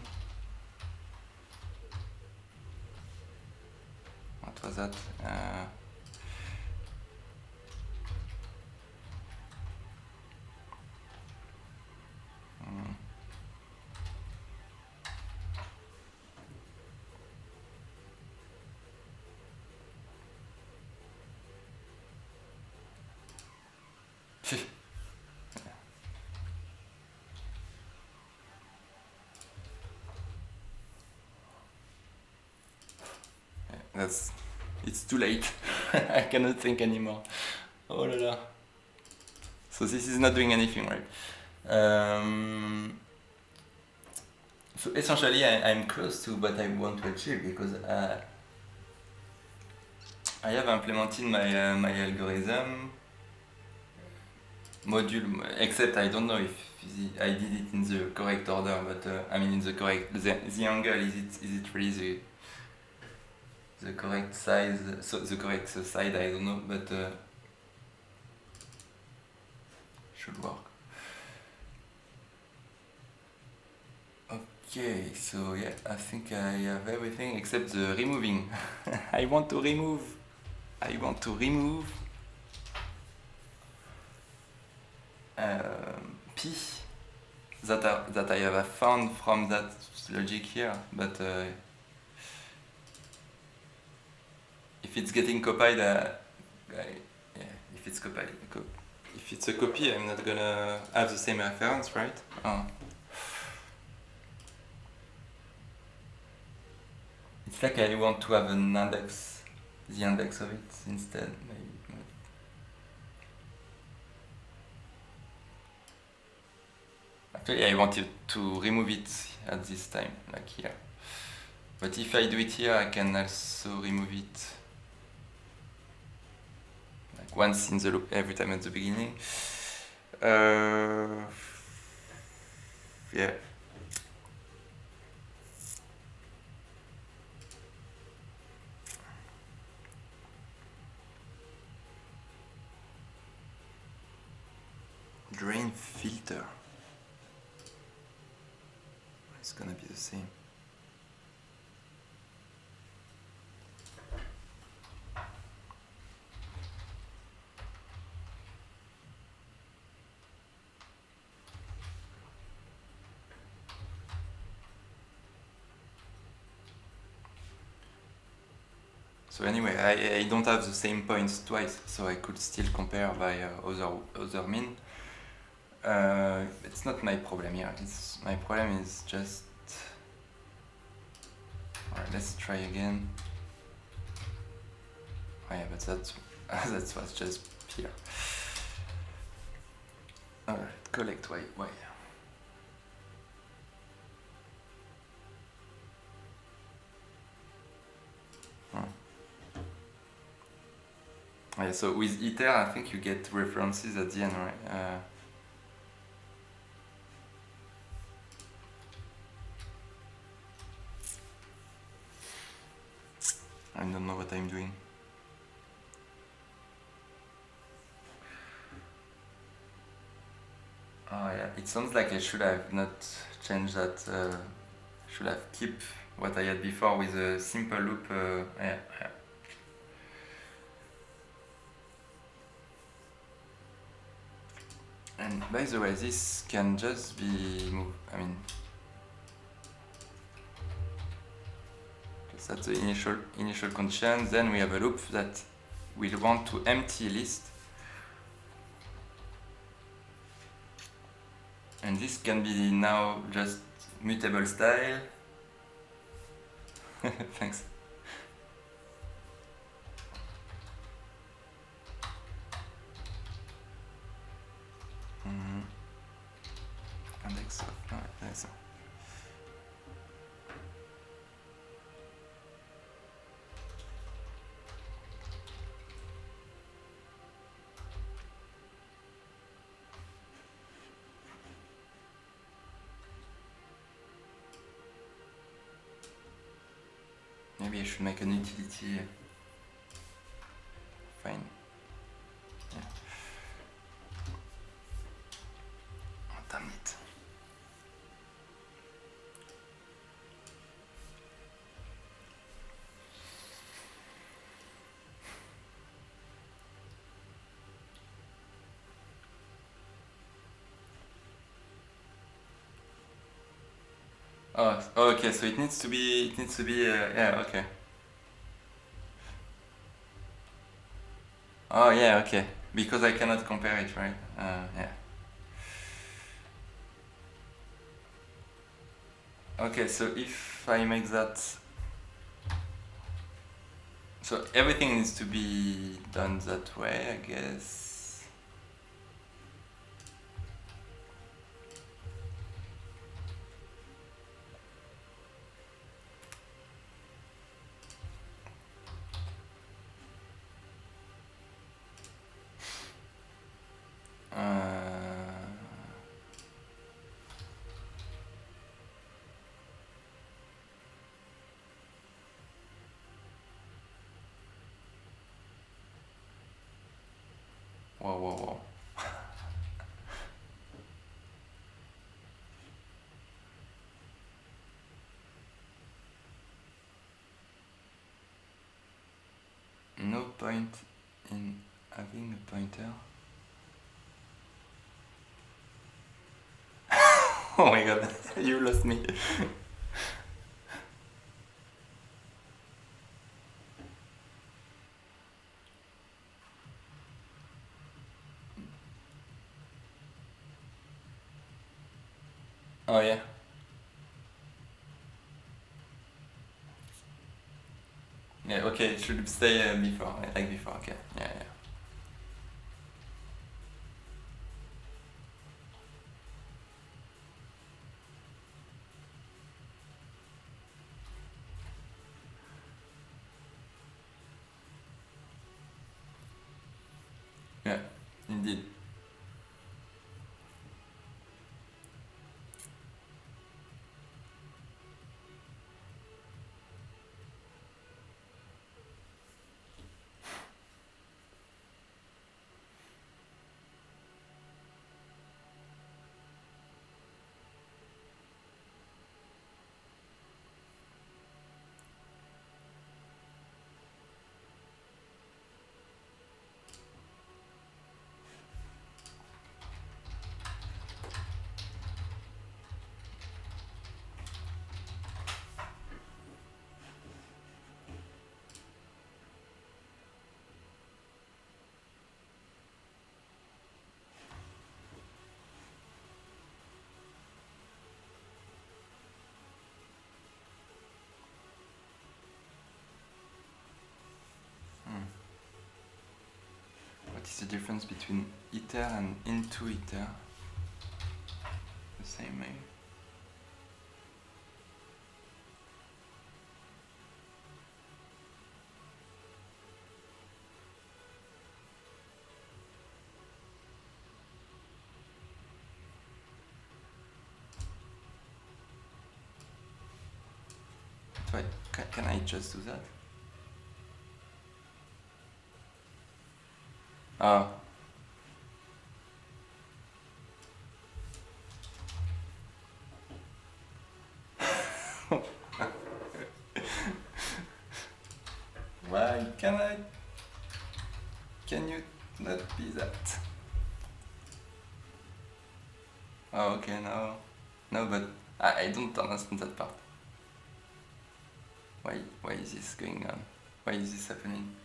What was that? It's too late. I cannot think anymore. Oh la la. So this is not doing anything, right? So essentially, I'm close to what I want to achieve because I have implemented my algorithm module, except I don't know if I did it in the correct order, but I mean in the correct the angle is it really the correct size, so the correct side, I don't know, but should work. Okay, so yeah, I think I have everything except the removing. I want to remove P that I have found from that logic here, but if it's getting copied, if it's copied, if it's a copy, I'm not gonna have the same reference, right? Oh. It's like I want to have an index, the index of it instead, maybe. Actually, I wanted to remove it at this time, like here. But if I do it here, I can also remove it like once in the loop, every time at the beginning. Yeah. Drain filter. It's gonna be the same. So anyway, I don't have the same points twice, so I could still compare by other mean. It's not my problem here. My problem is just... Alright, let's try again. Oh yeah, but that was just here. Alright, collect y. Yeah, so with iter, I think you get references at the end, right? I don't know what I'm doing. Oh yeah, it sounds like I should have not changed that. Should have keep what I had before with a simple loop. Yeah. And by the way, this can just be moved. I mean, that's the initial condition. Then we have a loop that will want to empty list. And this can be now just mutable style. Thanks. Index of, no, that's maybe I should make an utility. Fine. Yeah. Oh, damn it. Oh, okay. So it needs to be. It needs to be. Yeah. Okay. Oh yeah. Okay. Because I cannot compare it, right? Yeah. Okay. So if I make that. So everything needs to be done that way, I guess. Whoa, whoa, whoa. No point in having a pointer. Oh my god, you lost me. Oh yeah. Yeah, okay, it should stay before, like before, okay. Yeah, yeah. Yeah, indeed. What is the difference between iter and into iter? The same maybe? Wait, can I just do that? Oh. Why can I? Can you not be that? Oh, okay, no. No, but I don't understand that part. Why is this going on? Why is this happening?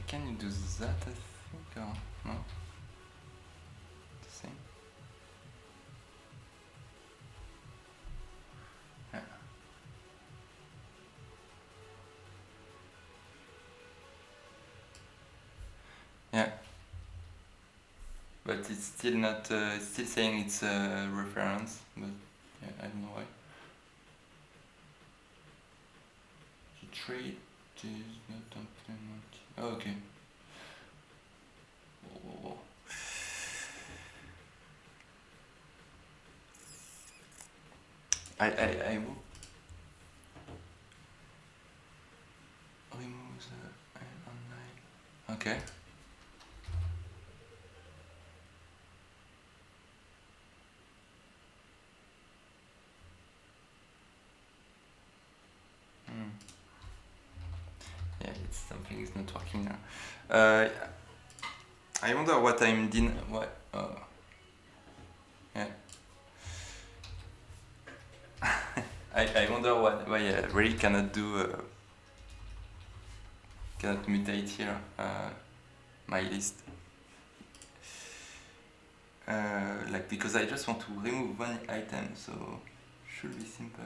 Can you do that, I think, or no? The same? Yeah. Yeah. But it's still not, it's still saying it's a reference, but yeah, I don't know why. The trade is not implemented. Oh, okay. Whoa. I will remove the online. Okay. Yeah, it's something is not working now. I wonder what I'm doing. What? Oh. Yeah. I wonder why I really cannot do. Cannot mutate here my list. Like because I just want to remove one item, so should be simple.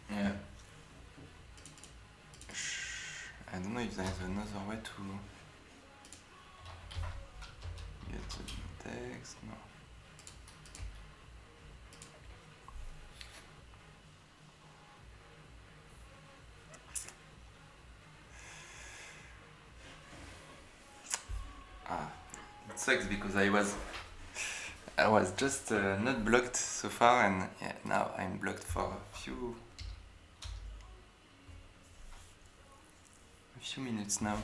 Yeah. I don't know if there's another way to get the text. No. It sucks because I was just not blocked so far, and yeah, now I'm blocked for a few minutes now.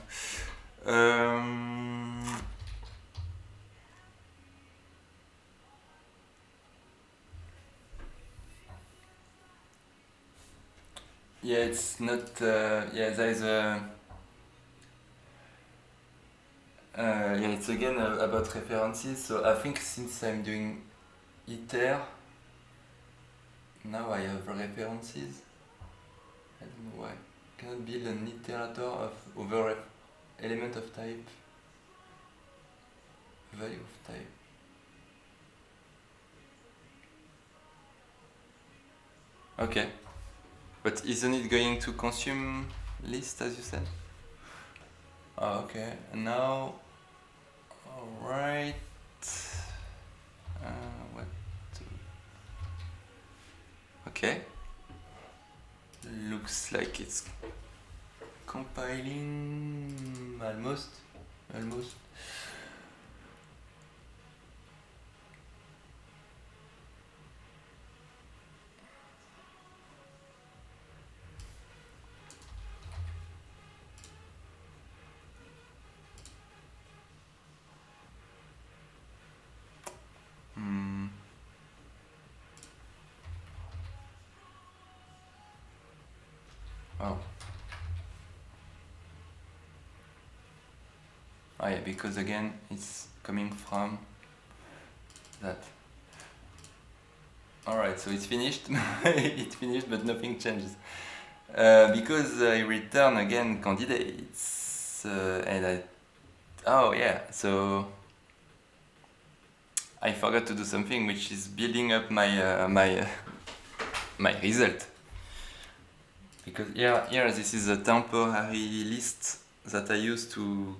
Yeah, it's not. Yeah, there's a. Yeah, it's again about references. So I think since I'm doing iter, now I have references. I don't know why. Cannot build an iterator of over element of type, value of type. Okay. But isn't it going to consume list as you said? Oh, okay. And now, alright. What? Okay. Looks like it's compiling almost. Oh. Oh yeah, because again it's coming from that. Alright, so it's finished. It's finished, but nothing changes. Because I return again candidates, and I. Oh yeah, so I forgot to do something, which is building up my result. Because here this is a temporary list that I use to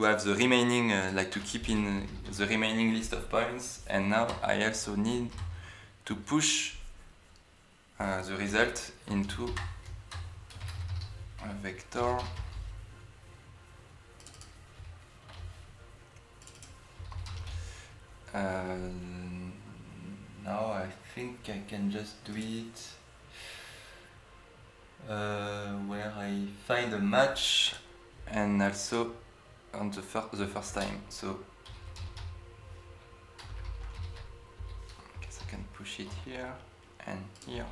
have the remaining, like to keep in the remaining list of points, and now I also need to push the result into a vector. Now I think I can just do it where I find a match and also on the first time. So I guess I can push it here and here.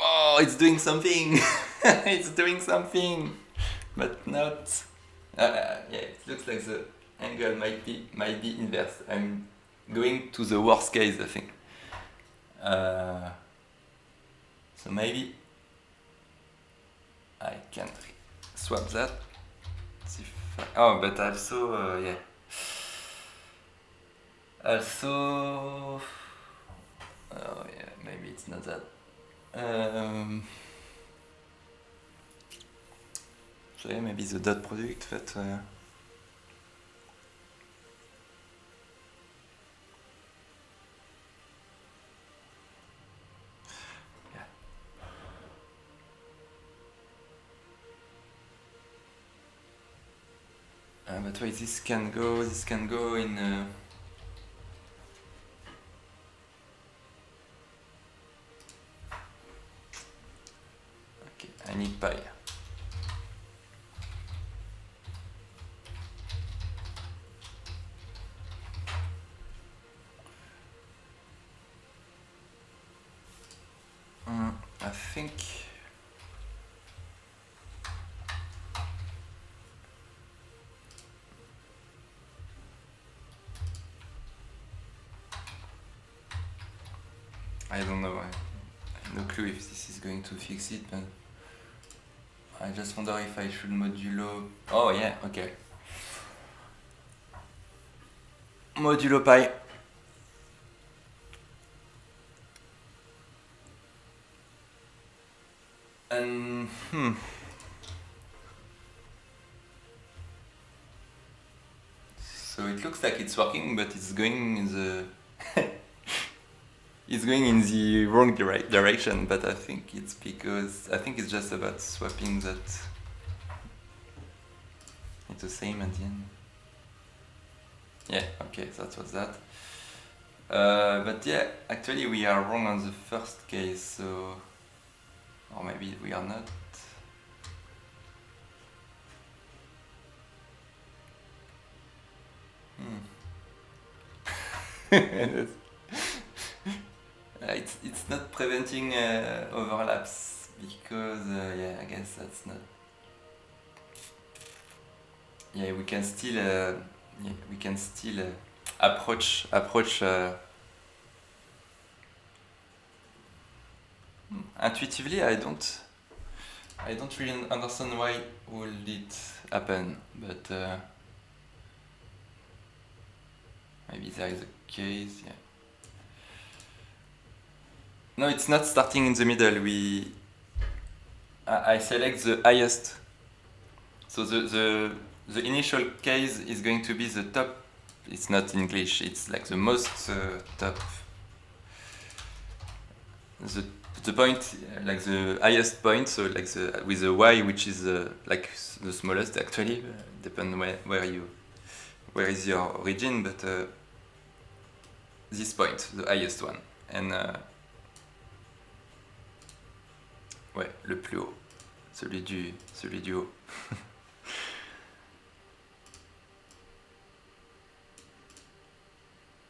Oh, it's doing something! It's doing something! But not. Yeah, it looks like the angle might be inverse. I'm going to the worst case, I think. So maybe I can swap that. See if oh, but also yeah. Also, oh yeah, maybe it's not that. So yeah, maybe the dot product, but. But wait, this can go in. Okay, I need pi. I think. I don't know. I have no clue if this is going to fix it, but I just wonder if I should modulo. Oh yeah, okay. Modulo pi. And so it looks like it's working, but it's going in the it's going in the wrong direction. But I think it's just about swapping that. It's the same at the end. Yeah, okay, that was that. But yeah, actually we are wrong on the first case, so or maybe we are not. It's not preventing overlaps because yeah, I guess that's not. Yeah, we can still approach. Intuitively, I don't really understand why would it happen, but maybe there is a case. Yeah. No, it's not starting in the middle. I select the highest. So the initial case is going to be the top. It's not English. It's like the most top. The point, like the highest point. So like with the y, which is like the smallest actually. Depend where is your origin, but this point, the highest one, and ouais, le plus haut, celui du haut.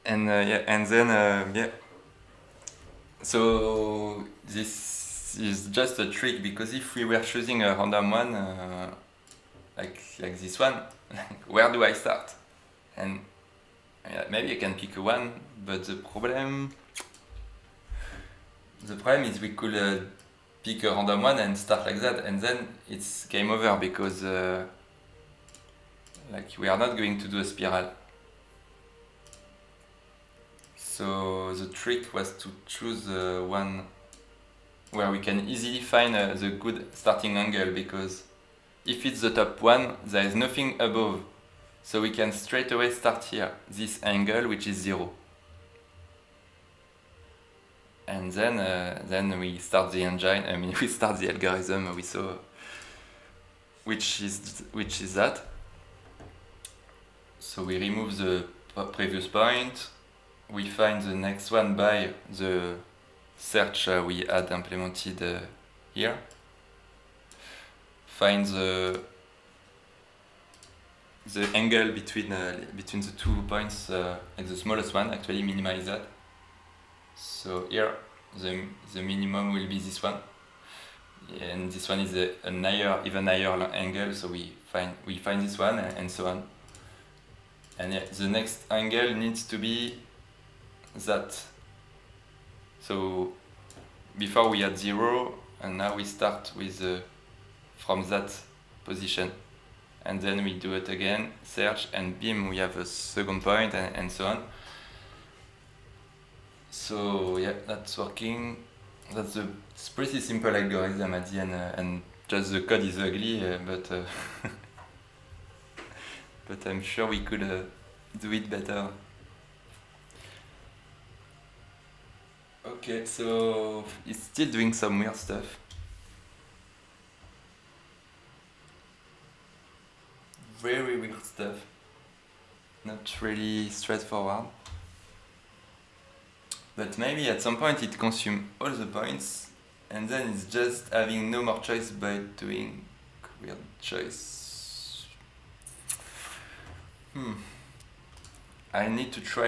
And yeah, and then yeah. So this is just a trick, because if we were choosing a random one, like this one, where do I start? And maybe I can pick a one, but the problem is we could pick a random one and start like that, and then it's game over, because like we are not going to do a spiral. So the trick was to choose one where we can easily find the good starting angle, because if it's the top one, there is nothing above. So we can straight away start here, this angle, which is 0. And then we start the engine, we start the algorithm we saw, which is that. So we remove the previous point, we find the next one by the search we had implemented here. Find the angle between the 2 points, like the smallest one, actually minimize that. So here the minimum will be this one, and this one is an even higher angle, so we find this one, and so on. And the next angle needs to be that. So before we had 0, and now we start with from that position, and then we do it again, search, and beam, we have a second point, and so on. So yeah, that's working. It's pretty simple algorithm at the end, and just the code is ugly, but but I'm sure we could do it better. Okay, so it's still doing some weird stuff. Very weird stuff. Not really straightforward. But maybe at some point it consumes all the points, and then it's just having no more choice but doing weird choice. I need to try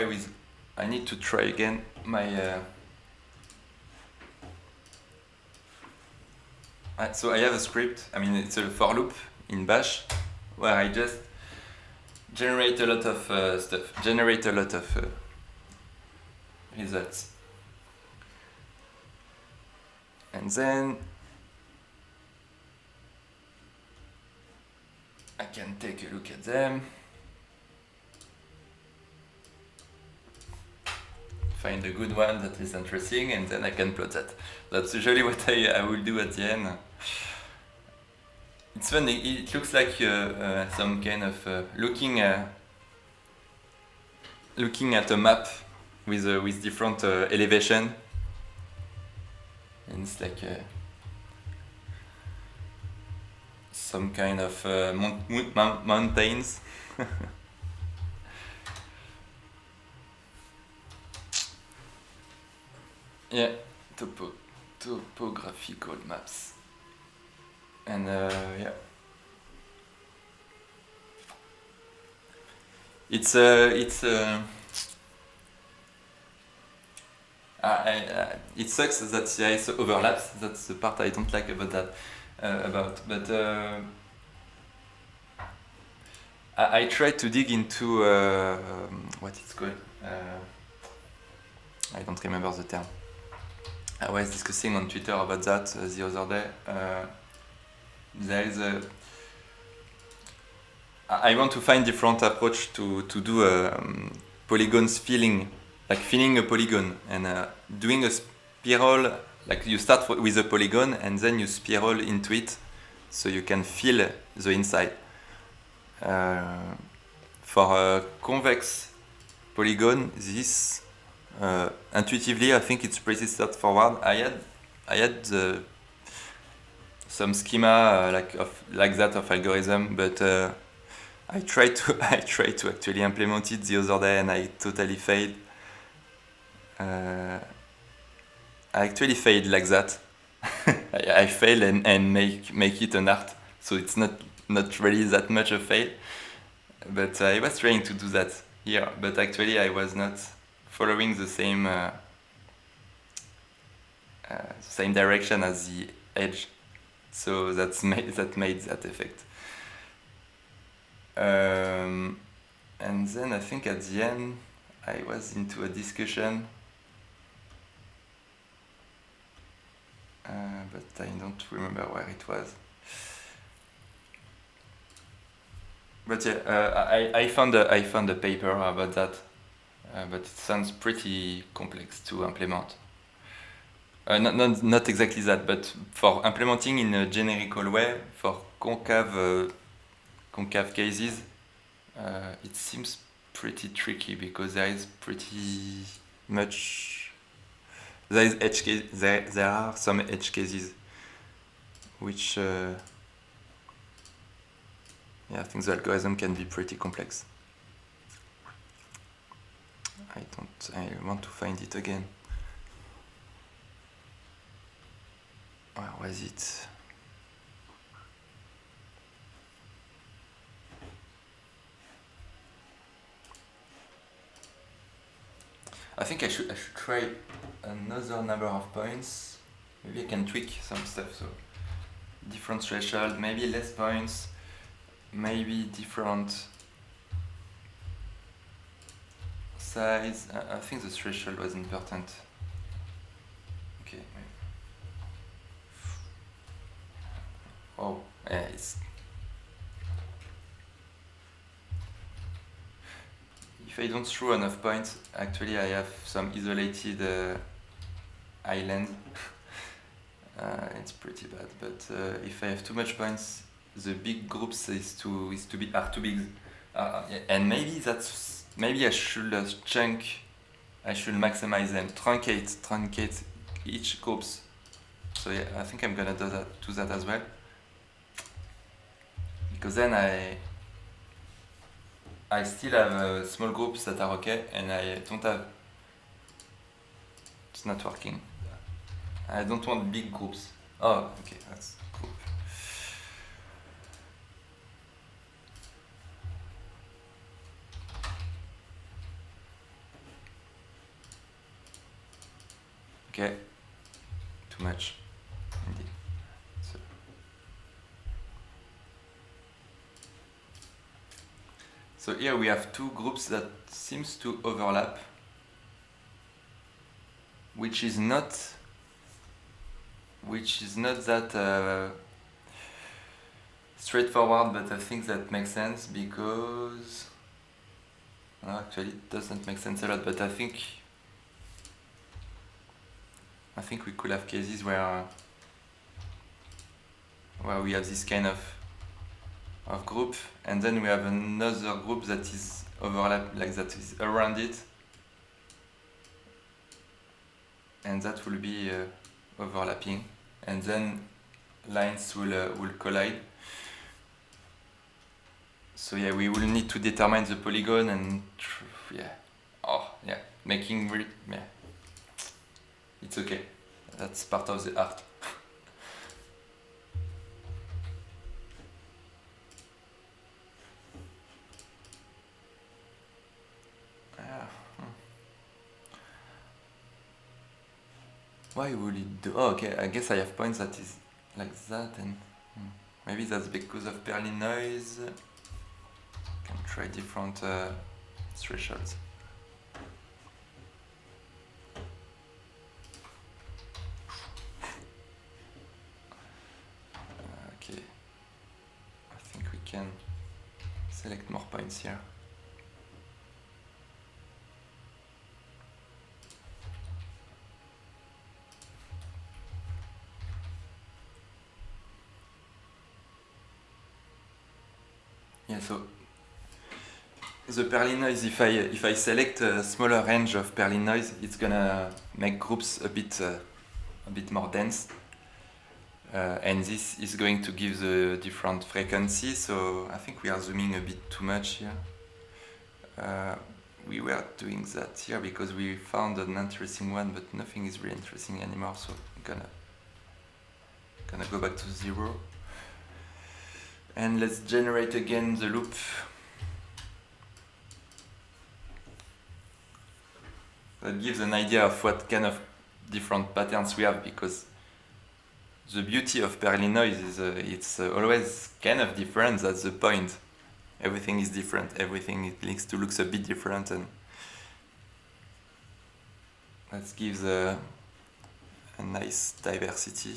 again my so I have a script, it's a for loop in Bash, where I just generate a lot of stuff, generate a lot of results. And then I can take a look at them, find a good one that is interesting, and then I can plot that. That's usually what I will do at the end. It's funny, it looks like some kind of looking at a map with different elevation, and it's like some kind of mountains. Yeah, topographical maps. And yeah, it sucks that there is overlaps. That's the part I don't like about that. But I tried to dig into what it's called. I don't remember the term. I was discussing on Twitter about that the other day. There is I want to find different approach to do polygons filling, like filling a polygon, and doing a spiral, like you start with a polygon and then you spiral into it, so you can fill the inside. For a convex polygon, this intuitively I think it's pretty straightforward. I had some schema like that of algorithm, but I tried to actually implement it the other day, and I totally failed. I actually failed like that. I failed and make it an art, so it's not really that much a fail. But I was trying to do that here, but actually I was not following the same same direction as the edge, so that made that effect. And then I think at the end I was into a discussion, but I don't remember where it was. But yeah, I found a paper about that, but it sounds pretty complex to implement. Not exactly that, but for implementing in a generical way for concave cases, it seems pretty tricky because there is pretty much there are some edge cases which I think the algorithm can be pretty complex. I want to find it again. Where was it? I think I should try another number of points. Maybe I can tweak some stuff. So different threshold, maybe less points, maybe different size. I think the threshold was important. Okay. Oh, yeah, it's. If I don't throw enough points, actually I have some isolated island. It's pretty bad, but if I have too much points, the big groups are too big, and maybe I should I should maximize them, truncate each groups. So yeah, I think I'm gonna do that as well, because then I still have small groups that are okay, and I don't have. It's not working. I don't want big groups. Oh, okay, that's cool. Okay, too much, indeed. So here we have two groups that seems to overlap, which is not that straightforward, but I think that makes sense because actually it doesn't make sense a lot, but I think we could have cases where we have this kind of group, and then we have another group that is overlap, like that is around it, and that will be overlapping, and then lines will collide. So yeah, we will need to determine the polygon and making it's okay. That's part of the art. Why would it do? Oh, okay, I guess I have points that is like that, and maybe that's because of Perlin noise. Can try different thresholds. Okay, I think we can select more points here. Yeah, so the Perlin noise, if I select a smaller range of Perlin noise, it's gonna make groups a bit more dense, and this is going to give the different frequencies. So I think we are zooming a bit too much here. We were doing that here because we found an interesting one, but nothing is really interesting anymore. So I'm gonna go back to 0. And let's generate again the loop. That gives an idea of what kind of different patterns we have, because the beauty of Perlin noise is it's always kind of different. That's the point. Everything is different. Everything it needs to looks a bit different, and that gives a nice diversity.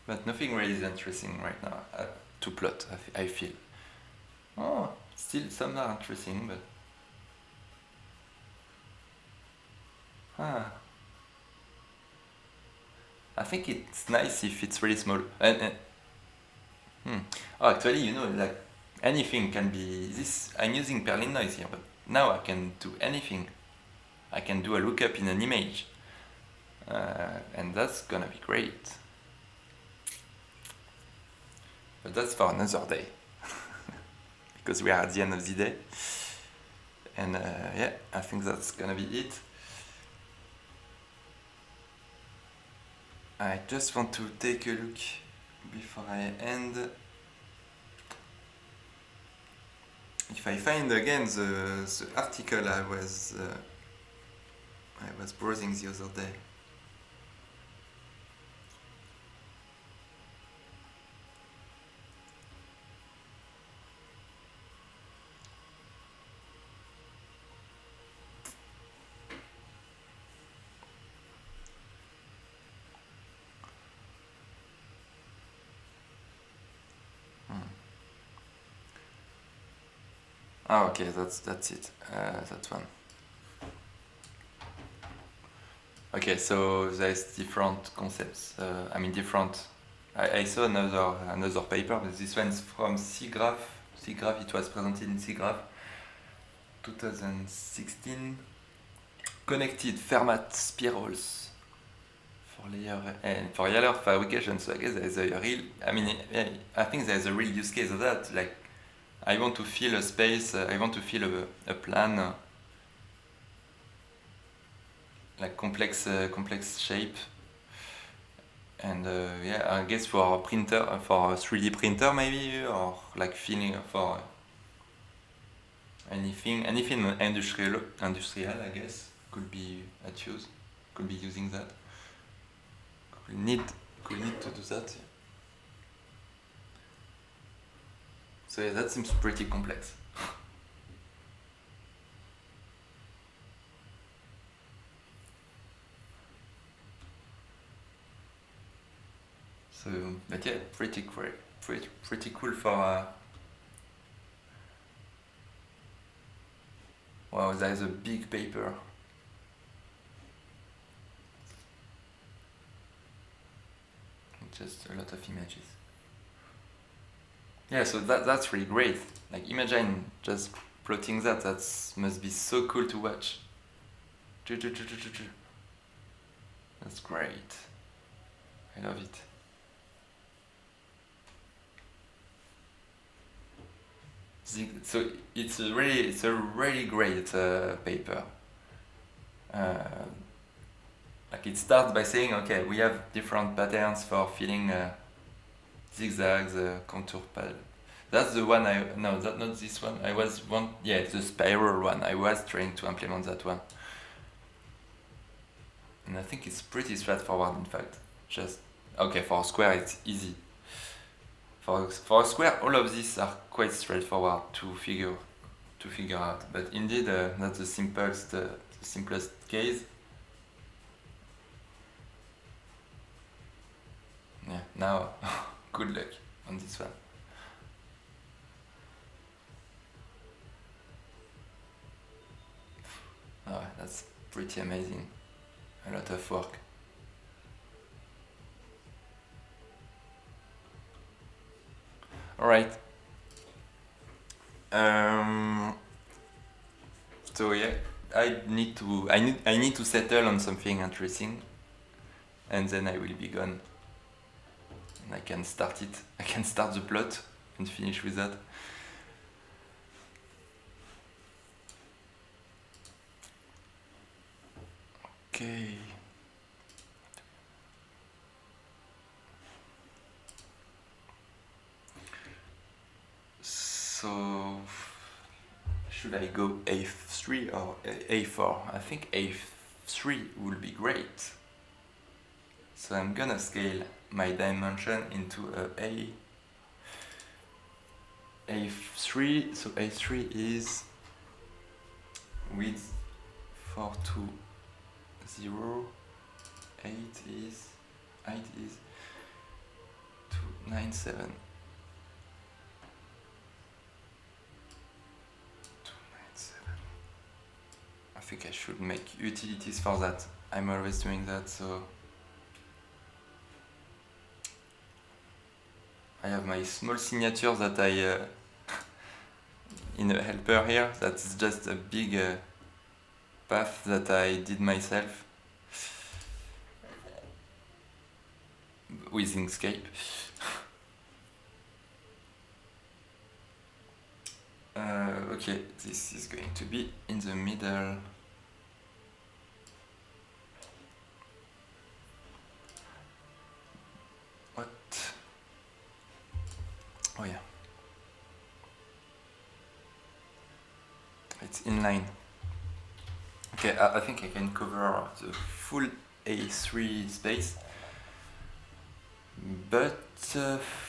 But nothing really is interesting right now to plot, I feel. Oh, still some are interesting, but... I think it's nice if it's really small. Oh, actually, you know, like anything can be this. I'm using Perlin noise here, but now I can do anything. I can do a lookup in an image, and that's gonna be great. But that's for another day, because we are at the end of the day. And yeah, I think that's gonna be it. I just want to take a look before I end. If I find again the article I was browsing the other day. Oh, okay, that's it. That one. Okay, so there's different concepts. I mean, different. I saw another paper, but this one's from SIGGRAPH. SIGGRAPH, it was presented in SIGGRAPH 2016. Connected Fermat spirals for layer and for layer fabrication. So I guess there's a real. I mean, I think there's a real use case of that. Like, I want to fill a space. I want to fill a plan. Like complex shape, and yeah, I guess for a printer, for a 3D printer maybe, or like filling for anything industrial, I guess, could be at use, could be using that. Could need to do that. Yeah. So yeah, that seems pretty complex. So, but yeah, pretty cool for. Wow, there is a big paper. Just a lot of images. Yeah, so that's really great. Like, imagine just plotting that. That must be so cool to watch. That's great. I love it. So it's a really great paper. Like, it starts by saying, okay, we have different patterns for filling zigzags, contour pad. That's the one no, that not this one. The spiral one. I was trying to implement that one. And I think it's pretty straightforward, in fact. Just, okay, for a square it's easy. For a square, all of these are quite straightforward to figure out. But indeed, not the simplest case. Yeah, now, good luck on this one. Oh, that's pretty amazing. A lot of work. All right. So yeah, I need to settle on something interesting, and then I will be gone. And I can start it. I can start the plot and finish with that. Okay. should I go A3 or A4? I think A3 will be great. So I'm gonna scale my dimension into A3. So A3 is width 420, height is 297. I think I should make utilities for that. I'm always doing that, so I have my small signature that I in a helper here. That's just a big path that I did myself with Inkscape. Okay, this is going to be in the middle. What? Oh yeah. It's inline. Okay, I think I can cover the full A3 space. But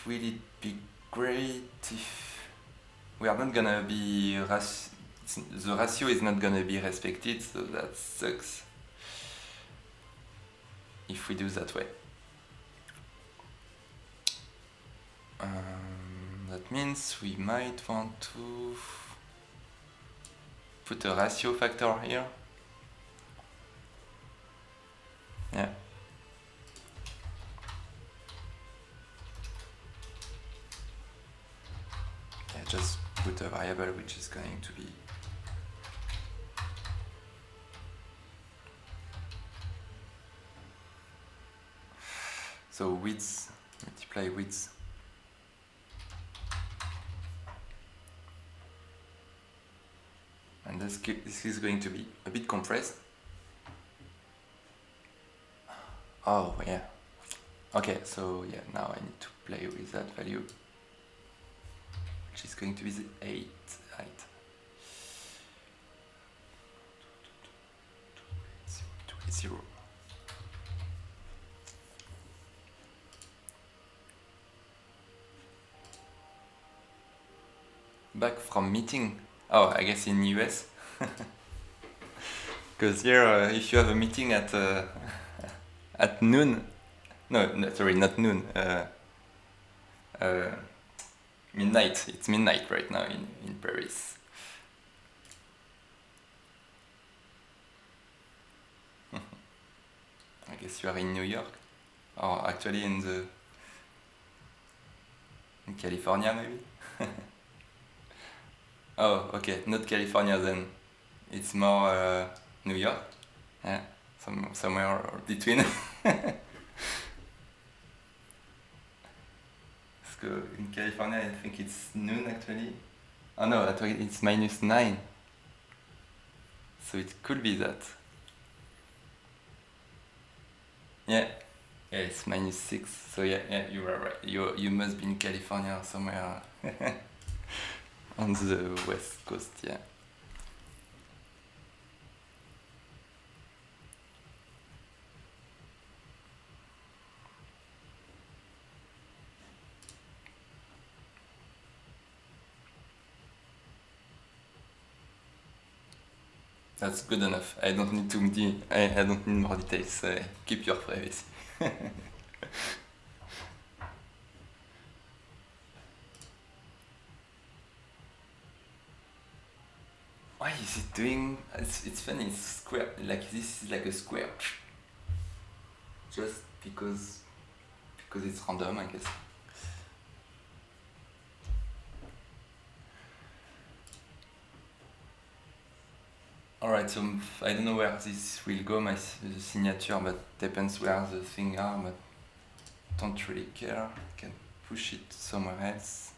will it be great if we are not gonna be the ratio is not gonna be respected, so that sucks if we do that way. That means we might want to put a ratio factor here. Yeah. Yeah, just put a variable which is going to be so width multiply width. And this is going to be a bit compressed. Oh yeah. Okay, so yeah, now I need to play with that value, which is going to be the 8 height. 280. Back from meeting. Oh, I guess in US. Because here, if you have a meeting at at noon, no, sorry, not noon. Midnight. It's midnight right now in Paris. I guess you are in New York, or actually in California maybe. Oh, okay, not California then. It's more New York. Yeah, somewhere between. So in California, I think it's noon actually. Oh no, actually it's -9. So it could be that. Yeah, yeah, it's -6. So yeah, you are right. You must be in California somewhere on the west coast. Yeah. That's good enough. I don't need I don't need more details. Keep your privacy. Why is it doing? It's funny. It's square. Like this is like a square. Just because it's random, I guess. Alright, so I don't know where this will go, the signature, but depends where the thing are, but don't really care. I can push it somewhere else.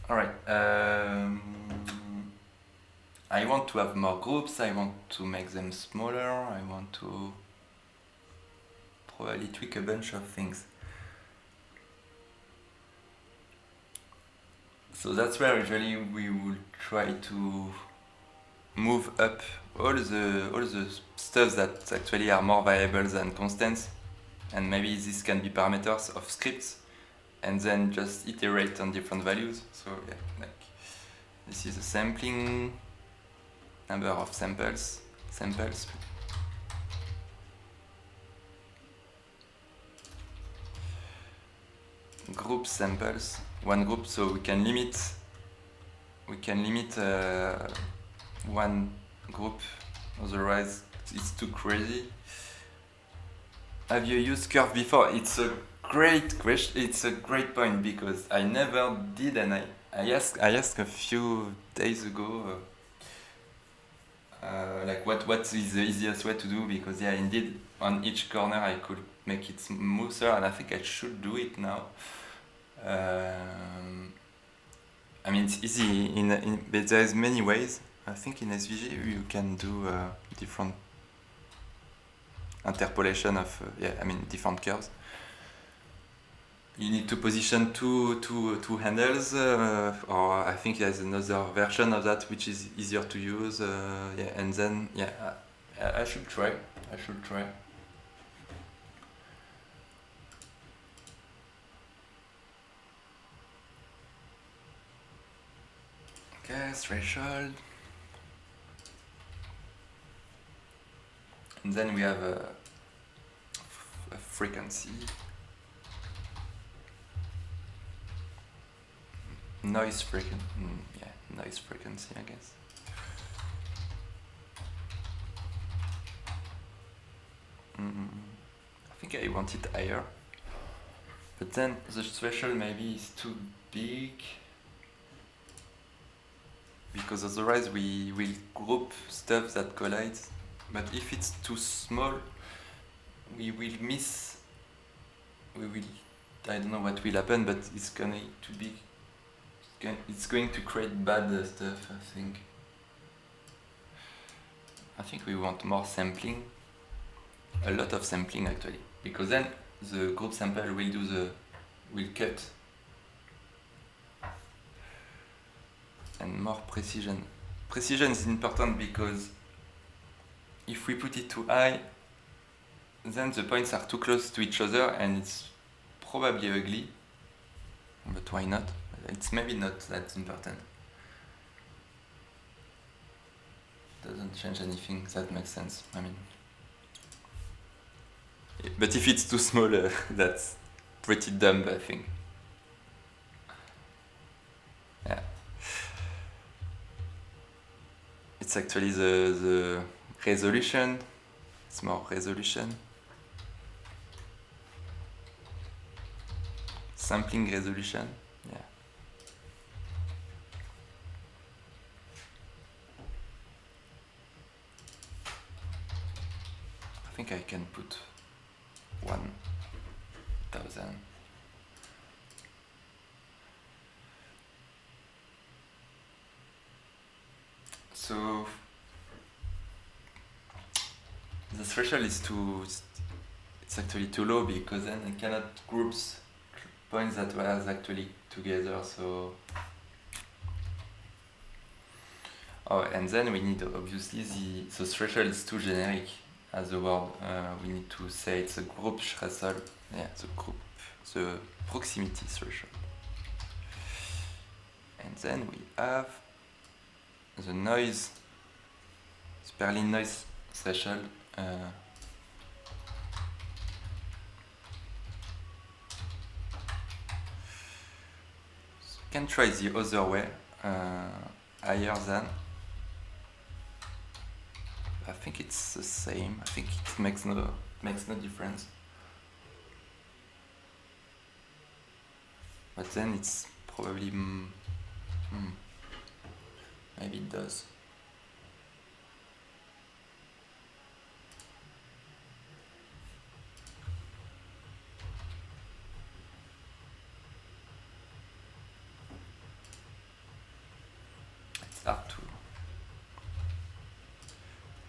All right. I want to have more groups. I want to make them smaller. I want to probably tweak a bunch of things. So that's where usually we will try to move up all the stuff that actually are more variables than constants, and maybe this can be parameters of scripts, and then just iterate on different values. So yeah, like this is a sampling, number of samples, group samples, one group, so we can limit one group, otherwise it's too crazy. Have you used curve before? It's a great question. It's a great point because I never did, and I asked a few days ago, like what is the easiest way to do, because yeah, indeed on each corner I could make it smoother, and I think I should do it now. I mean, it's easy but there's many ways. I think in SVG you can do different interpolation of different curves. You need to position two handles, or I think there's another version of that which is easier to use. And then I should try. Okay, threshold. And then we have a frequency. Noise frequency. Noise frequency, I guess. I think I want it higher. But then the threshold maybe is too big, because otherwise we will group stuff that collides. But if it's too small, we will miss. I don't know what will happen, but it's going to be. It's going to create bad stuff, I think. I think we want more sampling, a lot of sampling actually, because then the group sample will cut, and more precision. Precision is important because if we put it too high, then the points are too close to each other and it's probably ugly. But why not? It's maybe not that important. Doesn't change anything. That makes sense. I mean, but if it's too small, that's pretty dumb, I think. Yeah. It's actually the resolution. It's more resolution. Sampling resolution. Yeah. I think I can put 1000. So the threshold is it's actually too low, because then it cannot groups points that were actually together. So and then we need, obviously, the threshold is too generic as a word. We need to say it's a group threshold. Yeah, the proximity threshold. And then we have the noise, Sperling noise threshold. Can try the other way, higher than. I think it's the same. I think it makes no difference. But then it's probably maybe it does. hard to.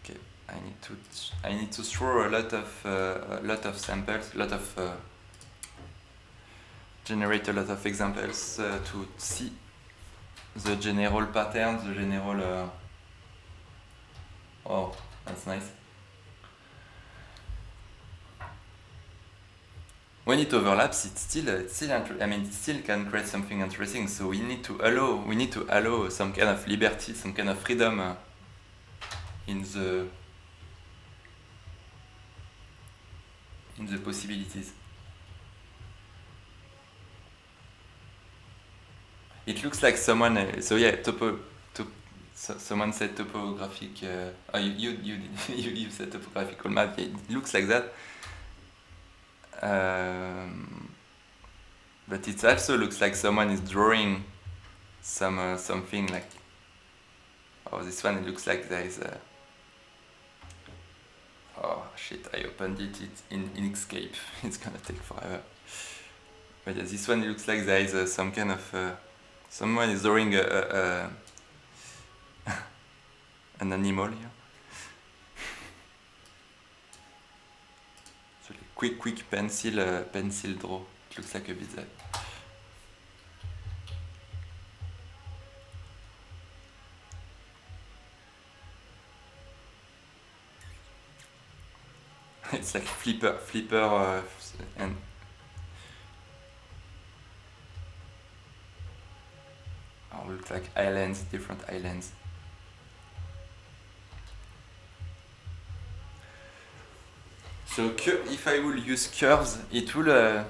Okay, I need to throw a lot of samples, generate a lot of examples to see the general patterns, the general. Oh, that's nice. When it overlaps, it still can create something interesting. So we need to allow some kind of liberty, some kind of freedom in the possibilities. It looks like someone. Someone said topographic. You said topographical map. It looks like that. But it also looks like someone is drawing something like. Oh, this one, it looks like there is a. Oh shit! I opened it in Inkscape. It's gonna take forever. But yeah, this one, it looks like there is some kind of. Someone is drawing an animal here. So quick pencil draw. It looks like a bit that. It's like flipper and. Oh, looks like islands, different islands. So if I will use curves, it will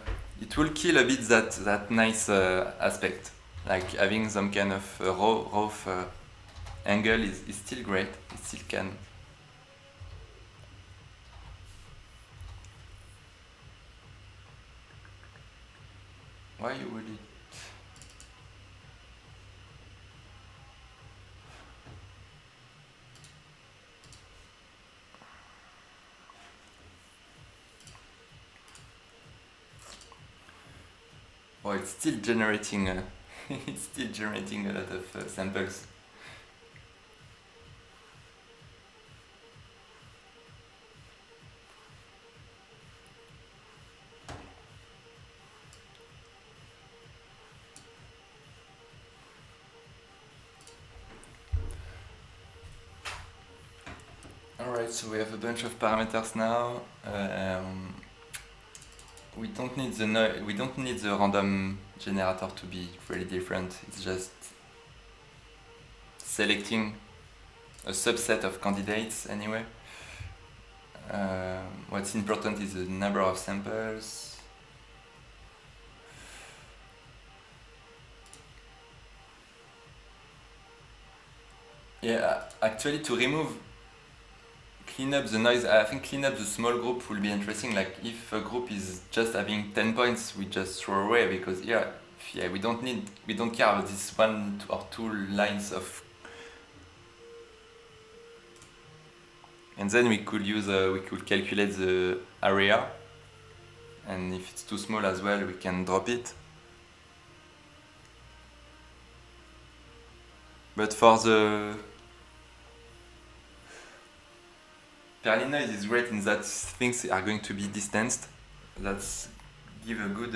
kill a bit that nice aspect. Like having some kind of rough angle is still great. It still can. Why you will it? Oh, it's still generating. It's still generating a lot of samples. Alright, so we have a bunch of parameters now. We don't need the random generator to be really different. It's just selecting a subset of candidates anyway. What's important is the number of samples. Yeah, actually to clean up the noise, I think clean up the small group will be interesting. Like if a group is just having 10 points, we just throw away because we don't care about this 1 or 2 lines of. And then we could calculate the area, and if it's too small as well, we can drop it. But for the Perlin noise is great in that things are going to be distanced. That's give a good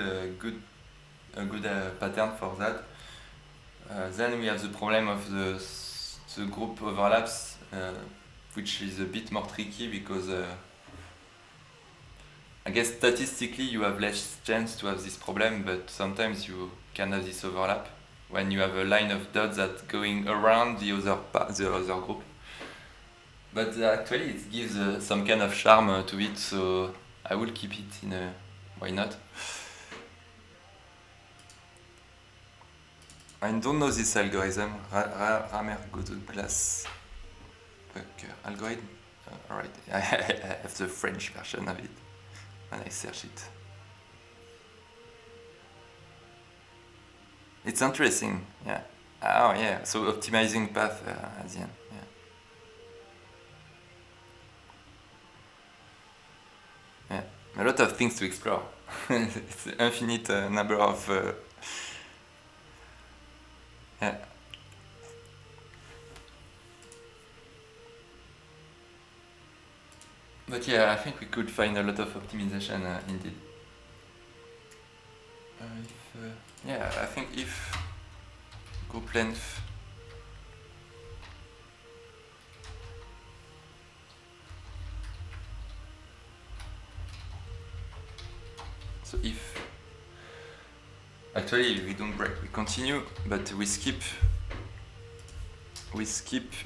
pattern for that. Then we have the problem of the group overlaps, which is a bit more tricky because I guess statistically you have less chance to have this problem, but sometimes you can have this overlap when you have a line of dots that going around the other group. But actually it gives some kind of charm to it, so I will keep it in a. Why not? I don't know this algorithm. Ramer-Godot-Glass algorithm. Alright, I have the French version of it when I search it. It's interesting, yeah. Oh yeah, so optimizing path at the end, yeah. Yeah, a lot of things to explore. It's an infinite number of. Yeah. But yeah, I think we could find a lot of optimization indeed. Yeah, I think if group length so if actually we don't break, we continue, but we skip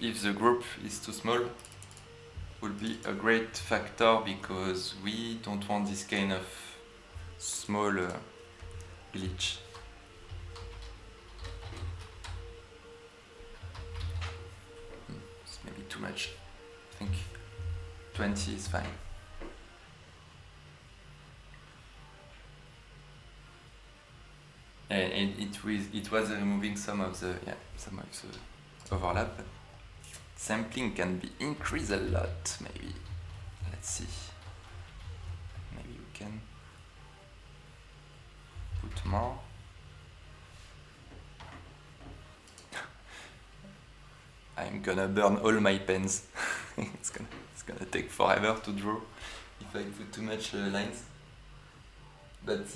if the group is too small, would be a great factor because we don't want this kind of small glitch. It's maybe too much. I think 20 is fine. And it was removing some of the overlap. Sampling can be increased a lot, maybe. Let's see. Maybe we can put more. I'm gonna burn all my pens. it's gonna take forever to draw if I put too much lines. But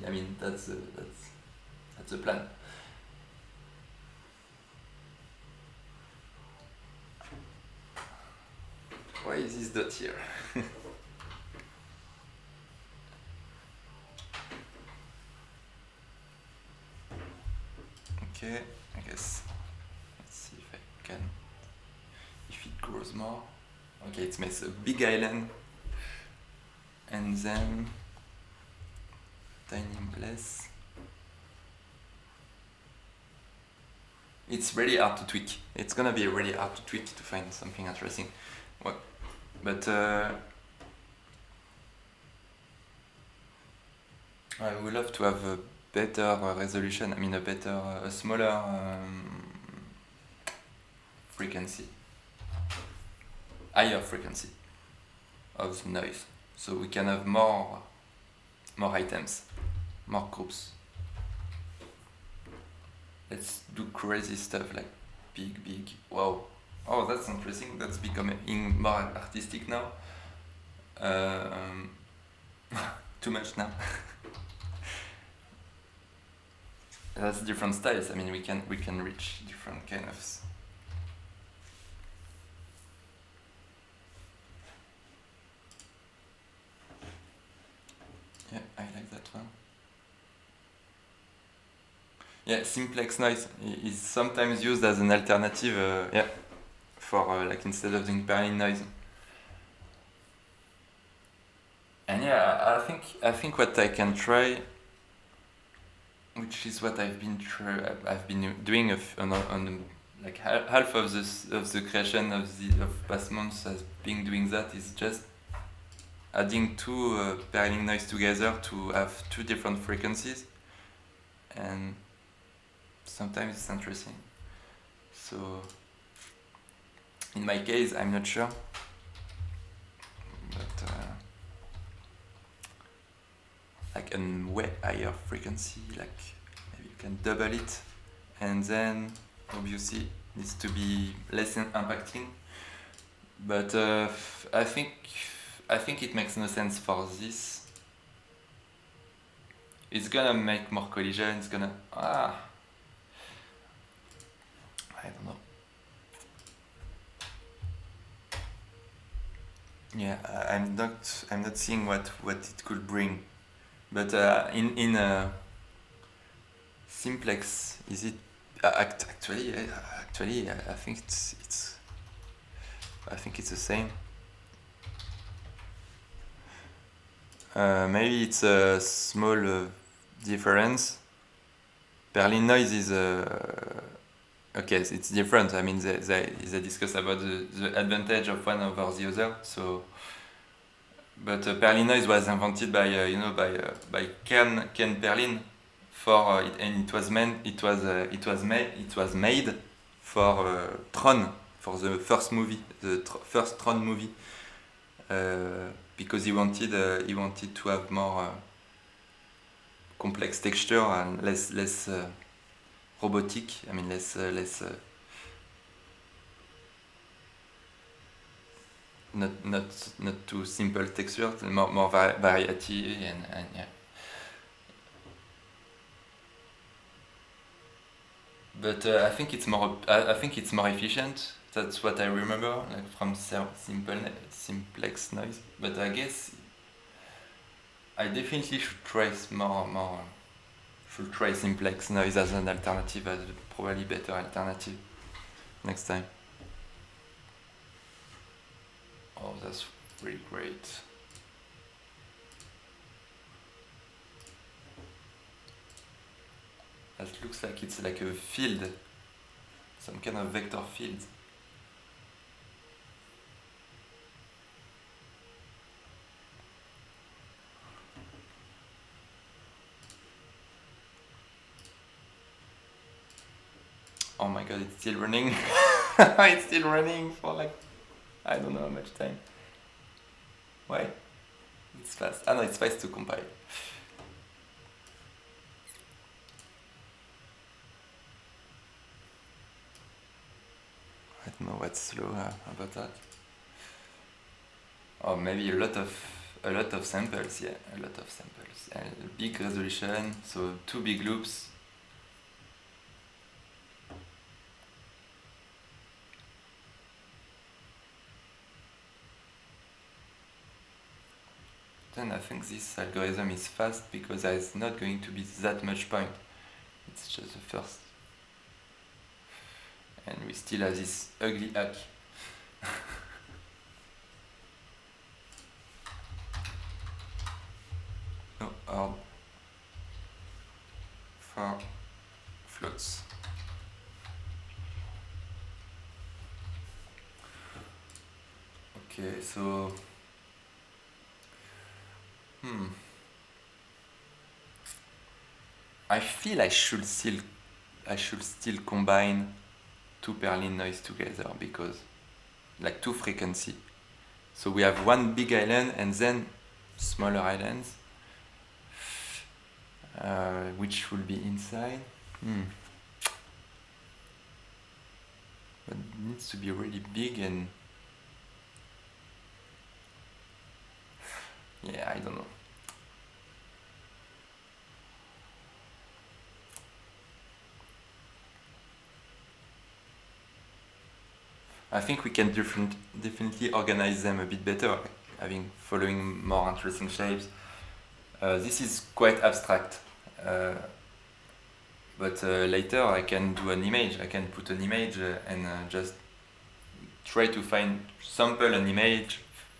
I mean that's the plan. Why is this dot here? Okay, I guess. Let's see if I can. If it grows more. Okay, it makes a big island. And then tiny less. It's really hard to tweak. It's gonna be really hard to tweak to find something interesting. Well, but I would love to have a better resolution. I mean, a smaller frequency, higher frequency of the noise, so we can have more items, more groups. Let's do crazy stuff like big. Wow. Oh, that's interesting. That's becoming more artistic now. Too much now. That's different styles. I mean, we can reach different kind of. Yeah, I like that one. Yeah, simplex noise is sometimes used as an alternative. Yeah, for like instead of doing Perlin noise. And yeah, I think what I can try, which is what I've been doing on like half of the creation of past months has been doing that, is just adding two Perlin noise together to have two different frequencies, and sometimes it's interesting. So in my case, I'm not sure, but like a way higher frequency, like maybe you can double it, and then obviously needs to be less impacting. But I think it makes no sense for this. It's gonna make more collision. It's gonna I don't know. Yeah, I'm not seeing what it could bring, but in simplex, is it actually I think it's the same. Maybe it's a small difference. Perlin noise is okay, it's different. I mean, they discuss about the advantage of one over the other. So, but Perlin noise was invented by by Ken Perlin for and it was made for Tron, for the first movie, first Tron movie, because he wanted to have more complex texture and less robotic. I mean, less not too simple texture, more variety and yeah. But I think it's more efficient. That's what I remember, like from simplex noise. But I guess I definitely should try should try simplex noise as an alternative, as probably better alternative next time. Oh, that's really great. That looks like it's like a field, some kind of vector field. Oh my god, it's still running. It's still running for like, I don't know how much time. Why? It's fast. Ah no, it's fast to compile. I don't know what's slow about that. Or maybe a lot of samples, yeah, a lot of samples. And big resolution, so 2 big loops. Then I think this algorithm is fast because there's not going to be that much point. It's just the first. And we still have this ugly hack. No, hard for floats. Okay, so I feel I should still combine 2 Perlin noise together because like 2 frequency. So we have one big island and then smaller islands, which will be inside. But it needs to be really big and yeah, I don't know. I think we can definitely organize them a bit better, following more interesting shapes. This is quite abstract, but later I can do an image. I can put an image and just try to sample an image,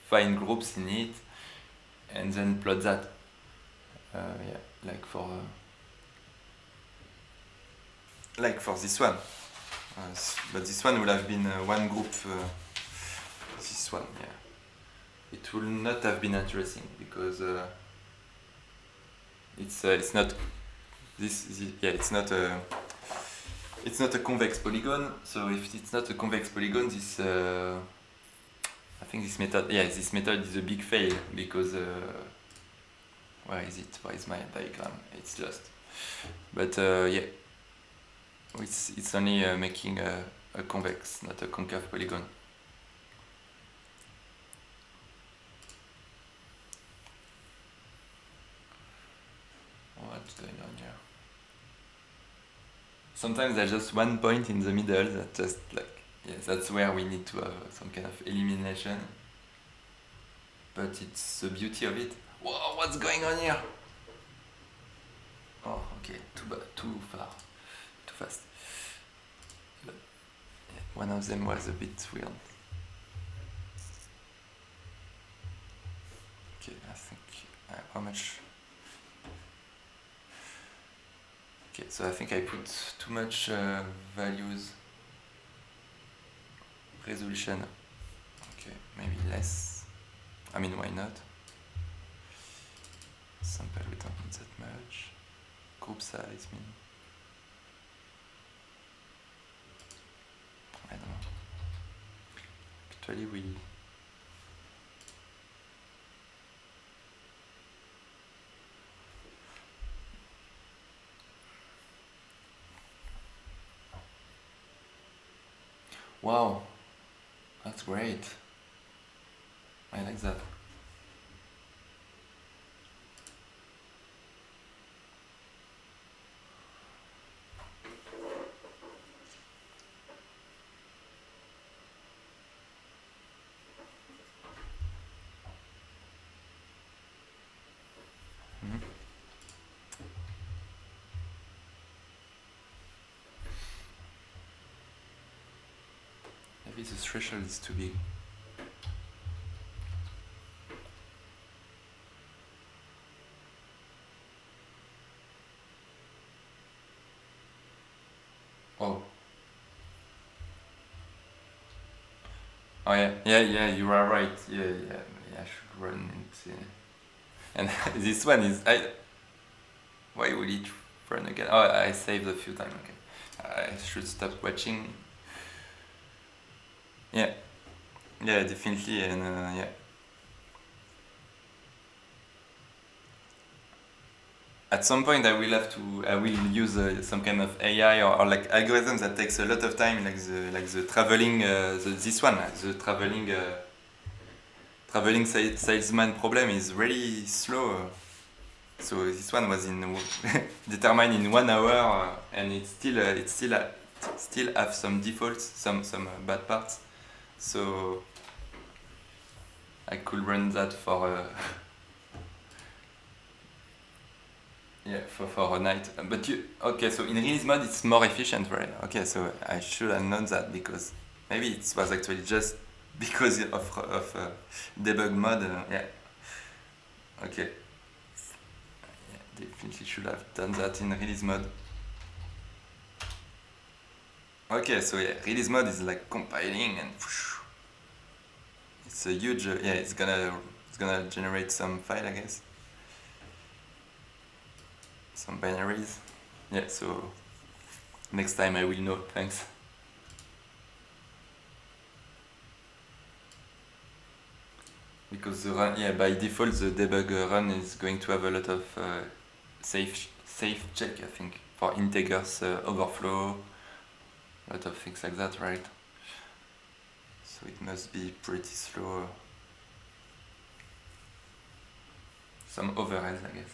find groups in it, and then plot that. Yeah, like for this one. But this one will have been one group. This one, yeah. It will not have been interesting because it's not it's not a convex polygon. So if it's not a convex polygon, I think this method is a big fail because where is it? Where is my diagram? It's lost. But yeah. It's only making a convex, not a concave polygon. What's going on here? Sometimes there's just one point in the middle that just that's where we need to have some kind of elimination. But it's the beauty of it. Whoa, what's going on here? Oh, okay, too far, too fast. One of them was a bit weird. Okay, I think how much? Okay, so I think I put too much values. Resolution. Okay, maybe less. I mean, why not? Sample, we don't need that much. Group size, I don't know. Actually, we. Wow, that's great. I like that. Mhm. Maybe the threshold is too big. Oh. Oh yeah, yeah, you are right. Yeah, I should run it. And this one is why will it run again? Oh, I saved a few times. Okay, I should stop watching. Yeah, yeah, definitely, and yeah. At some point, I will use some kind of AI or like algorithm that takes a lot of time, like the traveling, this one, the traveling salesman problem is really slow. So this one was in determined in 1 hour, and still have some defaults, some bad parts. So I could run that for yeah for a night. But you okay? So in release mode, it's more efficient, right? Okay, so I should have known that because maybe it was actually just because of debug mode. Yeah. Okay. Yeah, definitely should have done that in release mode. Okay, so yeah, release mode is like compiling and whoosh, it's a huge yeah. It's gonna generate some file, I guess, some binaries. Yeah. So next time I will know. Thanks. Because the run, yeah, by default the debug run is going to have a lot of safe check, I think, for integers overflow, a lot of things like that, right? So it must be pretty slow. Some overheads, I guess.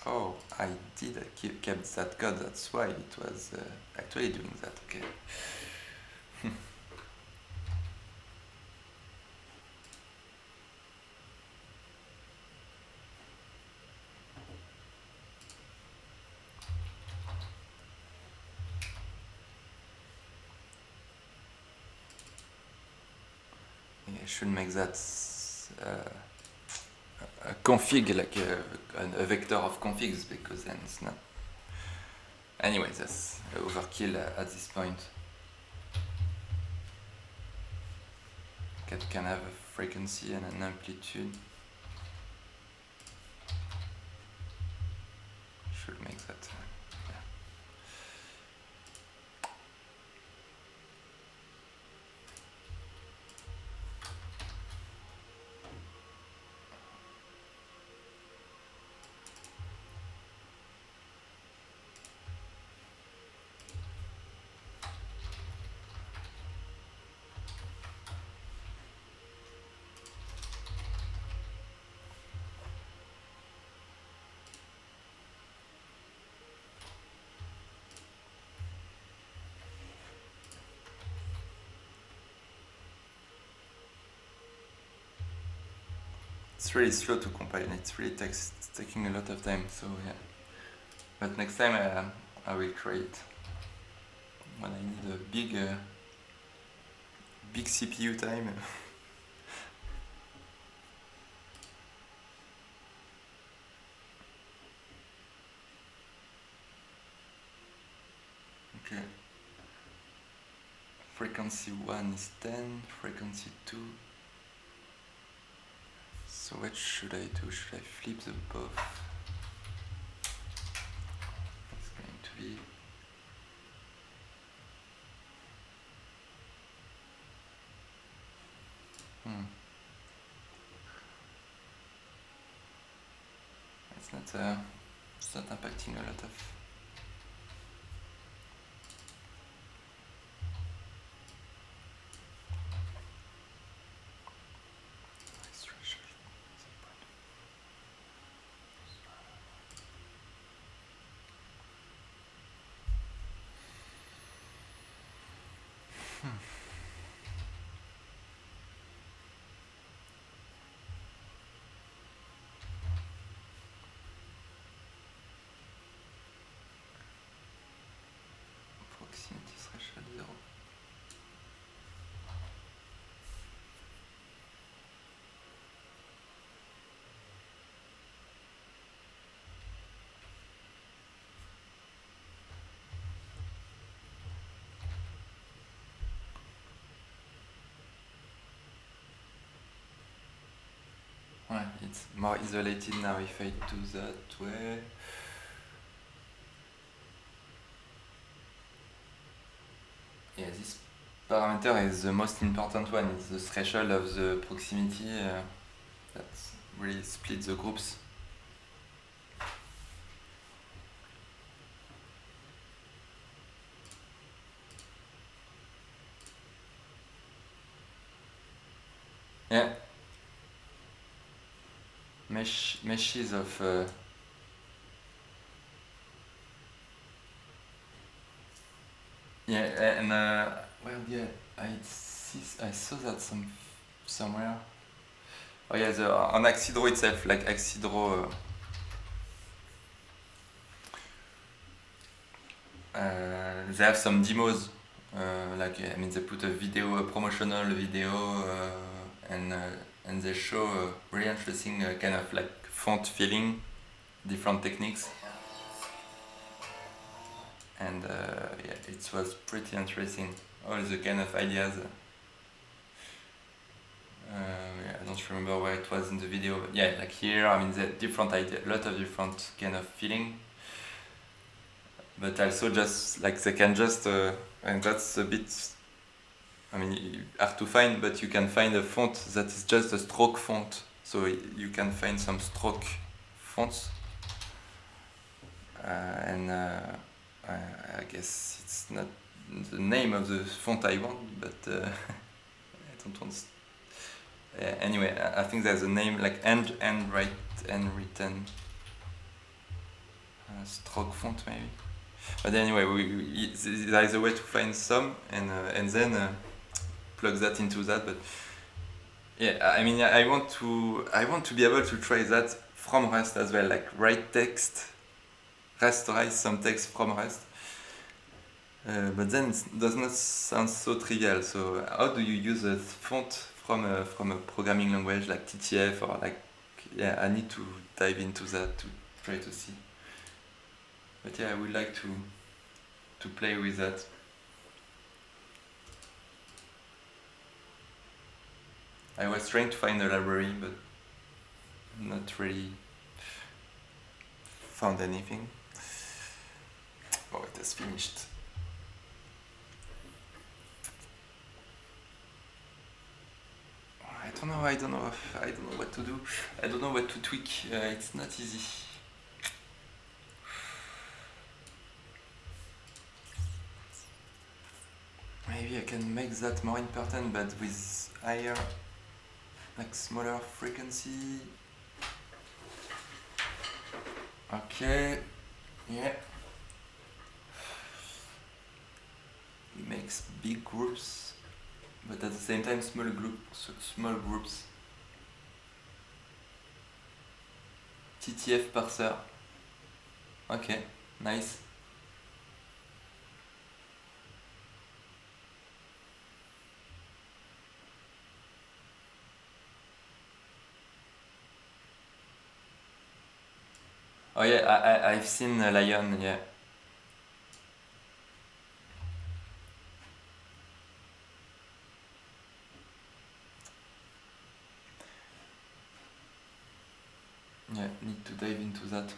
Oh, I did kept that code. That's why it was actually doing that. Okay. I should make that a config, like a vector of configs, because then it's not. Anyway, that's overkill at this point. Cat can have a frequency and an amplitude. Should make that. Yeah. It's really slow to compile. It's taking a lot of time. So yeah. But next time I will create when I need a big CPU time. Okay. Frequency 1 is 10, frequency 2. So what should I do? Should I flip the both? It's going to be it's not that impacting a lot of. Proximity threshold 0. Ouais, it's more isolated now if I do that way. Yeah, this parameter is the most important one. It's the threshold of the proximity that really splits the groups. Yeah. Meshes of yeah, and well, yeah, I saw that somewhere. Oh yeah, on Axidro itself, like Axidro, they have some demos. Like I mean, they put a video, a promotional video, and they show really interesting kind of like font filling, different techniques. And yeah, it was pretty interesting. All the kind of ideas. Yeah, I don't remember where it was in the video, but yeah, like here, I mean, the different idea, a lot of different kind of feeling. But also just like they can just, and that's a bit, I mean, hard to find, but you can find a font that is just a stroke font. So you can find some stroke fonts. And I guess it's not the name of the font I want, but I don't want. Anyway, I think there's a name like end right and written stroke font maybe. But anyway, there is a way to find some and then plug that into that. But yeah, I mean, I want to be able to try that from Rust as well, like write text, rasterize some text from Rust. But then it does not sound so trivial. So how do you use a font from a programming language like TTF or like, yeah, I need to dive into that to try to see. But yeah, I would like to play with that. I was trying to find a library, but not really found anything. Oh, it has finished. I don't know what to do. I don't know what to tweak. It's not easy. Maybe I can make that more important, but with higher, like smaller frequency. Okay, yeah. It makes big groups, but at the same time small groups. TTF parser. Okay, nice. Oh yeah, I've seen Lion, yeah. Yeah, need to dive into that.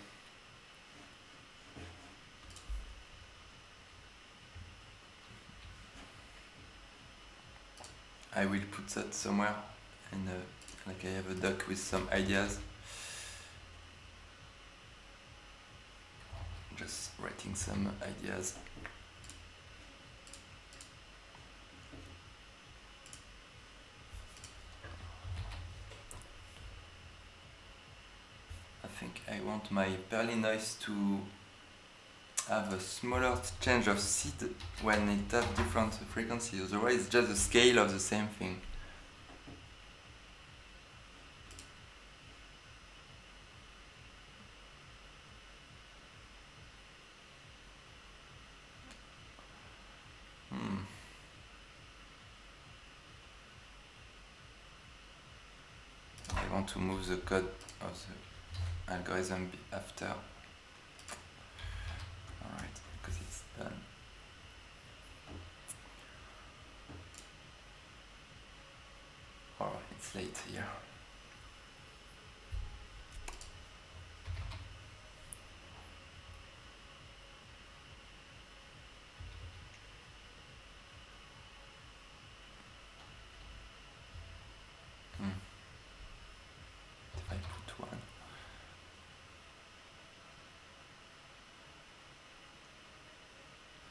I will put that somewhere, and like I have a doc with some ideas. just writing some ideas. I think I want my Perlin noise to have a smaller change of seed when it has different frequencies, otherwise it's just the scale of the same thing. I want to move the code of the algorithm after. Alright, because it's done. Alright, it's late here. If I put one.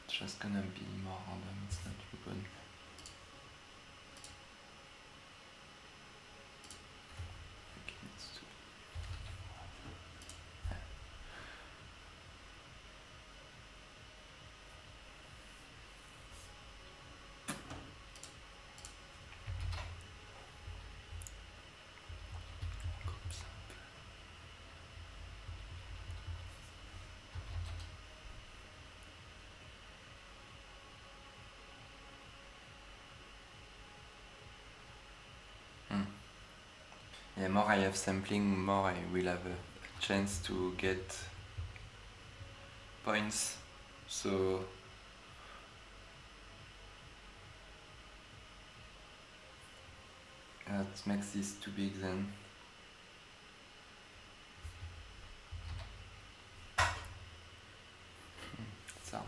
It's just gonna be more random, it's not good. Yeah, more I have sampling, more I will have a chance to get points. So that makes this too big then. So.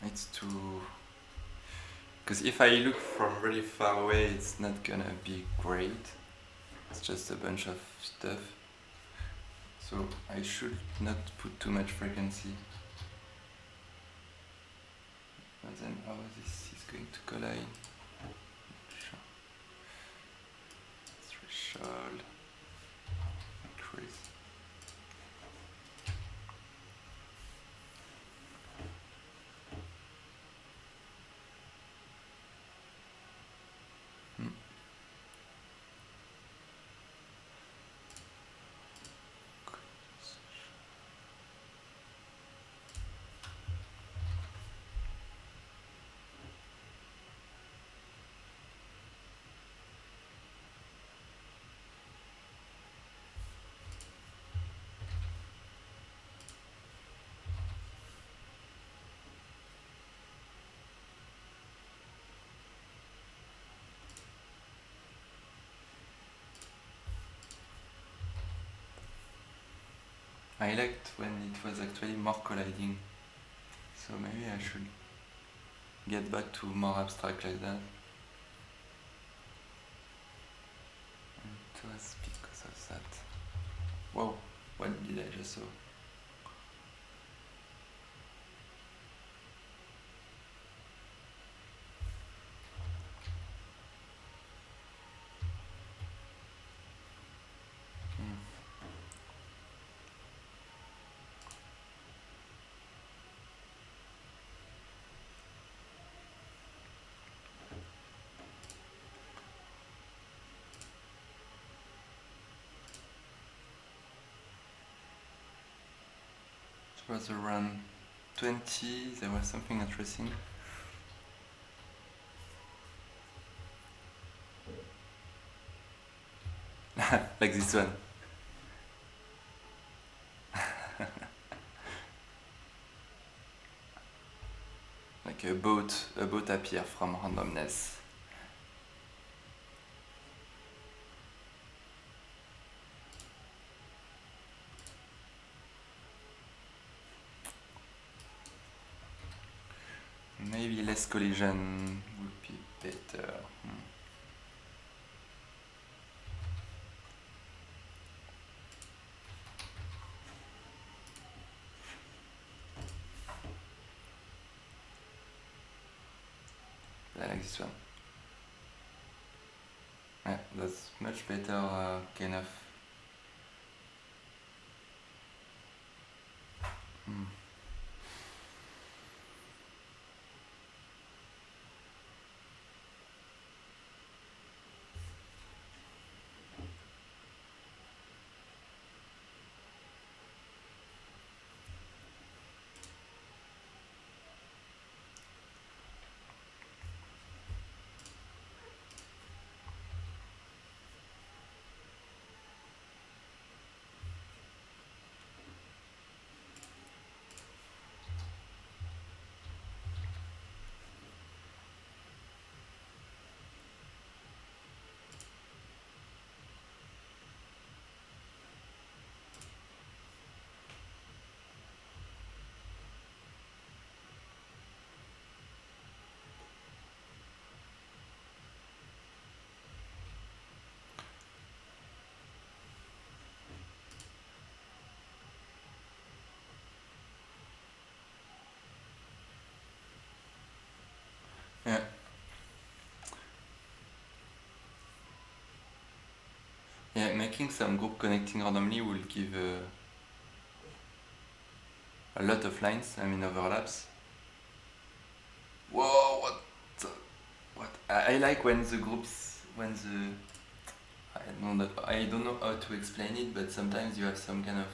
It's too... because if I look from really far away, it's not gonna be great. It's just a bunch of stuff. So I should not put too much frequency. But then how this is going to collide? Threshold. Increase. I liked when it was actually more colliding, so maybe I should get back to more abstract like that. And it was because of that. Whoa, what did I just saw? It was around 20, there was something interesting. Like this one. Like a boat appear from randomness. collision would be better. I like this one. Yeah, that's much better kind of. Yeah. Yeah, making some group connecting randomly will give a lot of lines, I mean overlaps. Whoa, what? What? I like when the groups, when the I don't know how to explain it, but sometimes you have some kind of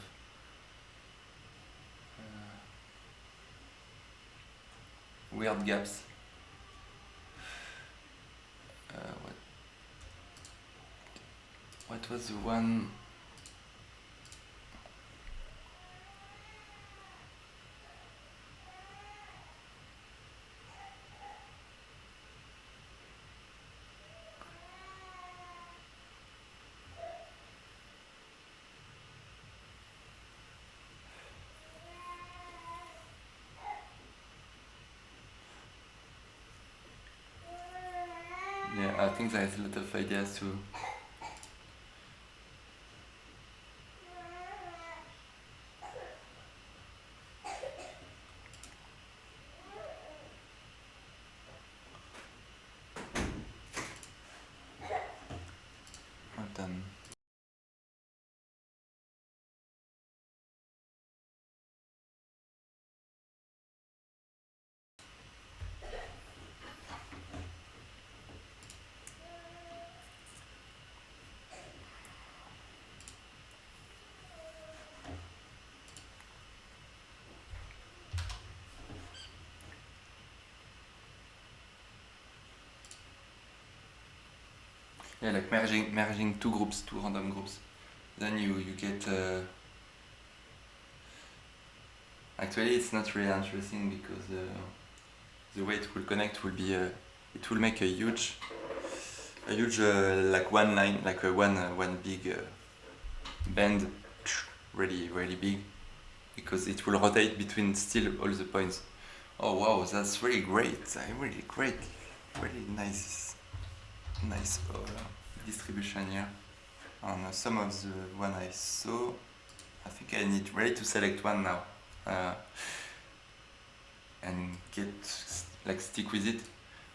weird gaps. What was the one? Yeah, I think there's a lot of ideas too. Well done. Yeah, like merging two groups, two random groups. Then you get. Actually, it's not really interesting because the way it will connect will be it will make a huge like one line, like one big bend, really big, because it will rotate between still all the points. Oh wow, that's really great! Really nice distribution here. On some of the one I saw, I think I need ready to select one now, and get like stick with it.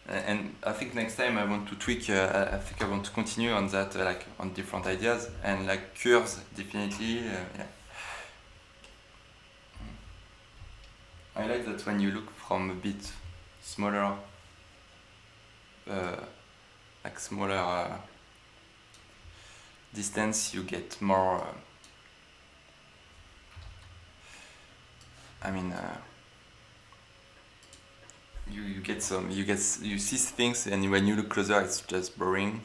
And I think next time I want to tweak. I think I want to continue on that, like on different ideas and like curves. Definitely, yeah. I like that when you look from a bit smaller, like smaller distance, you get more. I mean, you get some. You see things, and when you look closer, it's just boring.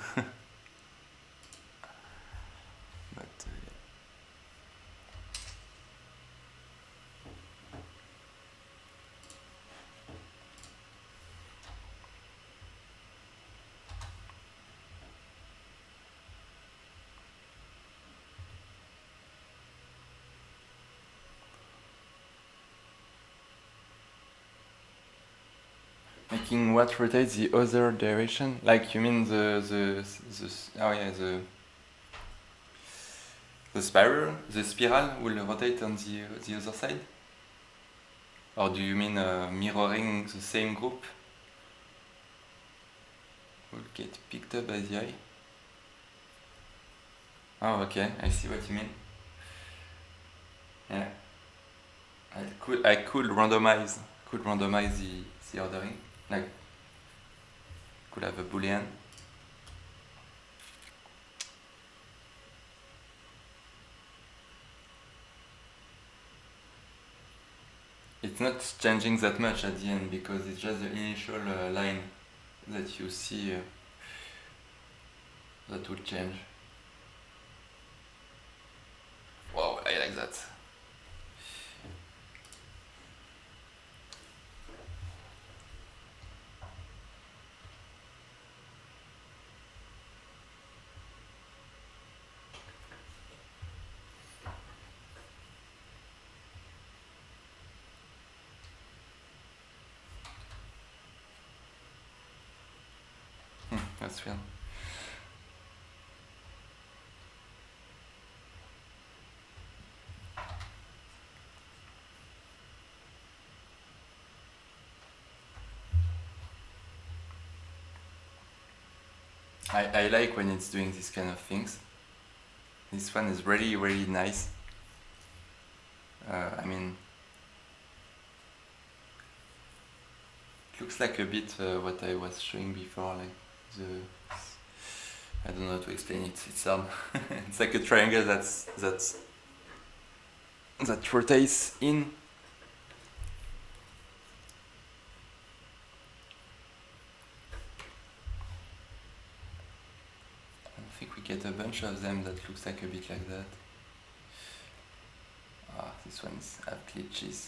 But thinking what rotates the other direction. Like you mean the oh yeah the spiral will rotate on the other side? Or do you mean mirroring the same group will get picked up by the eye? Oh, okay, I see what you mean. Yeah, I could randomize the ordering. Like could have a boolean. It's not changing that much at the end because it's just the initial line that you see that will change. Wow, I like that. That's weird. I like when it's doing these kind of things. This one is really, really nice. I mean, it looks like a bit what I was showing before, like I don't know how to explain it. It's it's like a triangle that rotates in. I think we get a bunch of them that looks like a bit like that. Ah, this one's have glitches.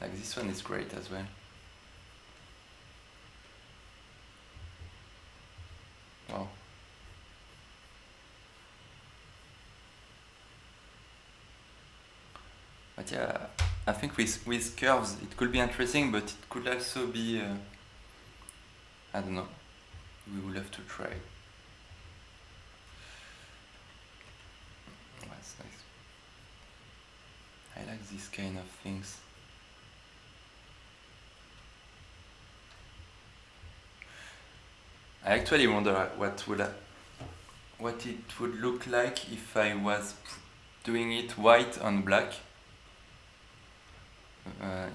Like this one is great as well. Wow. But yeah, I think with curves it could be interesting, but it could also be I don't know. We will have to try. That's nice. I like these kind of things. I actually wonder what it would look like if I was doing it white on black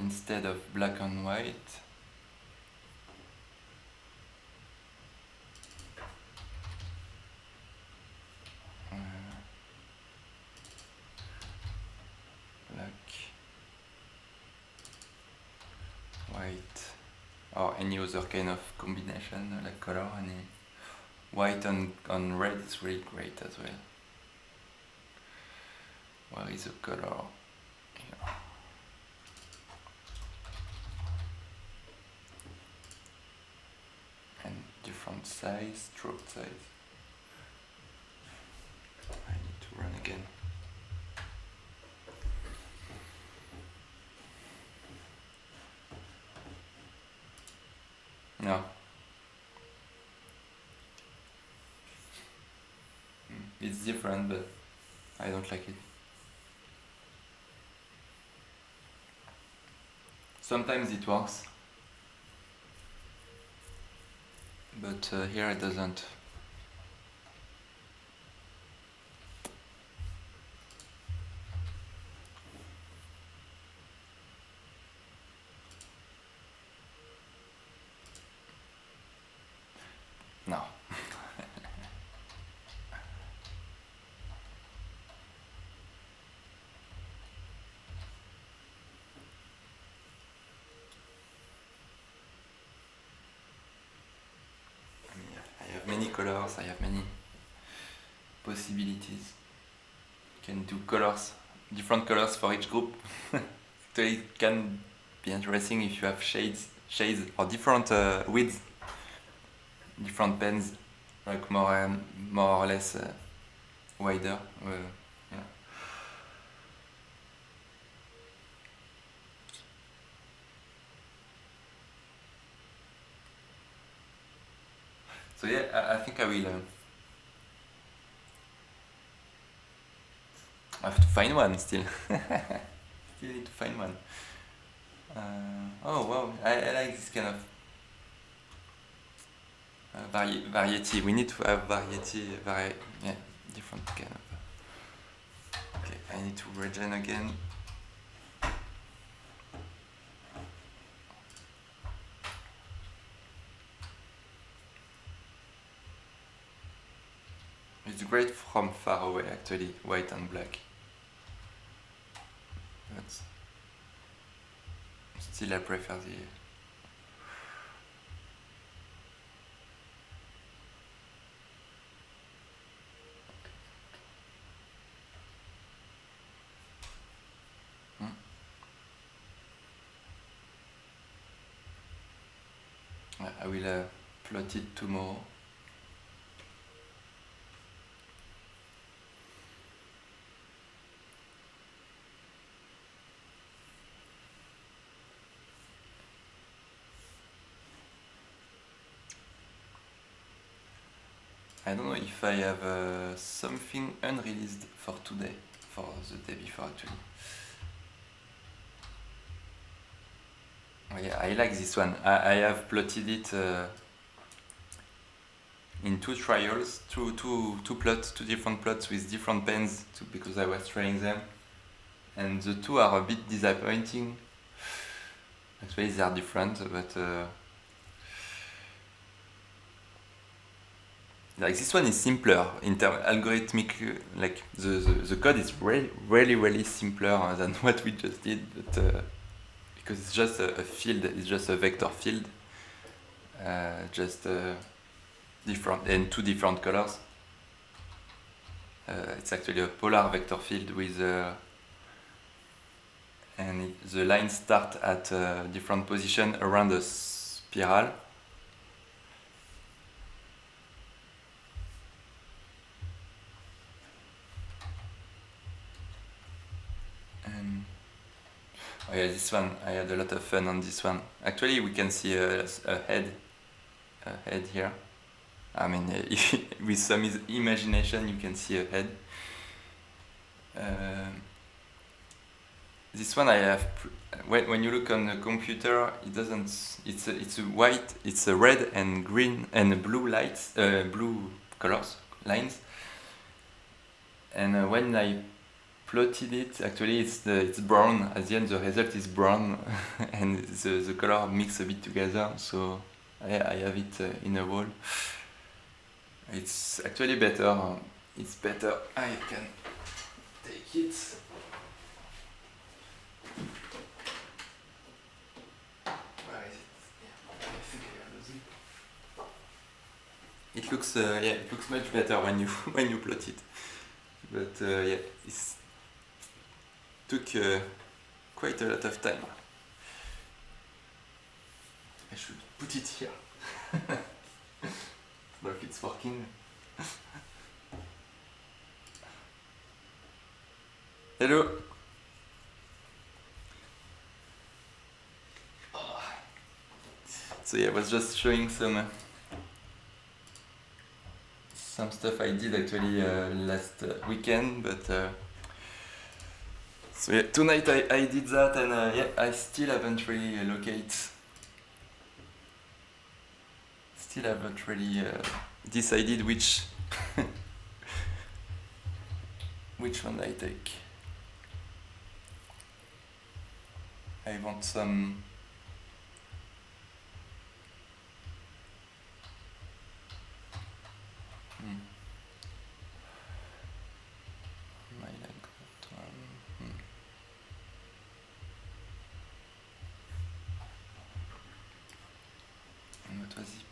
instead of black on white. Black, white, or any other kind of combination like color. Any white on red is really great as well. Where is the color? Here. And different size, stroke size. I need to run again. No. It's different, but I don't like it. Sometimes it works, but here it doesn't. No. I have many colors, I have many possibilities. You can do colors, different colors for each group. So it can be interesting if you have shades or different widths, different pens, like more or less wider. Yeah. So yeah, I think I will have to find one still. Still need to find one. Oh wow, I like this kind of variety. We need to have variety, yeah, different kind of. Okay, I need to regen again. It's great from far away actually, white and black. But still I prefer the. I will plot it tomorrow. I don't know if I have something unreleased for today, for the day before actually. Oh, yeah, I like this one. I have plotted it in two trials, two different plots with different pens because I was trying them, and the two are a bit disappointing. Actually, they are different, but like this one is simpler in terms algorithmic. Like the code is really simpler than what we just did, but because it's just a field, it's just a vector field, just different and two different colors. It's actually a polar vector field with and the lines start at a different position around a spiral. And oh yeah, this one, I had a lot of fun on this one. Actually, we can see a head here. I mean, with some imagination, you can see a head. This one I have. When you look on the computer, it doesn't. It's a white. It's a red and green and blue lights, blue colors lines. And when I plotted it, actually it's brown. At the end, the result is brown, and the color mix a bit together. So I have it in a wall. It's actually better. It's better. I can take it. Where is it? Yeah, I think I have it. It looks it looks much better when you when you plot it. But yeah, it took quite a lot of time. I should put it here. But if it's working. Hello. So yeah, I was just showing some stuff I did actually last weekend, but so yeah, tonight I did that, and yeah, I still haven't really decided which which one I take. I want some. I like that one. And what was it?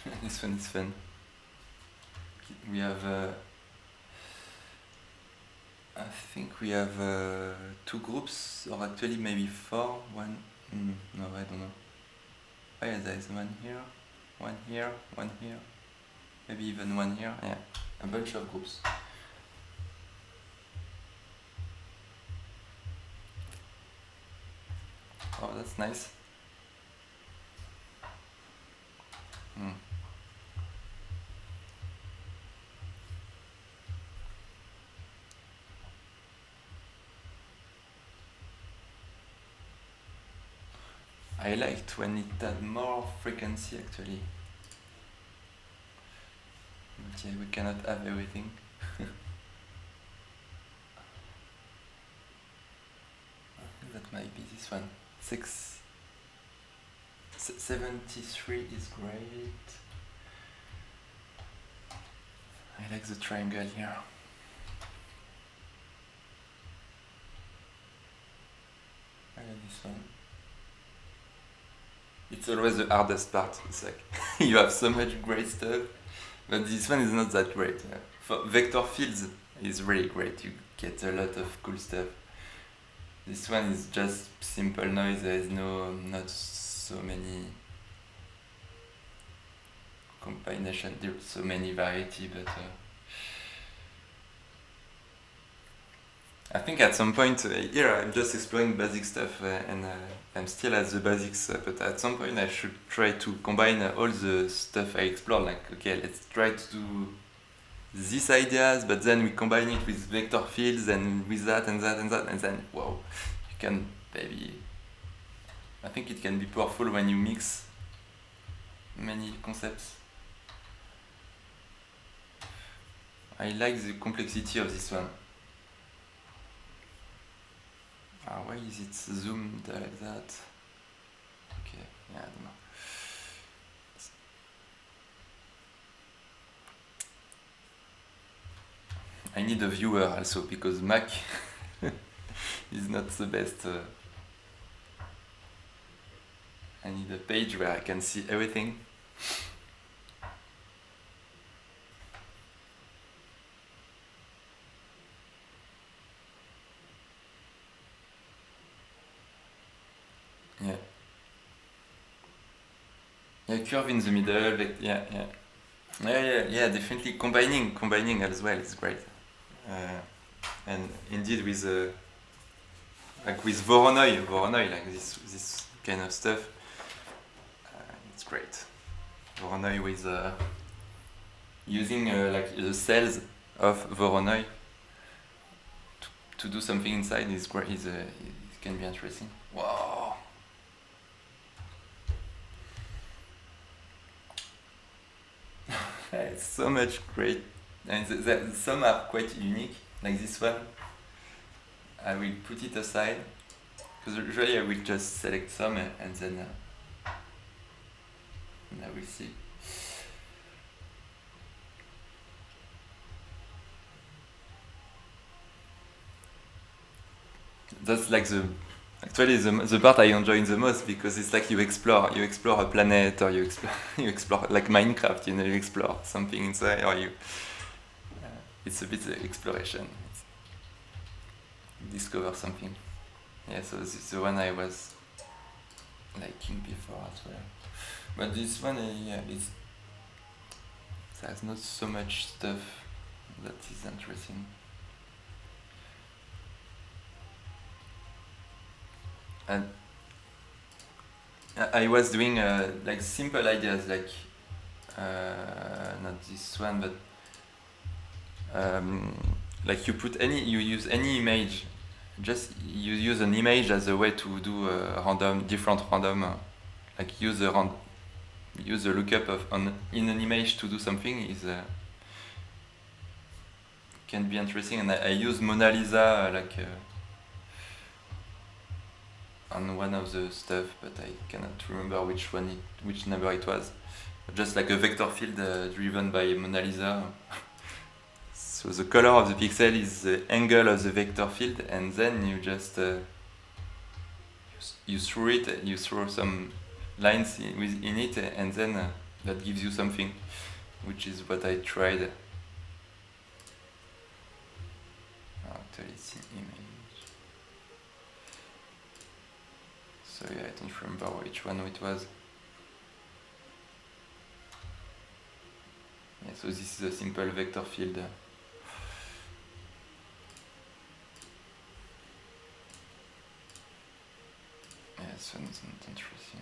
Yeah. This one is fun. We have. I think we have 2 groups, or actually maybe 4. One. No, I don't know. Oh yeah, there is one here, one here, maybe even one here. Yeah, a bunch of groups. Oh, that's nice. Mm. I liked when it had more frequency actually. But yeah, we cannot have everything. I think that might be this one. 73 is great. I like the triangle here. I like this one. It's always the hardest part. It's like you have so much great stuff, but this one is not that great. For vector fields is really great. You get a lot of cool stuff. This one is just simple noise. There is not so many combination. There's so many variety, but I think at some point here I'm just exploring basic stuff and I'm still at the basics. But at some point I should try to combine all the stuff I explore. Like okay, let's try to do these ideas, but then we combine it with vector fields and with that and that and that, and then wow, you can maybe. I think it can be powerful when you mix many concepts. I like the complexity of this one. Why is it zoomed like that? Okay, yeah, I don't know. I need a viewer also because Mac is not the best. I need a page where I can see everything. Yeah. Yeah, curve in the middle. Yeah, definitely combining as well is great. And indeed with like with Voronoi, like this kind of stuff, it's great. Voronoi with using like the cells of Voronoi to do something inside is great. It can be interesting. Wow. It's so much great, and some are quite unique. Like this one, I will put it aside because usually I will just select some and then and I will see. That's like the part I enjoy the most because it's like you explore a planet or you explore you explore like Minecraft, you explore something inside or you it's a bit exploration. You discover something. Yeah, so this is the one I was liking before as well. But this one, yeah, there's not so much stuff that is interesting. And I was doing like simple ideas, like not this one, but like you use any image, just you use an image as a way to do different random, like use the lookup in an image to do something is can be interesting. And I use Mona Lisa on one of the stuff, but I cannot remember which number it was. Just like a vector field driven by Mona Lisa. So the color of the pixel is the angle of the vector field, and then you just you throw some lines in it, and then that gives you something, which is what I tried. Actually, it's an image. So yeah, I don't remember which one it was. Yeah, so this is a simple vector field. Yeah, this one isn't interesting.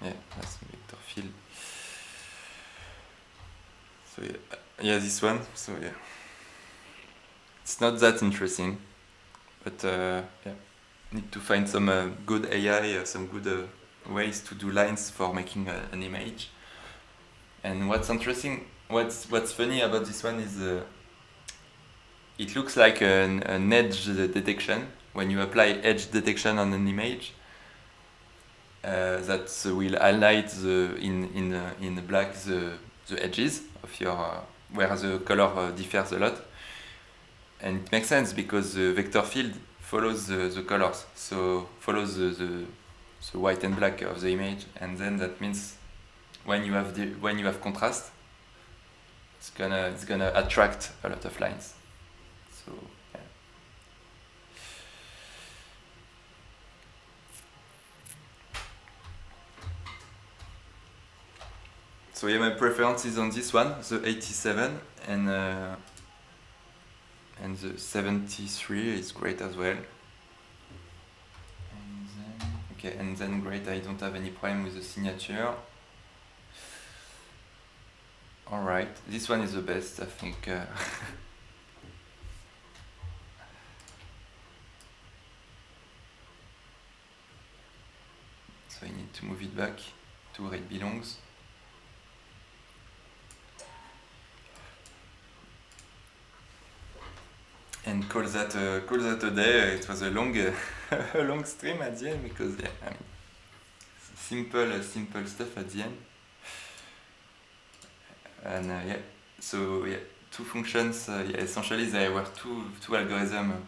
Yeah, that's vector field. So yeah, this one. So yeah, it's not that interesting, but yeah, need to find some good AI, some good ways to do lines for making an image. And what's interesting, what's funny about this one is it looks like an edge detection. When you apply edge detection on an image, that will highlight in black the edges of your where the color differs a lot, and it makes sense because the vector field follows the colors, so follows the white and black of the image, and then that means when you have contrast, it's gonna attract a lot of lines. So yeah. So yeah, my preference is on this one, the 87, and the 73 is great as well. And then great, I don't have any problem with the signature. Alright, this one is the best, I think. So I need to move it back to where it belongs. And call that a day. It was a long a long stream at the end because yeah, I mean, simple stuff at the end. And yeah, so yeah, two functions. Yeah, essentially there were two algorithms,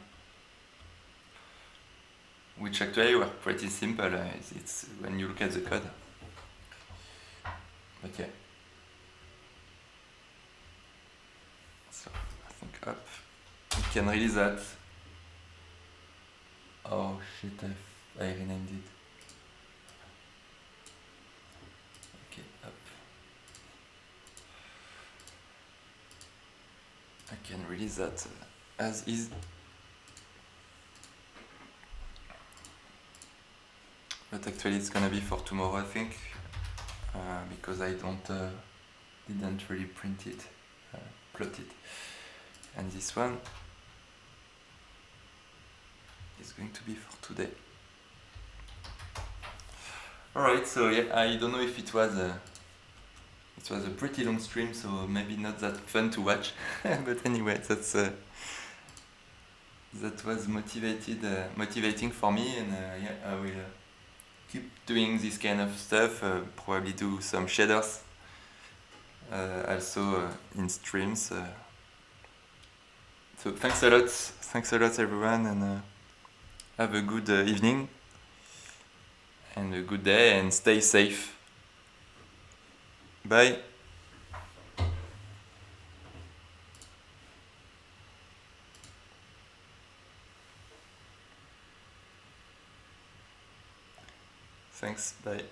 which actually were pretty simple. It's when you look at the code. But yeah. So I think up. We can release that. Oh shit! I renamed it. Okay, up. I can release that as is. But actually it's gonna be for tomorrow, I think, because I didn't really print it, plot it. And this one is going to be for today. Alright, so yeah, I don't know if it was a pretty long stream, so maybe not that fun to watch. But anyway, that was motivating for me, and yeah, I will keep doing this kind of stuff, probably do some shaders also in streams. So thanks a lot everyone, and have a good evening and a good day, and stay safe. Bye. Thanks, bye.